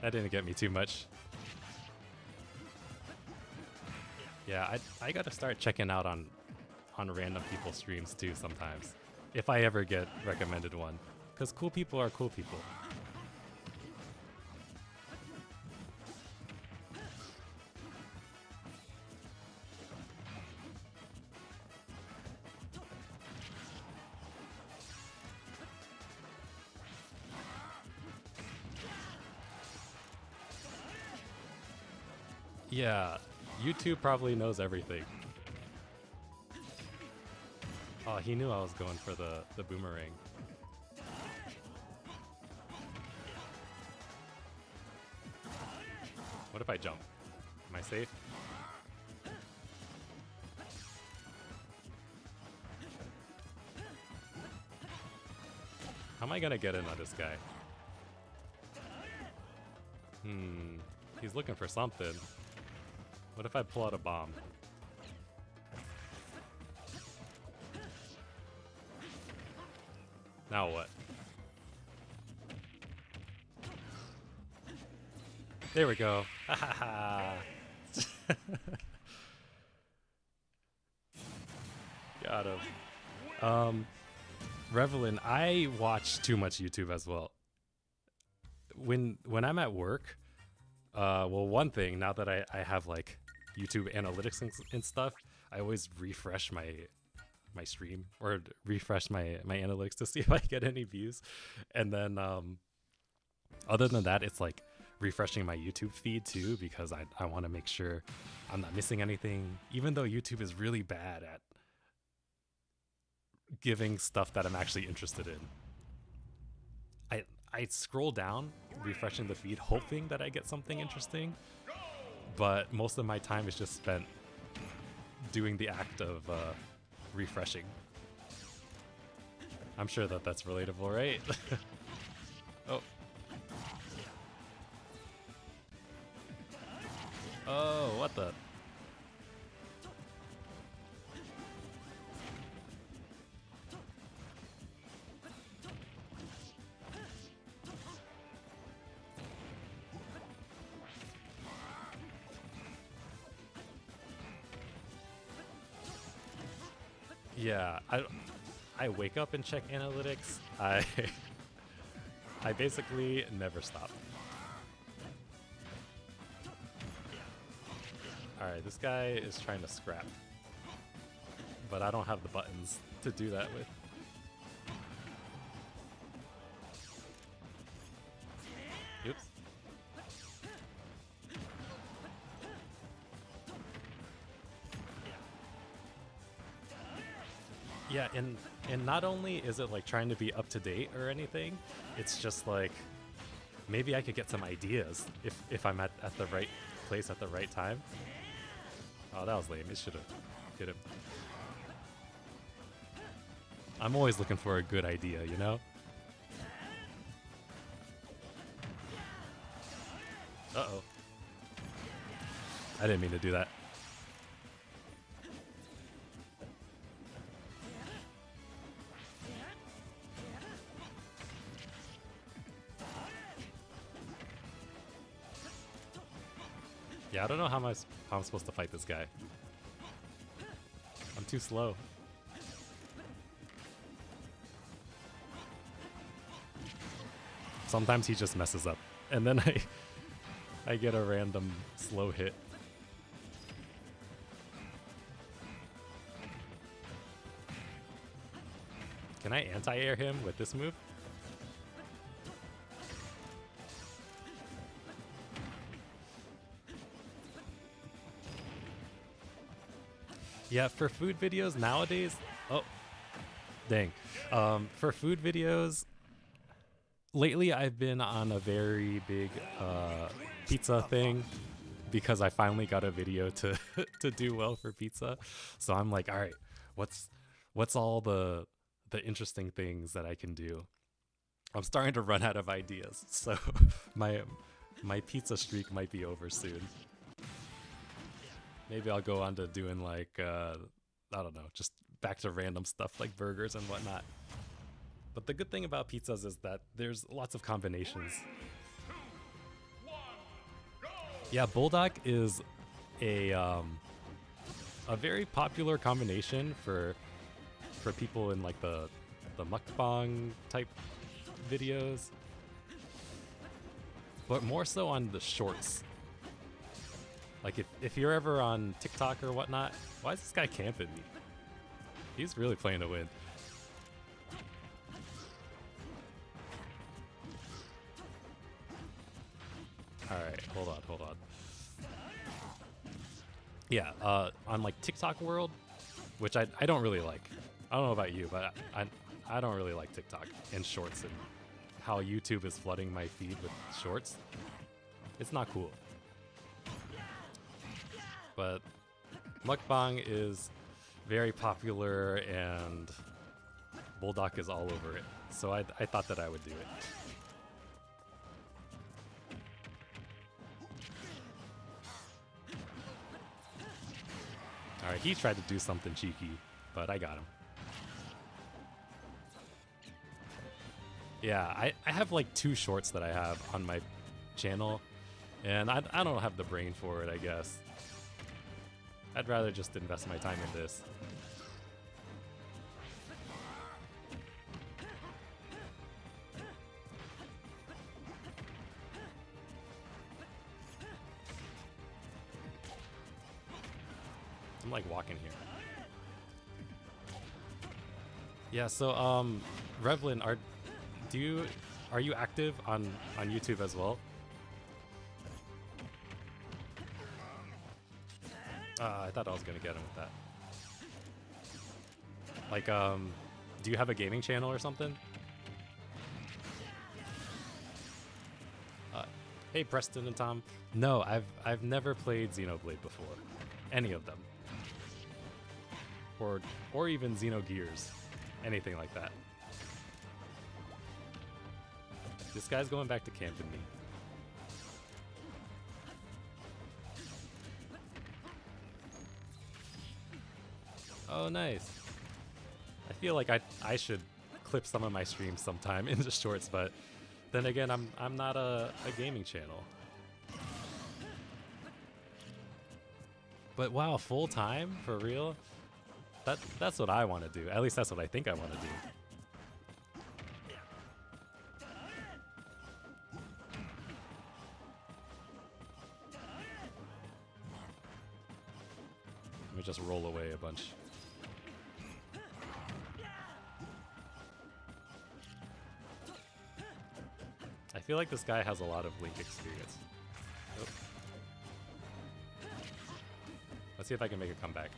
That didn't get me too much. Yeah, I gotta start checking out on random people's streams too sometimes, if I ever get recommended one, because cool people are cool people. Yeah, YouTube probably knows everything. Oh, he knew I was going for the boomerang. What if I jump? Am I safe? How am I gonna get in on this guy? He's looking for something. What if I pull out a bomb? Now what? There we go. Got him. Revelin, I watch too much YouTube as well. When I'm at work, well, one thing, now that I have like YouTube analytics and stuff, I always refresh my stream or refresh my analytics to see if I get any views. And then other than that, it's like refreshing my YouTube feed too, because I want to make sure I'm not missing anything, even though YouTube is really bad at giving stuff that I'm actually interested in. I scroll down, refreshing the feed, hoping that I get something interesting, but most of my time is just spent doing the act of refreshing. I'm sure that that's relatable, right? Oh. Oh, what the? Yeah, I wake up and check analytics. I basically never stop. Alright, this guy is trying to scrap, but I don't have the buttons to do that with. Oops. Yeah, and not only is it like trying to be up to date or anything, it's just like maybe I could get some ideas if I'm at the right place at the right time. Oh, that was lame. It should have hit him. I'm always looking for a good idea, you know? Uh-oh. I didn't mean to do that. Yeah, I don't know how I'm supposed to fight this guy. I'm too slow. Sometimes he just messes up, and then I get a random slow hit. Can I anti-air him with this move? Yeah, for food videos nowadays, oh, dang. For food videos, lately I've been on a very big pizza thing because I finally got a video to to do well for pizza. So I'm like, all right, what's all the interesting things that I can do? I'm starting to run out of ideas, so my pizza streak might be over soon. Maybe I'll go on to doing like I don't know, just back to random stuff like burgers and whatnot. But the good thing about pizzas is that there's lots of combinations. 1, go! Yeah, Bulldog is a very popular combination for people in like the mukbang type videos, but more so on the shorts. Like if you're ever on TikTok or whatnot, why is this guy camping me? He's really playing to win. All right, hold on. Yeah, on like TikTok world, which I don't really like. I don't know about you, but I don't really like TikTok and shorts and how YouTube is flooding my feed with shorts. It's not cool. But mukbang is very popular and Bulldog is all over it. So I thought that I would do it. Alright, he tried to do something cheeky, but I got him. Yeah, I have like 2 shorts that I have on my channel, and I don't have the brain for it, I guess. I'd rather just invest my time in this. I'm like walking here. Yeah, so Revlin, are you active on YouTube as well? I thought I was gonna get him with that. Like, do you have a gaming channel or something? Hey, Preston and Tom. No, I've never played Xenoblade before, any of them, or even Xenogears, anything like that. This guy's going back to camping me. Oh, nice. I feel like I should clip some of my streams sometime into shorts, but then again, I'm not a gaming channel. But wow, full time for real? That's what I want to do. At least that's what I think I want to do. Let me just roll away a bunch. I feel like this guy has a lot of Link experience. Nope. Let's see if I can make a comeback.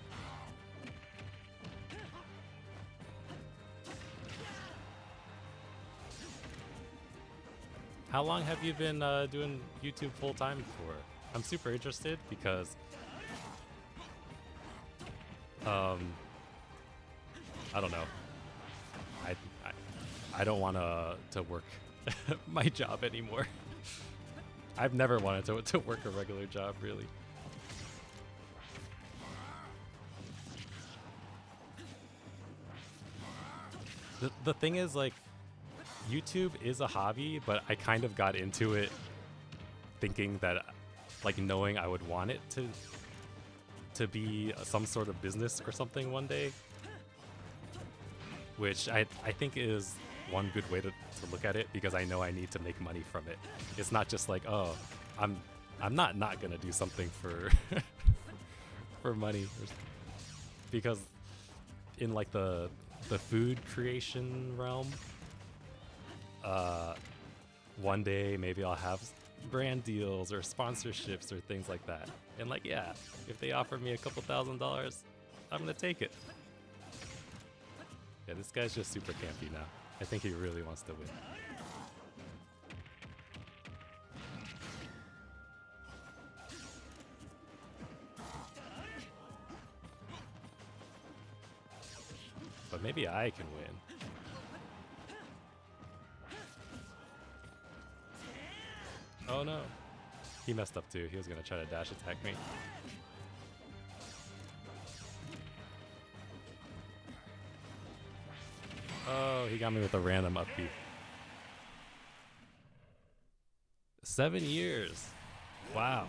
How long have you been doing YouTube full time for? I'm super interested because I don't know. I don't want to work my job anymore. I've never wanted to work a regular job, really. The thing is, like, YouTube is a hobby, but I kind of got into it thinking that like knowing I would want it to be some sort of business or something one day, which I think is one good way to look at it, because I know I need to make money from it. It's not just like, oh, I'm not gonna do something for for money, because in like the food creation realm, one day maybe I'll have brand deals or sponsorships or things like that, and like, yeah, if they offer me a couple $1,000s, I'm gonna take it. Yeah, this guy's just super campy now. I think he really wants to win. But maybe I can win. Oh no. He messed up too. He was gonna try to dash attack me. Oh, he got me with a random up B. 7 years. Wow.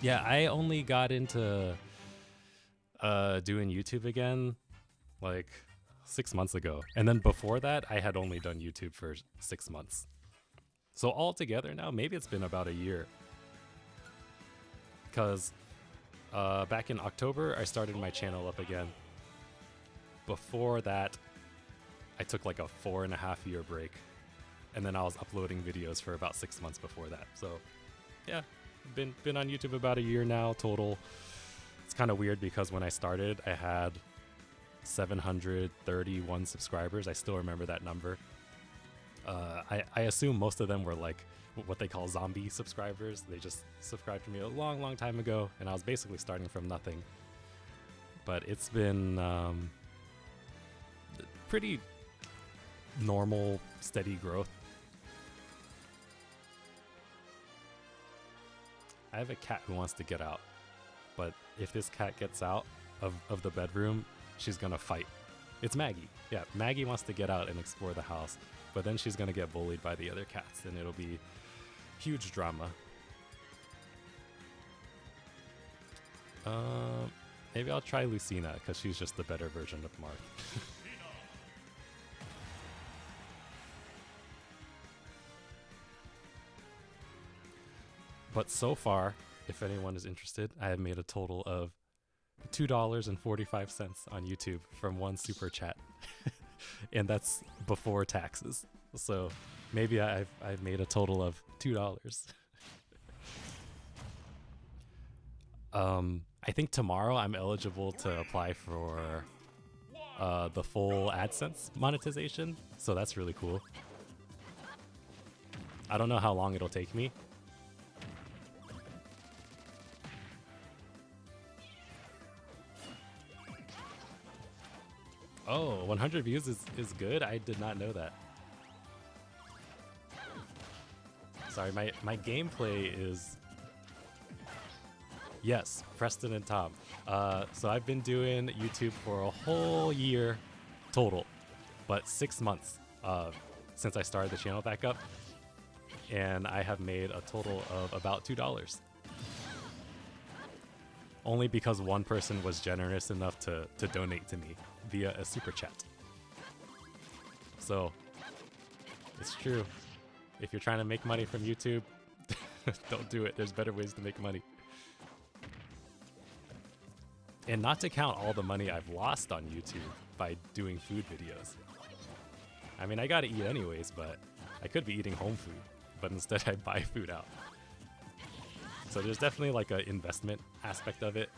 Yeah, I only got into doing YouTube again like 6 months ago. And then before that, I had only done YouTube for 6 months. So altogether now, maybe it's been about a year. Because back in October, I started my channel up again. Before that, I took like a 4.5-year break. And then I was uploading videos for about 6 months before that. So yeah, been on YouTube about a year now total. It's kind of weird because when I started, I had 731 subscribers. I still remember that number. I assume most of them were like what they call zombie subscribers. They just subscribed to me a long time ago, and I was basically starting from nothing. But it's been pretty normal, steady growth. I have a cat who wants to get out, but if this cat gets out of the bedroom, she's gonna fight. It's Maggie. Yeah, Maggie wants to get out and explore the house, but then she's gonna get bullied by the other cats, and it'll be huge drama. Maybe I'll try Lucina, because she's just the better version of Marth. But so far, if anyone is interested, I have made a total of $2.45 on YouTube from one super chat. And that's before taxes. So maybe I've made a total of $2. I think tomorrow I'm eligible to apply for the full AdSense monetization. So that's really cool. I don't know how long it'll take me. Oh, 100 views is good? I did not know that. Sorry, my gameplay is... Yes, Preston and Tom. So I've been doing YouTube for a whole year total, but 6 months since I started the channel back up, and I have made a total of about $2. Only because one person was generous enough to donate to me via a super chat. So, it's true. If you're trying to make money from YouTube, don't do it. There's better ways to make money. And not to count all the money I've lost on YouTube by doing food videos. I mean, I gotta eat anyways, but I could be eating home food, but instead I buy food out. So there's definitely like an investment aspect of it.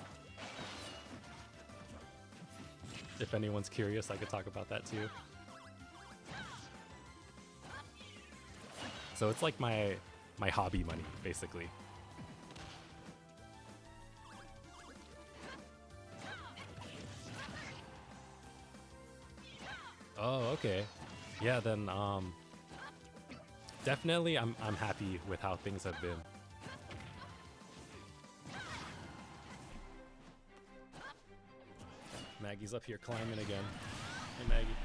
If anyone's curious, I could talk about that too. So it's like my hobby money, basically. Oh, okay. Yeah, then definitely I'm happy with how things have been. Maggie's up here climbing again. Hey, Maggie.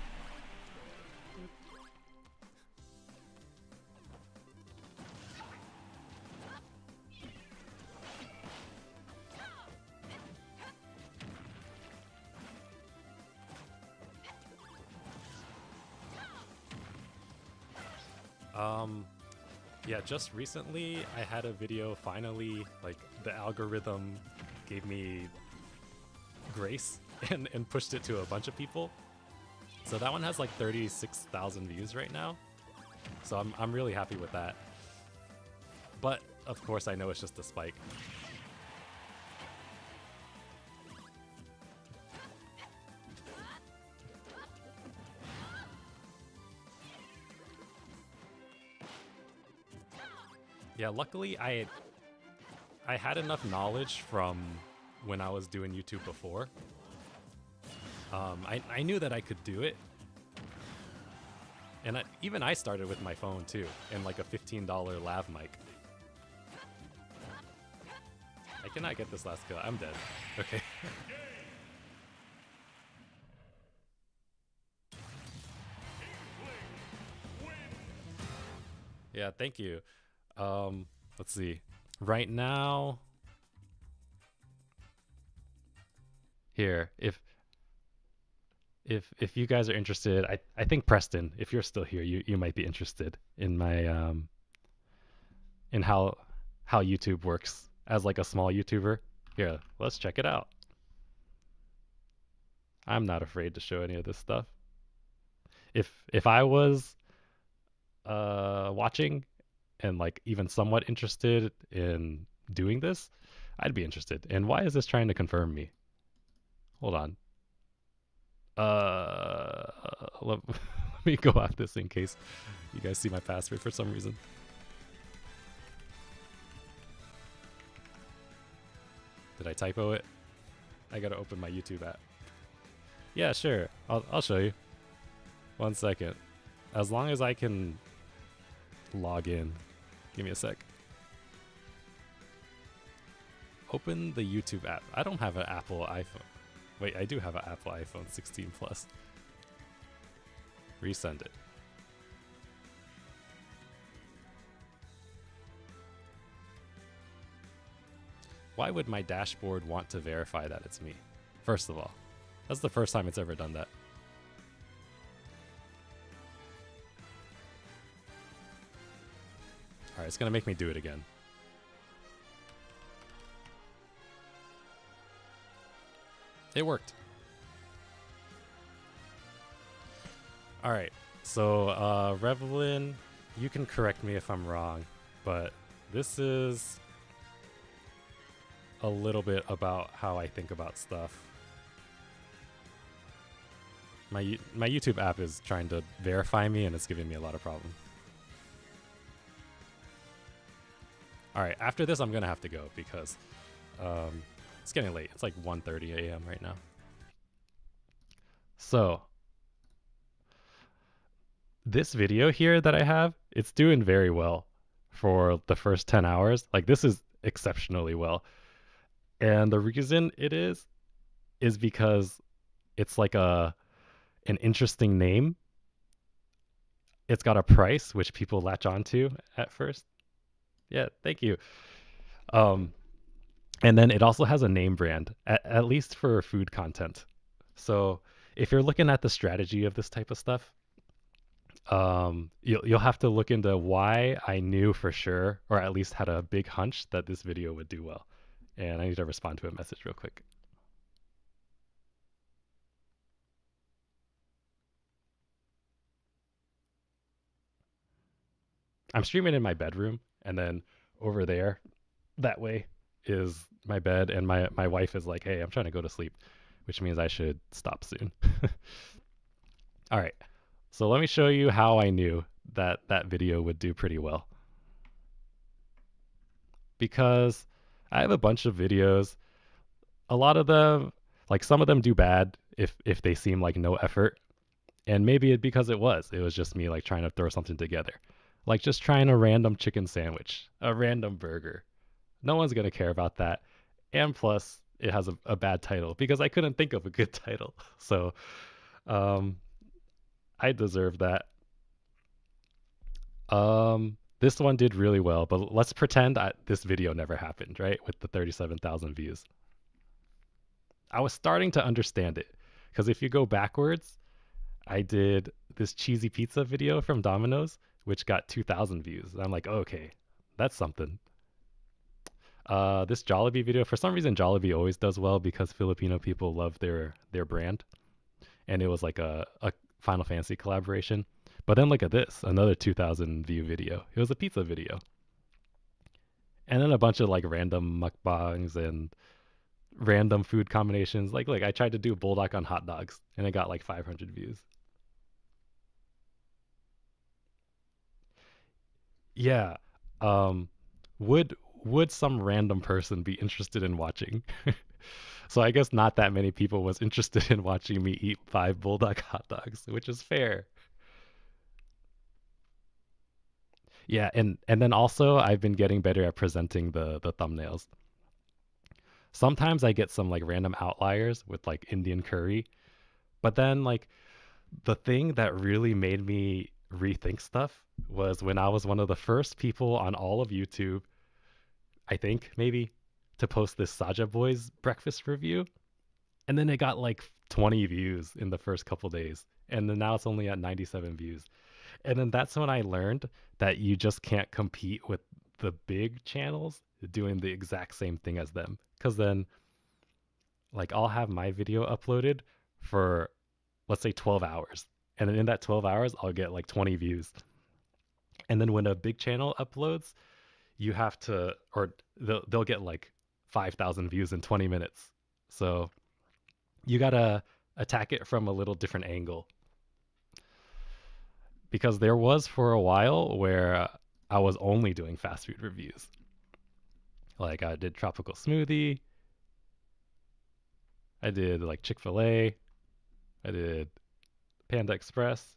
Yeah, just recently I had a video finally, like the algorithm gave me grace and pushed it to a bunch of people. So that one has like 36,000 views right now. So I'm really happy with that. But of course I know it's just a spike. Yeah, luckily I had enough knowledge from when I was doing YouTube before. I knew that I could do it. And even I started with my phone too, and like a $15 lav mic. I cannot get this last kill. I'm dead. Okay. Yeah, thank you. Let's see. Right now, here, if you guys are interested, I think Preston, if you're still here, you might be interested in my in how YouTube works as like a small YouTuber. Here, let's check it out. I'm not afraid to show any of this stuff. If I was watching and like even somewhat interested in doing this, I'd be interested. And why is this trying to confirm me? Hold on. Let me go off this in case you guys see my password for some reason. Did I typo it? I gotta open my YouTube app. Yeah, sure. I'll show you. 1 second. As long as I can log in. Give me a sec. Open the YouTube app. I don't have an Apple iPhone. Wait, I do have an Apple iPhone 16 Plus. Resend it. Why would my dashboard want to verify that it's me? First of all, that's the first time it's ever done that. All right, it's gonna make me do it again. It worked. All right, so Revlin, you can correct me if I'm wrong, but this is a little bit about how I think about stuff. My YouTube app is trying to verify me and it's giving me a lot of problems. All right, after this I'm gonna have to go because it's getting late. It's like 1:30 a.m. right now. So this video here that I have, it's doing very well for the first 10 hours. Like this is exceptionally well. And the reason it is because it's like an interesting name. It's got a price which people latch onto at first. Yeah, thank you. And then it also has a name brand, at least for food content. So if you're looking at the strategy of this type of stuff, you'll have to look into why I knew for sure, or at least had a big hunch that this video would do well. And I need to respond to a message real quick. I'm streaming in my bedroom, and then over there, that way is my bed, and my wife is like, hey, I'm trying to go to sleep, which means I should stop soon. All right, so let me show you how I knew that that video would do pretty well. Because I have a bunch of videos. A lot of them, like some of them do bad if they seem like no effort. And maybe it because it was just me like trying to throw something together. Like just trying a random chicken sandwich, a random burger. No one's going to care about that. And plus, it has a bad title because I couldn't think of a good title. So I deserve that. This one did really well, but let's pretend this video never happened, right? With the 37,000 views. I was starting to understand it because if you go backwards, I did this cheesy pizza video from Domino's, which got 2,000 views. I'm like, okay, that's something. This Jollibee video, for some reason, Jollibee always does well because Filipino people love their brand, and it was like a Final Fantasy collaboration. But then look at this, another 2,000 view video. It was a pizza video, and then a bunch of like random mukbangs and random food combinations. Like I tried to do bulldog on hot dogs, and it got like 500 views. Yeah. Um, would some random person be interested in watching? So I guess not that many people was interested in watching me eat 5 bulldog hot dogs, which is fair. Yeah, and then also I've been getting better at presenting the thumbnails. Sometimes I get some like random outliers with like Indian curry, but then like the thing that really made me rethink stuff was when I was one of the first people on all of YouTube, I think maybe, to post this Saja Boys breakfast review. And then it got like 20 views in the first couple days. And then now it's only at 97 views. And then that's when I learned that you just can't compete with the big channels doing the exact same thing as them. Because then, like, I'll have my video uploaded for, let's say, 12 hours. And then in that 12 hours, I'll get like 20 views. And then when a big channel uploads, you have to, or they'll get like 5,000 views in 20 minutes. So you gotta attack it from a little different angle. Because there was for a while where I was only doing fast food reviews. Like I did tropical smoothie, I did like Chick-fil-A, I did Panda Express.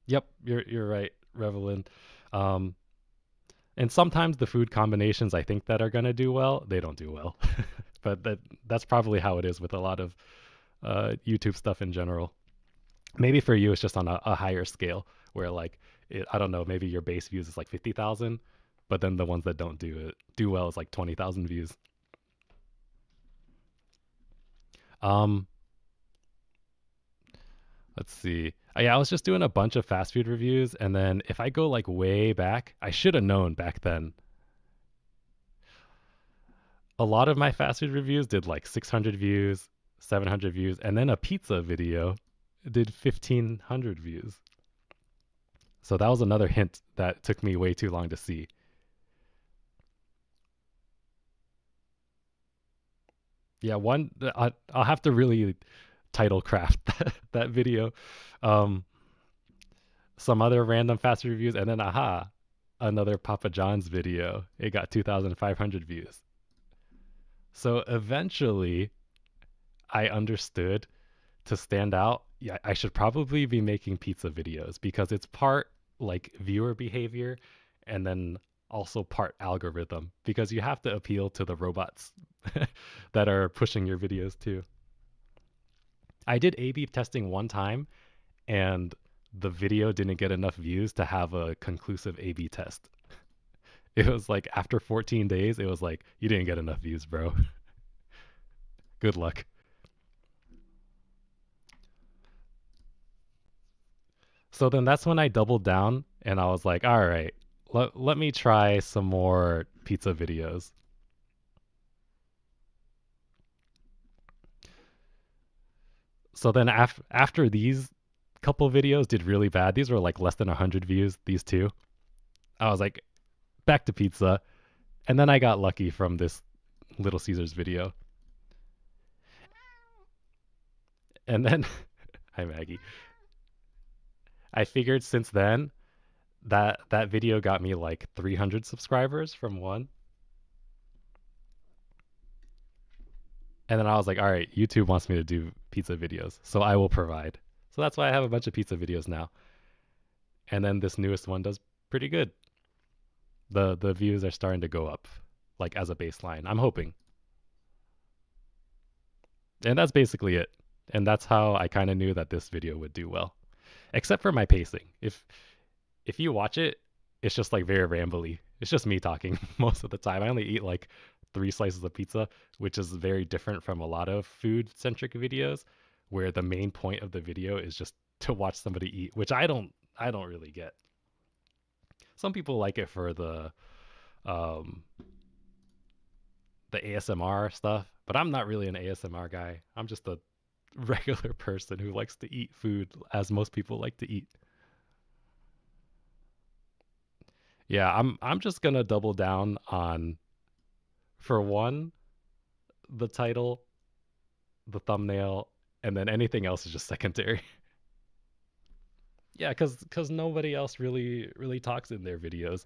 Yep, you're right, Revelin. Um, and sometimes the food combinations I think that are gonna do well, they don't do well. But that's probably how it is with a lot of YouTube stuff in general. Maybe for you it's just on a higher scale where like I don't know, maybe your base views is like 50,000, but then the ones that don't do well is like 20,000 views. Um, let's see. Yeah, I was just doing a bunch of fast food reviews, and then if I go like way back, I should have known back then. A lot of my fast food reviews did like 600 views, 700 views, and then a pizza video did 1,500 views. So that was another hint that took me way too long to see. Yeah, I'll have to really title craft that video. Um, some other random fast food reviews, and then aha, another Papa John's video. It got 2,500 views. So eventually, I understood to stand out, yeah, I should probably be making pizza videos because it's part like viewer behavior and then also part algorithm because you have to appeal to the robots that are pushing your videos too. I did A/B testing one time and the video didn't get enough views to have a conclusive A/B test. It was like after 14 days, it was like, you didn't get enough views, bro. Good luck. So then that's when I doubled down and I was like, all right, let me try some more pizza videos. So then after these couple videos did really bad, these were like less than 100 views, these two. I was like, back to pizza. And then I got lucky from this Little Caesars video. And then, hi Maggie. I figured since then that video got me like 300 subscribers from one. And then I was like, all right, YouTube wants me to do pizza videos, so I will provide. So that's why I have a bunch of pizza videos now. And then this newest one does pretty good. The views are starting to go up, like as a baseline. I'm hoping. And that's basically it. And that's how I kind of knew that this video would do well. Except for my pacing. If you watch it, it's just like very rambly. It's just me talking most of the time. I only eat like 3 slices of pizza, which is very different from a lot of food-centric videos where the main point of the video is just to watch somebody eat, which I don't really get. Some people like it for um the ASMR stuff, but I'm not really an ASMR guy. I'm just a regular person who likes to eat food as most people like to eat. Yeah, I'm just gonna double down on, for one, the title, the thumbnail, and then anything else is just secondary. Yeah, cause nobody else really talks in their videos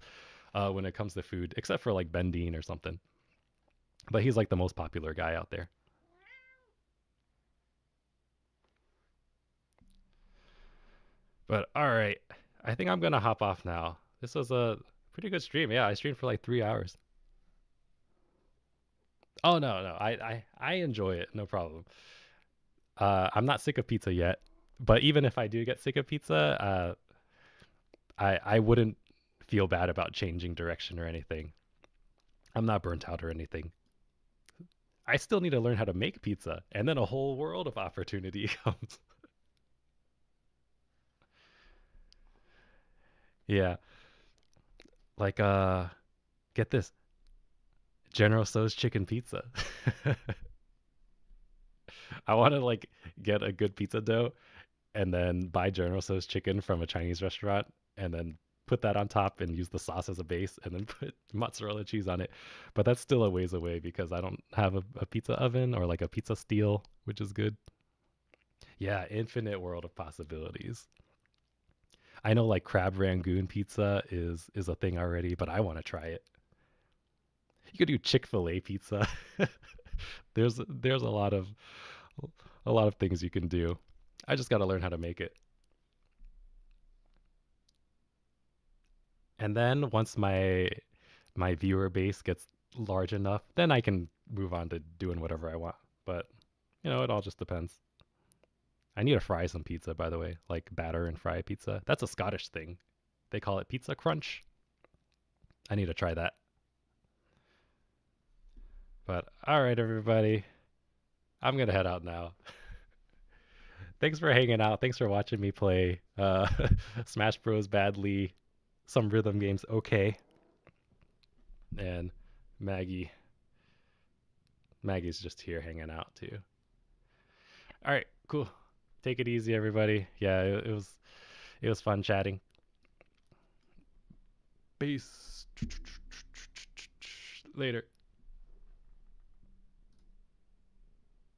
when it comes to food, except for like Ben Dean or something. But he's like the most popular guy out there. But all right, I think I'm gonna hop off now. This was a pretty good stream. Yeah, I streamed for like 3 hours. Oh no, I enjoy it. No problem. I'm not sick of pizza yet, but even if I do get sick of pizza, I wouldn't feel bad about changing direction or anything. I'm not burnt out or anything. I still need to learn how to make pizza, and then a whole world of opportunity comes. Yeah, like get this, General Tso's chicken pizza. I want to like get a good pizza dough and then buy General Tso's chicken from a Chinese restaurant and then put that on top and use the sauce as a base and then put mozzarella cheese on it. But that's still a ways away because I don't have a pizza oven or like a pizza steel, which is good. Yeah, infinite world of possibilities. I know like crab rangoon pizza is a thing already, but I want to try it. You could do Chick-fil-A pizza. There's a lot of things you can do. I just got to learn how to make it. And then once my viewer base gets large enough, then I can move on to doing whatever I want. But it all just depends. I need to fry some pizza, by the way, like batter and fry pizza. That's a Scottish thing. They call it pizza crunch. I need to try that. But all right, everybody, I'm gonna head out now. Thanks for hanging out. Thanks for watching me play Smash Bros. Badly, some rhythm games. Okay, and Maggie. Maggie's just here hanging out too. All right, cool. Take it easy, everybody. Yeah, it was fun chatting. Peace. Later.